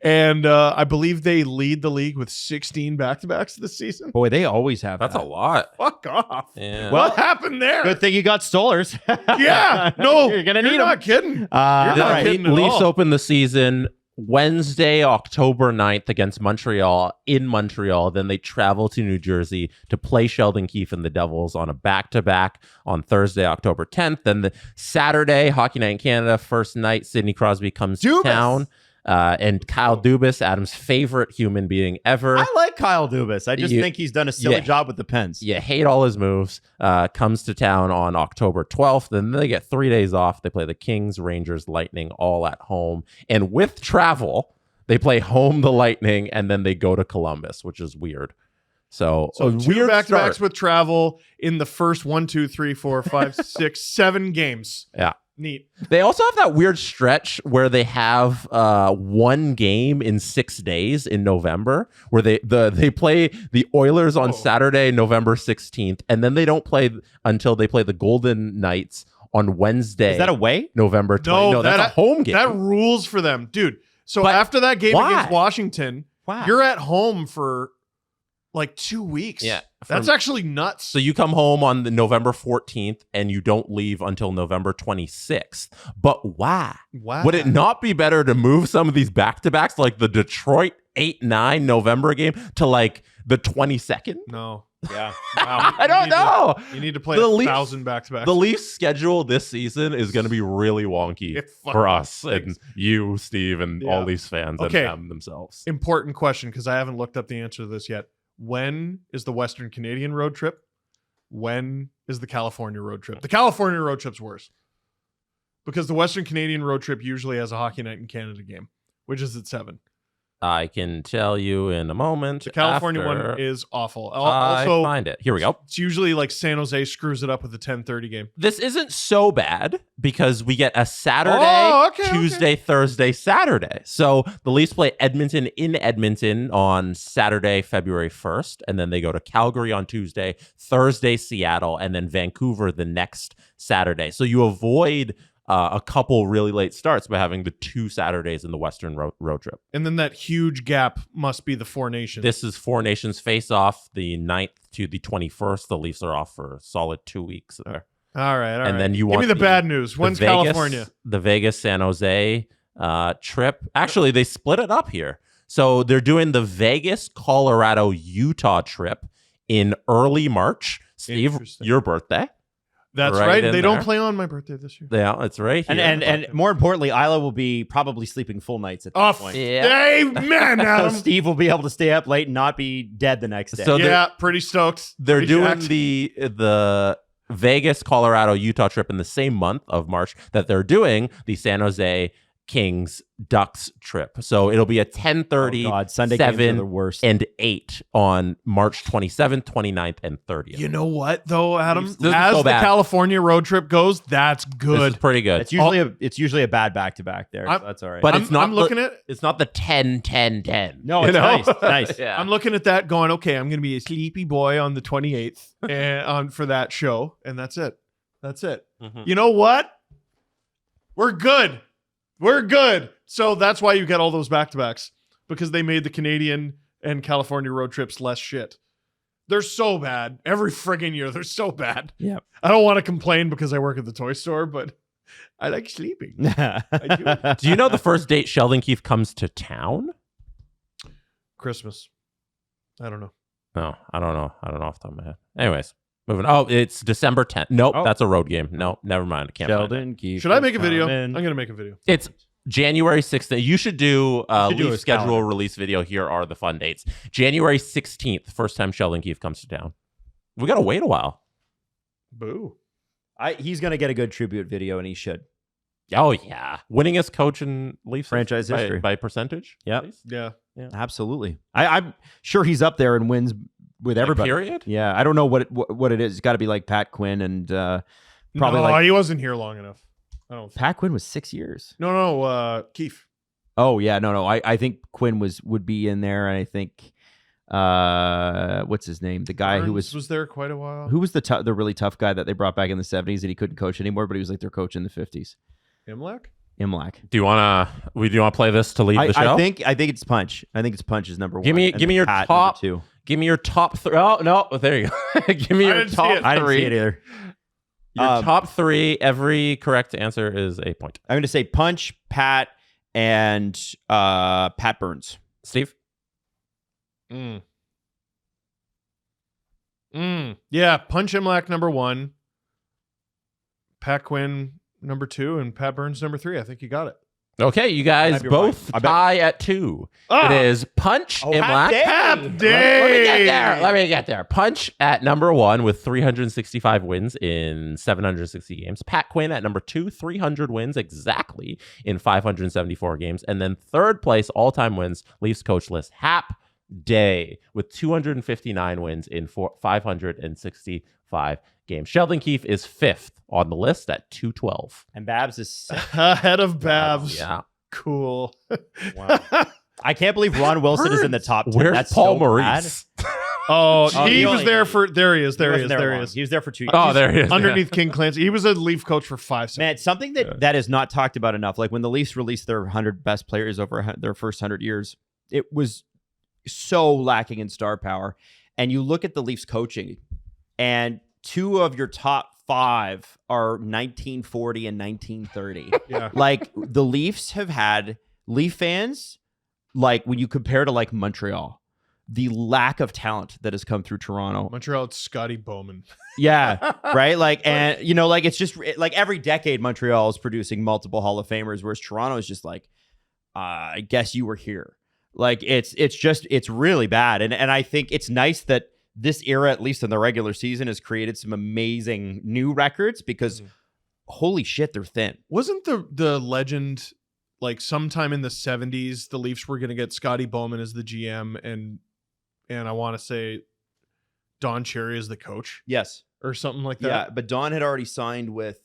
And I believe they lead the league with 16 back-to-backs this season.
Boy, they always have
That's
that.
a lot.
Fuck off.
Yeah.
What happened there?
Good thing you got Stollers.
Yeah. No,
You're going to need
not
them.
kidding. You're
all
not
right.
kidding at
Leafs
all.
open the season Wednesday, October 9th against Montreal in Montreal. Then they travel to New Jersey to play Sheldon Keefe and the Devils on a back-to-back on Thursday, October 10th. Then the Saturday, Hockey Night in Canada, first night, Sidney Crosby comes to town. And Kyle Dubas, Adam's favorite human being ever.
I like Kyle Dubas. I just think he's done a silly job with the Pens.
You hate all his moves. Comes to town on October 12th. Then they get 3 days off. They play the Kings, Rangers, Lightning all at home. And with travel, they play home the Lightning, and then they go to Columbus, which is weird. So a
2
weird
back-to-backs
start.
with travel in the first 1, 2, 3, 4, 5, 6, 7 games.
Yeah.
Neat.
They also have that weird stretch where they have 1 game in 6 days in November, where they play the Oilers on Saturday, November 16th, and then they don't play until they play the Golden Knights on Wednesday.
Is that away?
November 20th. No, that's a home game.
That rules for them. Dude, so
But
after that game
why?
against Washington, you're at home for like 2 weeks.
Yeah.
That's actually nuts.
So you come home on the November 14th and you don't leave until November 26th. But why?
Wow.
Would it not be better to move some of these back-to-backs, like the Detroit 8-9 November game, to like the 22nd?
No.
Yeah.
Wow.
I don't know.
You need to play
The
1,000 back-to-backs.
The Leafs schedule this season is going to be really wonky
It fucking
for us
stinks.
and you, Steve, and all Leafs fans
Okay.
and them themselves.
Important question, because I haven't looked up the answer to this yet. When is the Western Canadian road trip? When is the California road trip? The California road trip's worse. Because the Western Canadian road trip usually has a Hockey Night in Canada game, which is at 7.
I can tell you in a moment.
The California
after
one is awful.
I
Also,
find it. Here we go.
it's usually like San Jose screws it up with the 10:30 game.
This isn't so bad because we get a Saturday,
Oh, okay,
Tuesday, Thursday, Saturday. So the Leafs play Edmonton in Edmonton on Saturday, February 1st, and then they go to Calgary on Tuesday, Thursday, Seattle, and then Vancouver the next Saturday. So you avoid a couple really late starts by having the 2 Saturdays in the Western road trip.
And then that huge gap must be the Four Nations.
This is Four Nations face-off, the 9th to the 21st. The Leafs are off for a solid 2 weeks there.
All right.
And then you
Give
want
me the bad news. When's California?
The Vegas San Jose trip. Actually, they split it up here. So they're doing the Vegas, Colorado, Utah trip in early March. Steve, your birthday.
That's right. They don't play on my birthday this year.
Yeah, it's right here.
And more importantly, Isla will be probably sleeping full nights at that point.
Yeah. Amen, Adam.
So Steve will be able to stay up late and not be dead the next day.
So
pretty stoked.
They're doing the Vegas, Colorado, Utah trip in the same month of March that they're doing the San Jose Kings Ducks trip. So it'll be a 10:30,
Sunday
7,
games are the worst.
and 8 on March 27th, 29th, and 30th.
You know what, though, Adam?
This is
As
so
the
bad.
California road trip goes, that's good.
This is pretty good.
It's usually a bad back-to-back there. So that's all right.
But it's not.
I'm looking at.
It's not the 10-10-10.
No, it's nice. Nice.
Yeah.
I'm looking at that, going, okay, I'm going to be a sleepy boy on the 28th and for that show, and that's it. That's it.
Mhm.
You know what? We're good. We're good. So that's why you get all those back-to-backs, because they made the Canadian and California road trips less shit. They're so bad. Every friggin' year, they're so bad.
Yeah.
I don't want to complain because I work at the toy store, but I like sleeping. I
Do you know the first date Sheldon Keefe comes to town?
Christmas. I don't know.
No, I don't know. I don't know off the top of my head. Anyways, moving. Oh, it's December 10th. Nope, that's a road game. No, never mind. I can't find it.
Sheldon Keefe.
Should I make a video? I'm going to make a video.
It's January 16th. You should do Leaf
a
schedule
calendar.
release video. Here are the fun dates. January 16th, first time Sheldon Keefe comes to town. We got to wait a while.
Boo.
He's going to get a good tribute video, and he should.
Oh, yeah. Winningest coach in Leafs
Franchise history.
by percentage?
Yep.
Yeah.
Absolutely. I'm sure he's up there and wins with everybody.
Period?
Yeah. I don't know what it is. It's got to be like Pat Quinn and probably
no,
like
he wasn't here long enough. I don't.
Pat Quinn was 6 years.
No, Keefe.
Oh yeah, no. I think Quinn would be in there, and I think what's his name? The guy who was
there quite a while.
who was the really tough guy that they brought back in the 70s that he couldn't coach anymore, but he was like their coach in the 50s.
Imlach?
Imlach.
Do you want to play this to lead the show?
I think it's Punch. I think it's Punch is number one.
Give me your
Pat,
top
number 2.
Give me your top 3. Oh no, there you go. Give me your top 3.
I didn't see it either.
Your top 3. Every correct answer is a point.
I'm going to say Punch, Pat, and Pat Burns.
Steve?
Yeah, Punch Imlach number 1, Pat Quinn number 2, and Pat Burns number 3. I think you got it.
Okay, you guys both tie at 2. It is Punch Imlach.
Hap Day!
Let me get there. Punch at number 1 with 365 wins in 760 games. Pat Quinn at number 2, 300 wins exactly in 574 games. And then third place all-time wins, Leafs coach list, Hap Day with 259 wins in 565 games. Sheldon Keefe is 5th on the list at 212.
And Babs is
ahead of Babs.
Yeah.
Cool.
Wow. I can't believe Ron Wilson is in the top 10.
Where's
That's
Paul
so
Maurice?
He was there for. There he is. There he is.
He was there for 2 years.
Oh, there he is.
Underneath King Clancy. He was a Leaf coach for 5 seconds.
Man, something that is not talked about enough. Like when the Leafs released their 100 best players over their first 100 years, it was so lacking in star power. And you look at the Leafs coaching, and 2 of your top 5 are 1940 and 1930.
Yeah.
Like the Leafs have had Leaf fans, like when you compare to like Montreal, the lack of talent that has come through Toronto.
Montreal, it's Scotty Bowman.
Yeah, right? Like, and you know, like it's just like every decade Montreal is producing multiple Hall of Famers, whereas Toronto is just like, I guess you were here. Like it's really bad. And I think it's nice that this era, at least in the regular season, has created some amazing new records because holy shit, they're thin.
Wasn't the legend like sometime in the 70s the Leafs were going to get Scotty Bowman as the GM and I want to say Don Cherry as the coach?
Yes.
Or something like that.
Yeah, but Don had already signed with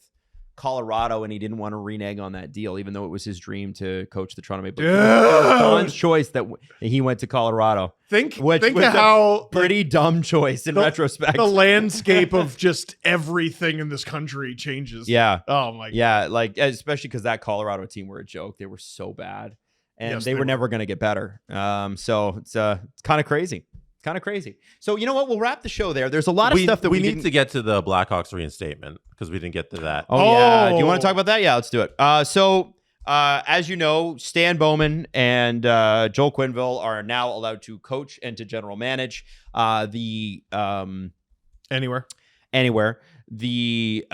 Colorado and he didn't want to renege on that deal, even though it was his dream to coach the Toronto Maple Leafs. It was Don's choice that he went to Colorado.
Think
Which
of
was
how
pretty dumb choice in retrospect.
The landscape of just everything in this country changes.
Yeah.
Oh my God.
Yeah, like especially because that Colorado team were a joke. They were so bad, and
Yes,
they were never going to get better. So it's kind of crazy. Kind of crazy. So you know what? We'll wrap the show there. There's a lot of stuff that we
need to get to the Blackhawks reinstatement because we didn't get to that.
Oh yeah. Do you want to talk about that? Yeah, let's do it. As you know, Stan Bowman and Joel Quenneville are now allowed to coach and to general manage
Anywhere.
The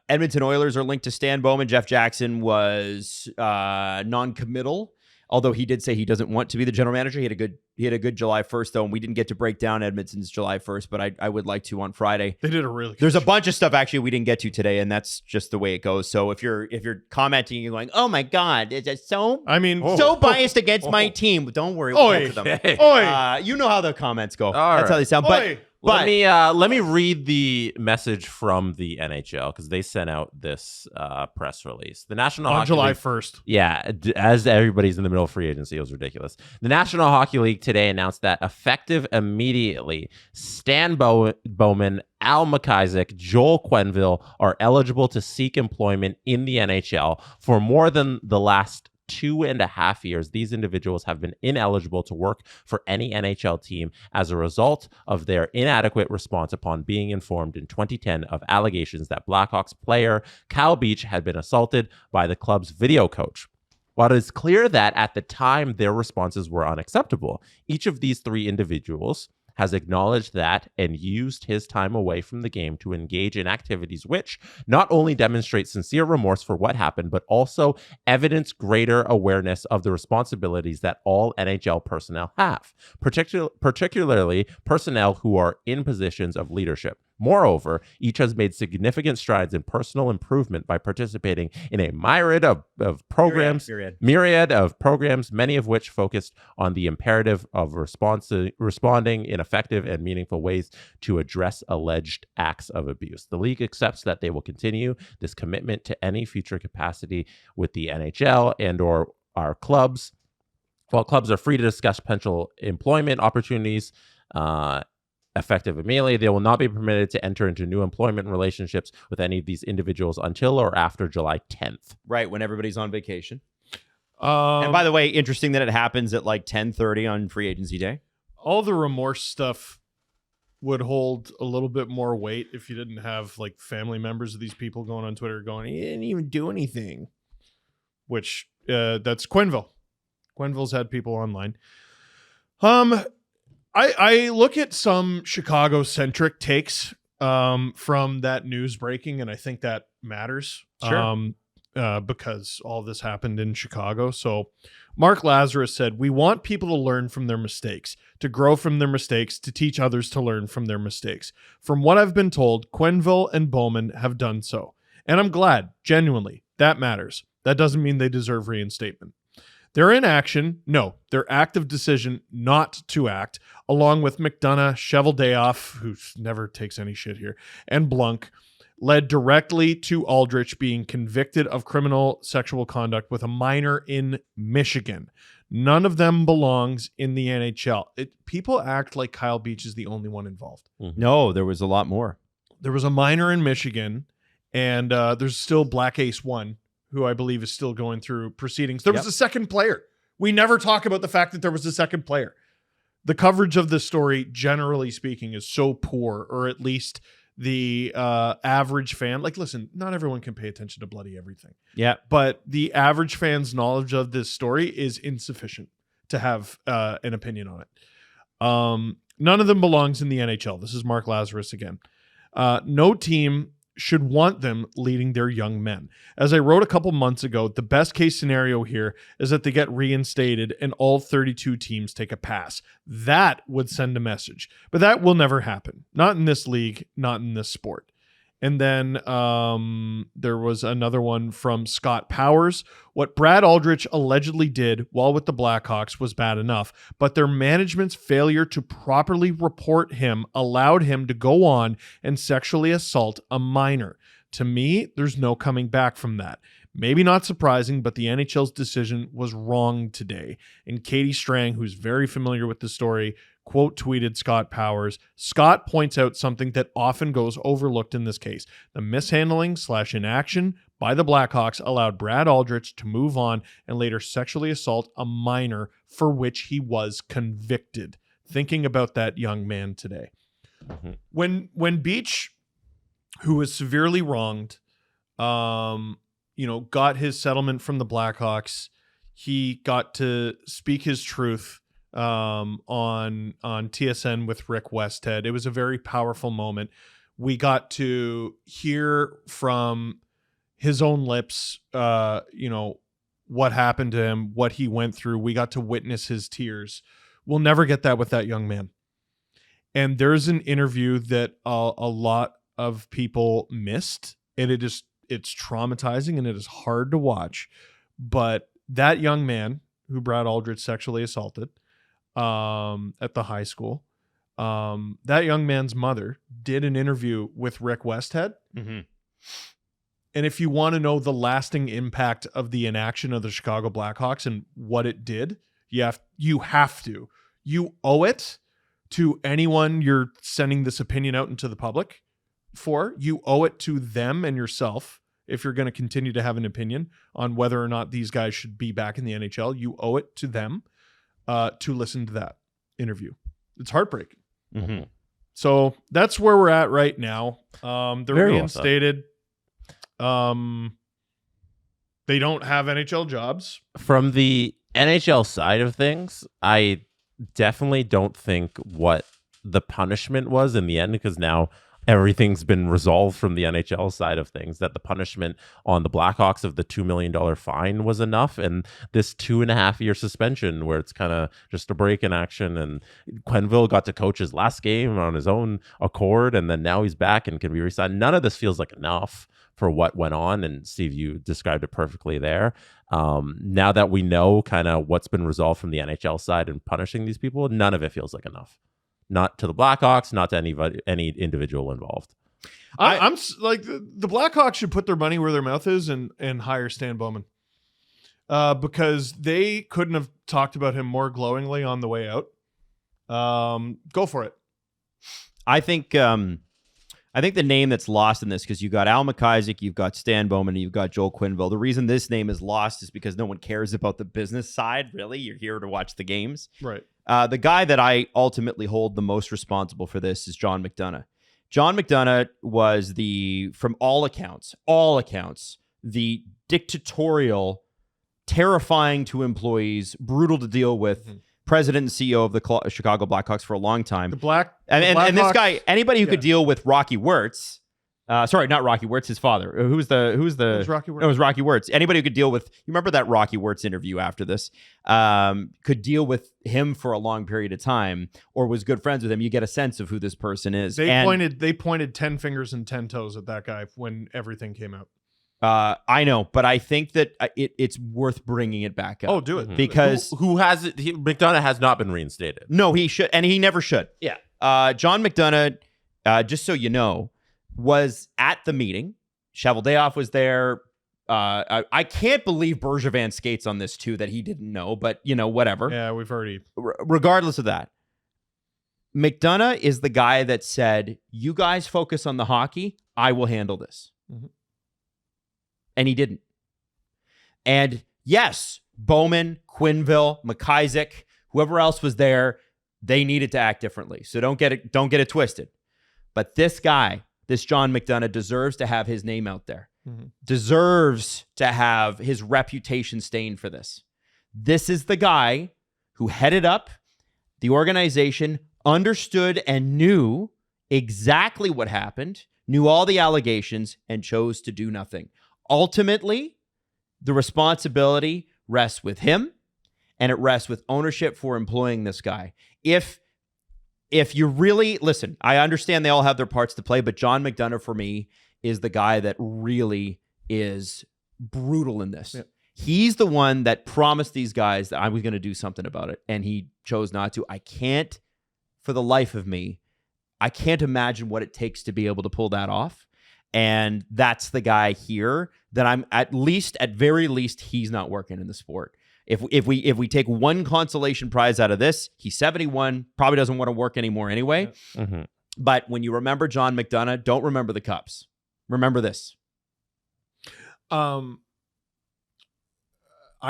Edmonton Oilers are linked to Stan Bowman. Jeff Jackson was non-committal, although he did say he doesn't want to be the general manager. He had a good July 1st, though, and we didn't get to break down Edmonton's July 1st, but I would like to on Friday.
They did a really good
There's a
job.
bunch of stuff actually we didn't get to today, and that's just the way it goes. So if you're commenting, you're going, "Oh my God, is it so biased against my team?" Don't worry, we'll get to them.
Oi.
You know how the comments go.
All
That's how
right.
they sound.
Oi.
But
Let me read the message from the NHL because they sent out this press release. The National
On
Hockey
July
League,
1st.
yeah, as everybody's in the middle of free agency, it was ridiculous. The National Hockey League today announced that effective immediately, Stan Bowman, Al MacIsaac, Joel Quenneville are eligible to seek employment in the NHL. For more than the last 2.5 years, these individuals have been ineligible to work for any NHL team as a result of their inadequate response upon being informed in 2010 of allegations that Blackhawks player Kyle Beach had been assaulted by the club's video coach. While it is clear that at the time their responses were unacceptable, each of these three individuals has acknowledged that and used his time away from the game to engage in activities which not only demonstrate sincere remorse for what happened, but also evidence greater awareness of the responsibilities that all NHL personnel have, particularly personnel who are in positions of leadership. Moreover, each has made significant strides in personal improvement by participating in a myriad of programs, many of which focused on the imperative of responding in effective and meaningful ways to address alleged acts of abuse. The league accepts that they will continue this commitment to any future capacity with the NHL and or our clubs. While clubs are free to discuss potential employment opportunities, effective immediately, they will not be permitted to enter into new employment relationships with any of these individuals until or after July 10th.
right when everybody's on vacation. And by the way, interesting that it happens at like 10:30 on free agency day.
All the remorse stuff would hold a little bit more weight if you didn't have like family members of these people going on Twitter going, "He didn't even do anything," which that's Quenneville. Quenneville's had people online. I look at some Chicago-centric takes from that news breaking, and I think that matters.
Sure.
Because all this happened in Chicago. So Mark Lazarus said, "We want people to learn from their mistakes, to grow from their mistakes, to teach others to learn from their mistakes. From what I've been told, Quenneville and Bowman have done so. And I'm glad, genuinely, that matters. That doesn't mean they deserve reinstatement. Their inaction, no, their active decision not to act, along with McDonough, Cheveldayoff, who never takes any shit here, and Blunk, led directly to Aldrich being convicted of criminal sexual conduct with a minor in Michigan. None of them belongs in the NHL. People act like Kyle Beach is the only one involved.
No, there was a lot more.
There was a minor in Michigan, and there's still Black Ace 1, who I believe is still going through proceedings. There was a second player. We never talk about the fact that there was a second player. The coverage of this story, generally speaking, is so poor, or at least the average fan. Like, listen, not everyone can pay attention to bloody everything.
Yeah.
But the average fan's knowledge of this story is insufficient to have an opinion on it. None of them belongs in the NHL. This is Mark Lazarus again. No team should want them leading their young men. As I wrote a couple months ago, the best case scenario here is that they get reinstated and all 32 teams take a pass. That would send a message, but that will never happen. Not in this league, not in this sport. And then there was another one from Scott Powers. What Brad Aldrich allegedly did while with the Blackhawks was bad enough, but their management's failure to properly report him allowed him to go on and sexually assault a minor. To me, there's no coming back from that. Maybe not surprising, but the NHL's decision was wrong today. And Katie Strang, who's very familiar with the story, quote tweeted Scott Powers. Scott points out something that often goes overlooked in this case. The mishandling/inaction by the Blackhawks allowed Brad Aldrich to move on and later sexually assault a minor for which he was convicted. Thinking about that young man today. When Beach, who was severely wronged, got his settlement from the Blackhawks, he got to speak his truth on TSN with Rick Westhead. It was a very powerful moment. We got to hear from his own lips, what happened to him, what he went through. We got to witness his tears. We'll never get that with that young man. And there's an interview that a lot of people missed, and it's traumatizing and it is hard to watch. But that young man who Brad Aldrich sexually assaulted at the high school, that young man's mother did an interview with Rick Westhead. Mm-hmm. And if you want to know the lasting impact of the inaction of the Chicago Blackhawks and what it did, you have to. You owe it to anyone you're sending this opinion out into the public for. You owe it to them and yourself if you're going to continue to have an opinion on whether or not these guys should be back in the NHL. You owe it to them to listen to that interview. It's heartbreaking. Mm-hmm. So that's where we're at right now. They're reinstated. They don't have NHL jobs.
From the NHL side of things, I definitely don't think what the punishment was in the end, because now everything's been resolved from the NHL side of things, that the punishment on the Blackhawks of the $2 million fine was enough. And this 2.5-year suspension where it's kind of just a break in action, and Quenneville got to coach his last game on his own accord, and then now he's back and can be re-signed. None of this feels like enough for what went on. And Steve, you described it perfectly there. Now that we know kind of what's been resolved from the NHL side and punishing these people, none of it feels like enough. Not to the Blackhawks, not to any individual involved.
I'm like, the Blackhawks should put their money where their mouth is and hire Stan Bowman, because they couldn't have talked about him more glowingly on the way out. Go for it.
I think the name that's lost in this, because you've got Al MacIsaac, you've got Stan Bowman, and you've got Joel Quenneville. The reason this name is lost is because no one cares about the business side, really. You're here to watch the games.
Right.
The guy that I ultimately hold the most responsible for this is John McDonough. John McDonough was from all accounts, the dictatorial, terrifying to employees, brutal to deal with, president and CEO of the Chicago Blackhawks for a long time. And this guy, anybody who could deal with Rocky Wirtz, sorry, not Rocky Wirtz, his father. Who's the?
It was Rocky Wirtz.
It was Rocky Wirtz. Anybody who could deal with, you remember that Rocky Wirtz interview after this, could deal with him for a long period of time, or was good friends with him. You get a sense of who this person is.
They pointed 10 fingers and 10 toes at that guy when everything came out.
I know, but I think that it's worth bringing it back up.
Oh, do it.
Because
who has it? McDonough has not been reinstated.
No, he should, and he never should.
Yeah.
John McDonough, just so you know, was at the meeting. Cheveldayoff was there. I can't believe Bergevin skates on this too, that he didn't know, but whatever.
Yeah, we've already.
Regardless of that, McDonough is the guy that said, "You guys focus on the hockey. I will handle this." Mm-hmm. And he didn't. And yes, Bowman, Quenneville, MacIsaac, whoever else was there, they needed to act differently. So don't get it twisted. But this guy, this John McDonough, deserves to have his name out there. Mm-hmm. Deserves to have his reputation stained for this. This is the guy who headed up the organization, understood and knew exactly what happened, knew all the allegations, and chose to do nothing. Ultimately, the responsibility rests with him, and it rests with ownership for employing this guy. If you really listen, I understand they all have their parts to play, but John McDonough for me is the guy that really is brutal in this. Yeah. He's the one that promised these guys that I was going to do something about it, and he chose not to. I can't, for the life of me, I can't imagine what it takes to be able to pull that off. And that's the guy here that I'm at very least, he's not working in the sport. If we take one consolation prize out of this, he's 71, probably doesn't want to work anymore anyway.
Mm-hmm.
But when you remember John McDonough, don't remember the Cups. Remember this.
I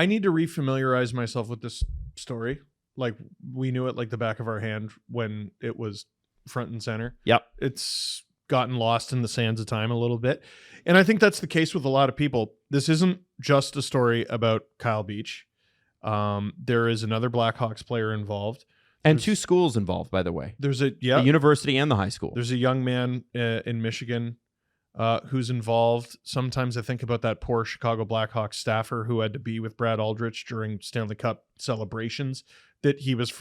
need to refamiliarize myself with this story. Like, we knew it like the back of our hand when it was front and center.
Yep.
It's gotten lost in the sands of time a little bit. And I think that's the case with a lot of people. This isn't just a story about Kyle Beach. There is another Blackhawks player involved.
And two schools involved, by the way.
There's the
university and the high school.
There's a young man in Michigan who's involved. Sometimes I think about that poor Chicago Blackhawks staffer who had to be with Brad Aldrich during Stanley Cup celebrations that he was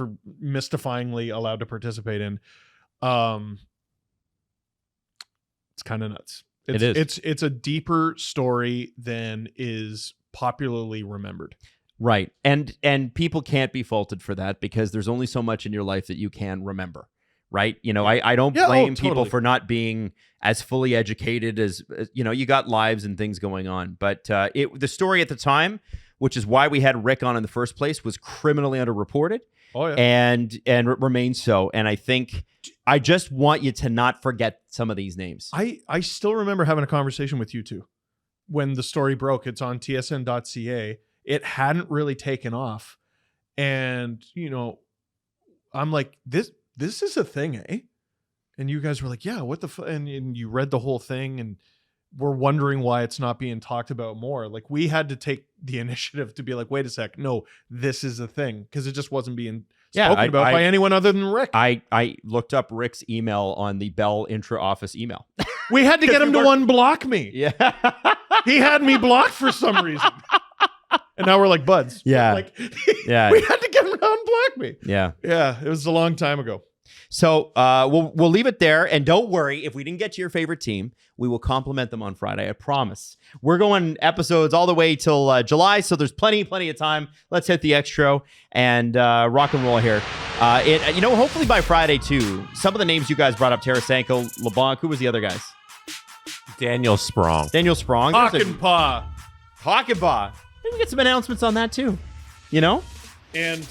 mystifyingly allowed to participate in. It's kind of nuts.
It is.
It's a deeper story than is popularly remembered.
Right. And people can't be faulted for that because there's only so much in your life that you can remember. Right. You know, I don't blame people for not being as fully educated as, you know, you got lives and things going on. But the story at the time, which is why we had Rick on in the first place, was criminally underreported.
Oh, yeah.
And it remains so. And I think I just want you to not forget some of these names.
I still remember having a conversation with you two when the story broke. It's on tsn.ca. It hadn't really taken off. And, you know, I'm like, this is a thing, eh? And you guys were like, yeah, what the and you read the whole thing and we're wondering why it's not being talked about more. Like, we had to take the initiative to be like, wait a sec, no, this is a thing, because it just wasn't being spoken about by anyone other than Rick.
I looked up Rick's email on the Bell intra-office email.
We had to get him to unblock me.
Yeah.
He had me blocked for some reason. And now we're like buds.
Yeah.
Like,
yeah.
We had to get him to unblock me.
Yeah.
Yeah. It was a long time ago.
So we'll leave it there. And don't worry, if we didn't get to your favorite team, we will compliment them on Friday. I promise. We're going episodes all the way till July. So there's plenty of time. Let's hit the extra and rock and roll here. Hopefully by Friday too, some of the names you guys brought up, Tarasenko, LeBlanc, who was the other guys?
Daniel Sprong.
Hakanpää.
Maybe get some announcements on that too. You know?
And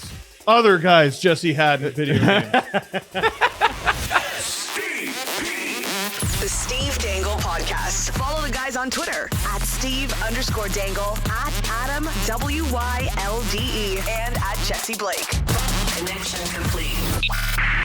other guys Jesse had in video games.
The Steve Dangle Podcast. Follow the guys on Twitter at Steve_Dangle, at Adam WYLDE, and at Jesse Blake. Connection complete.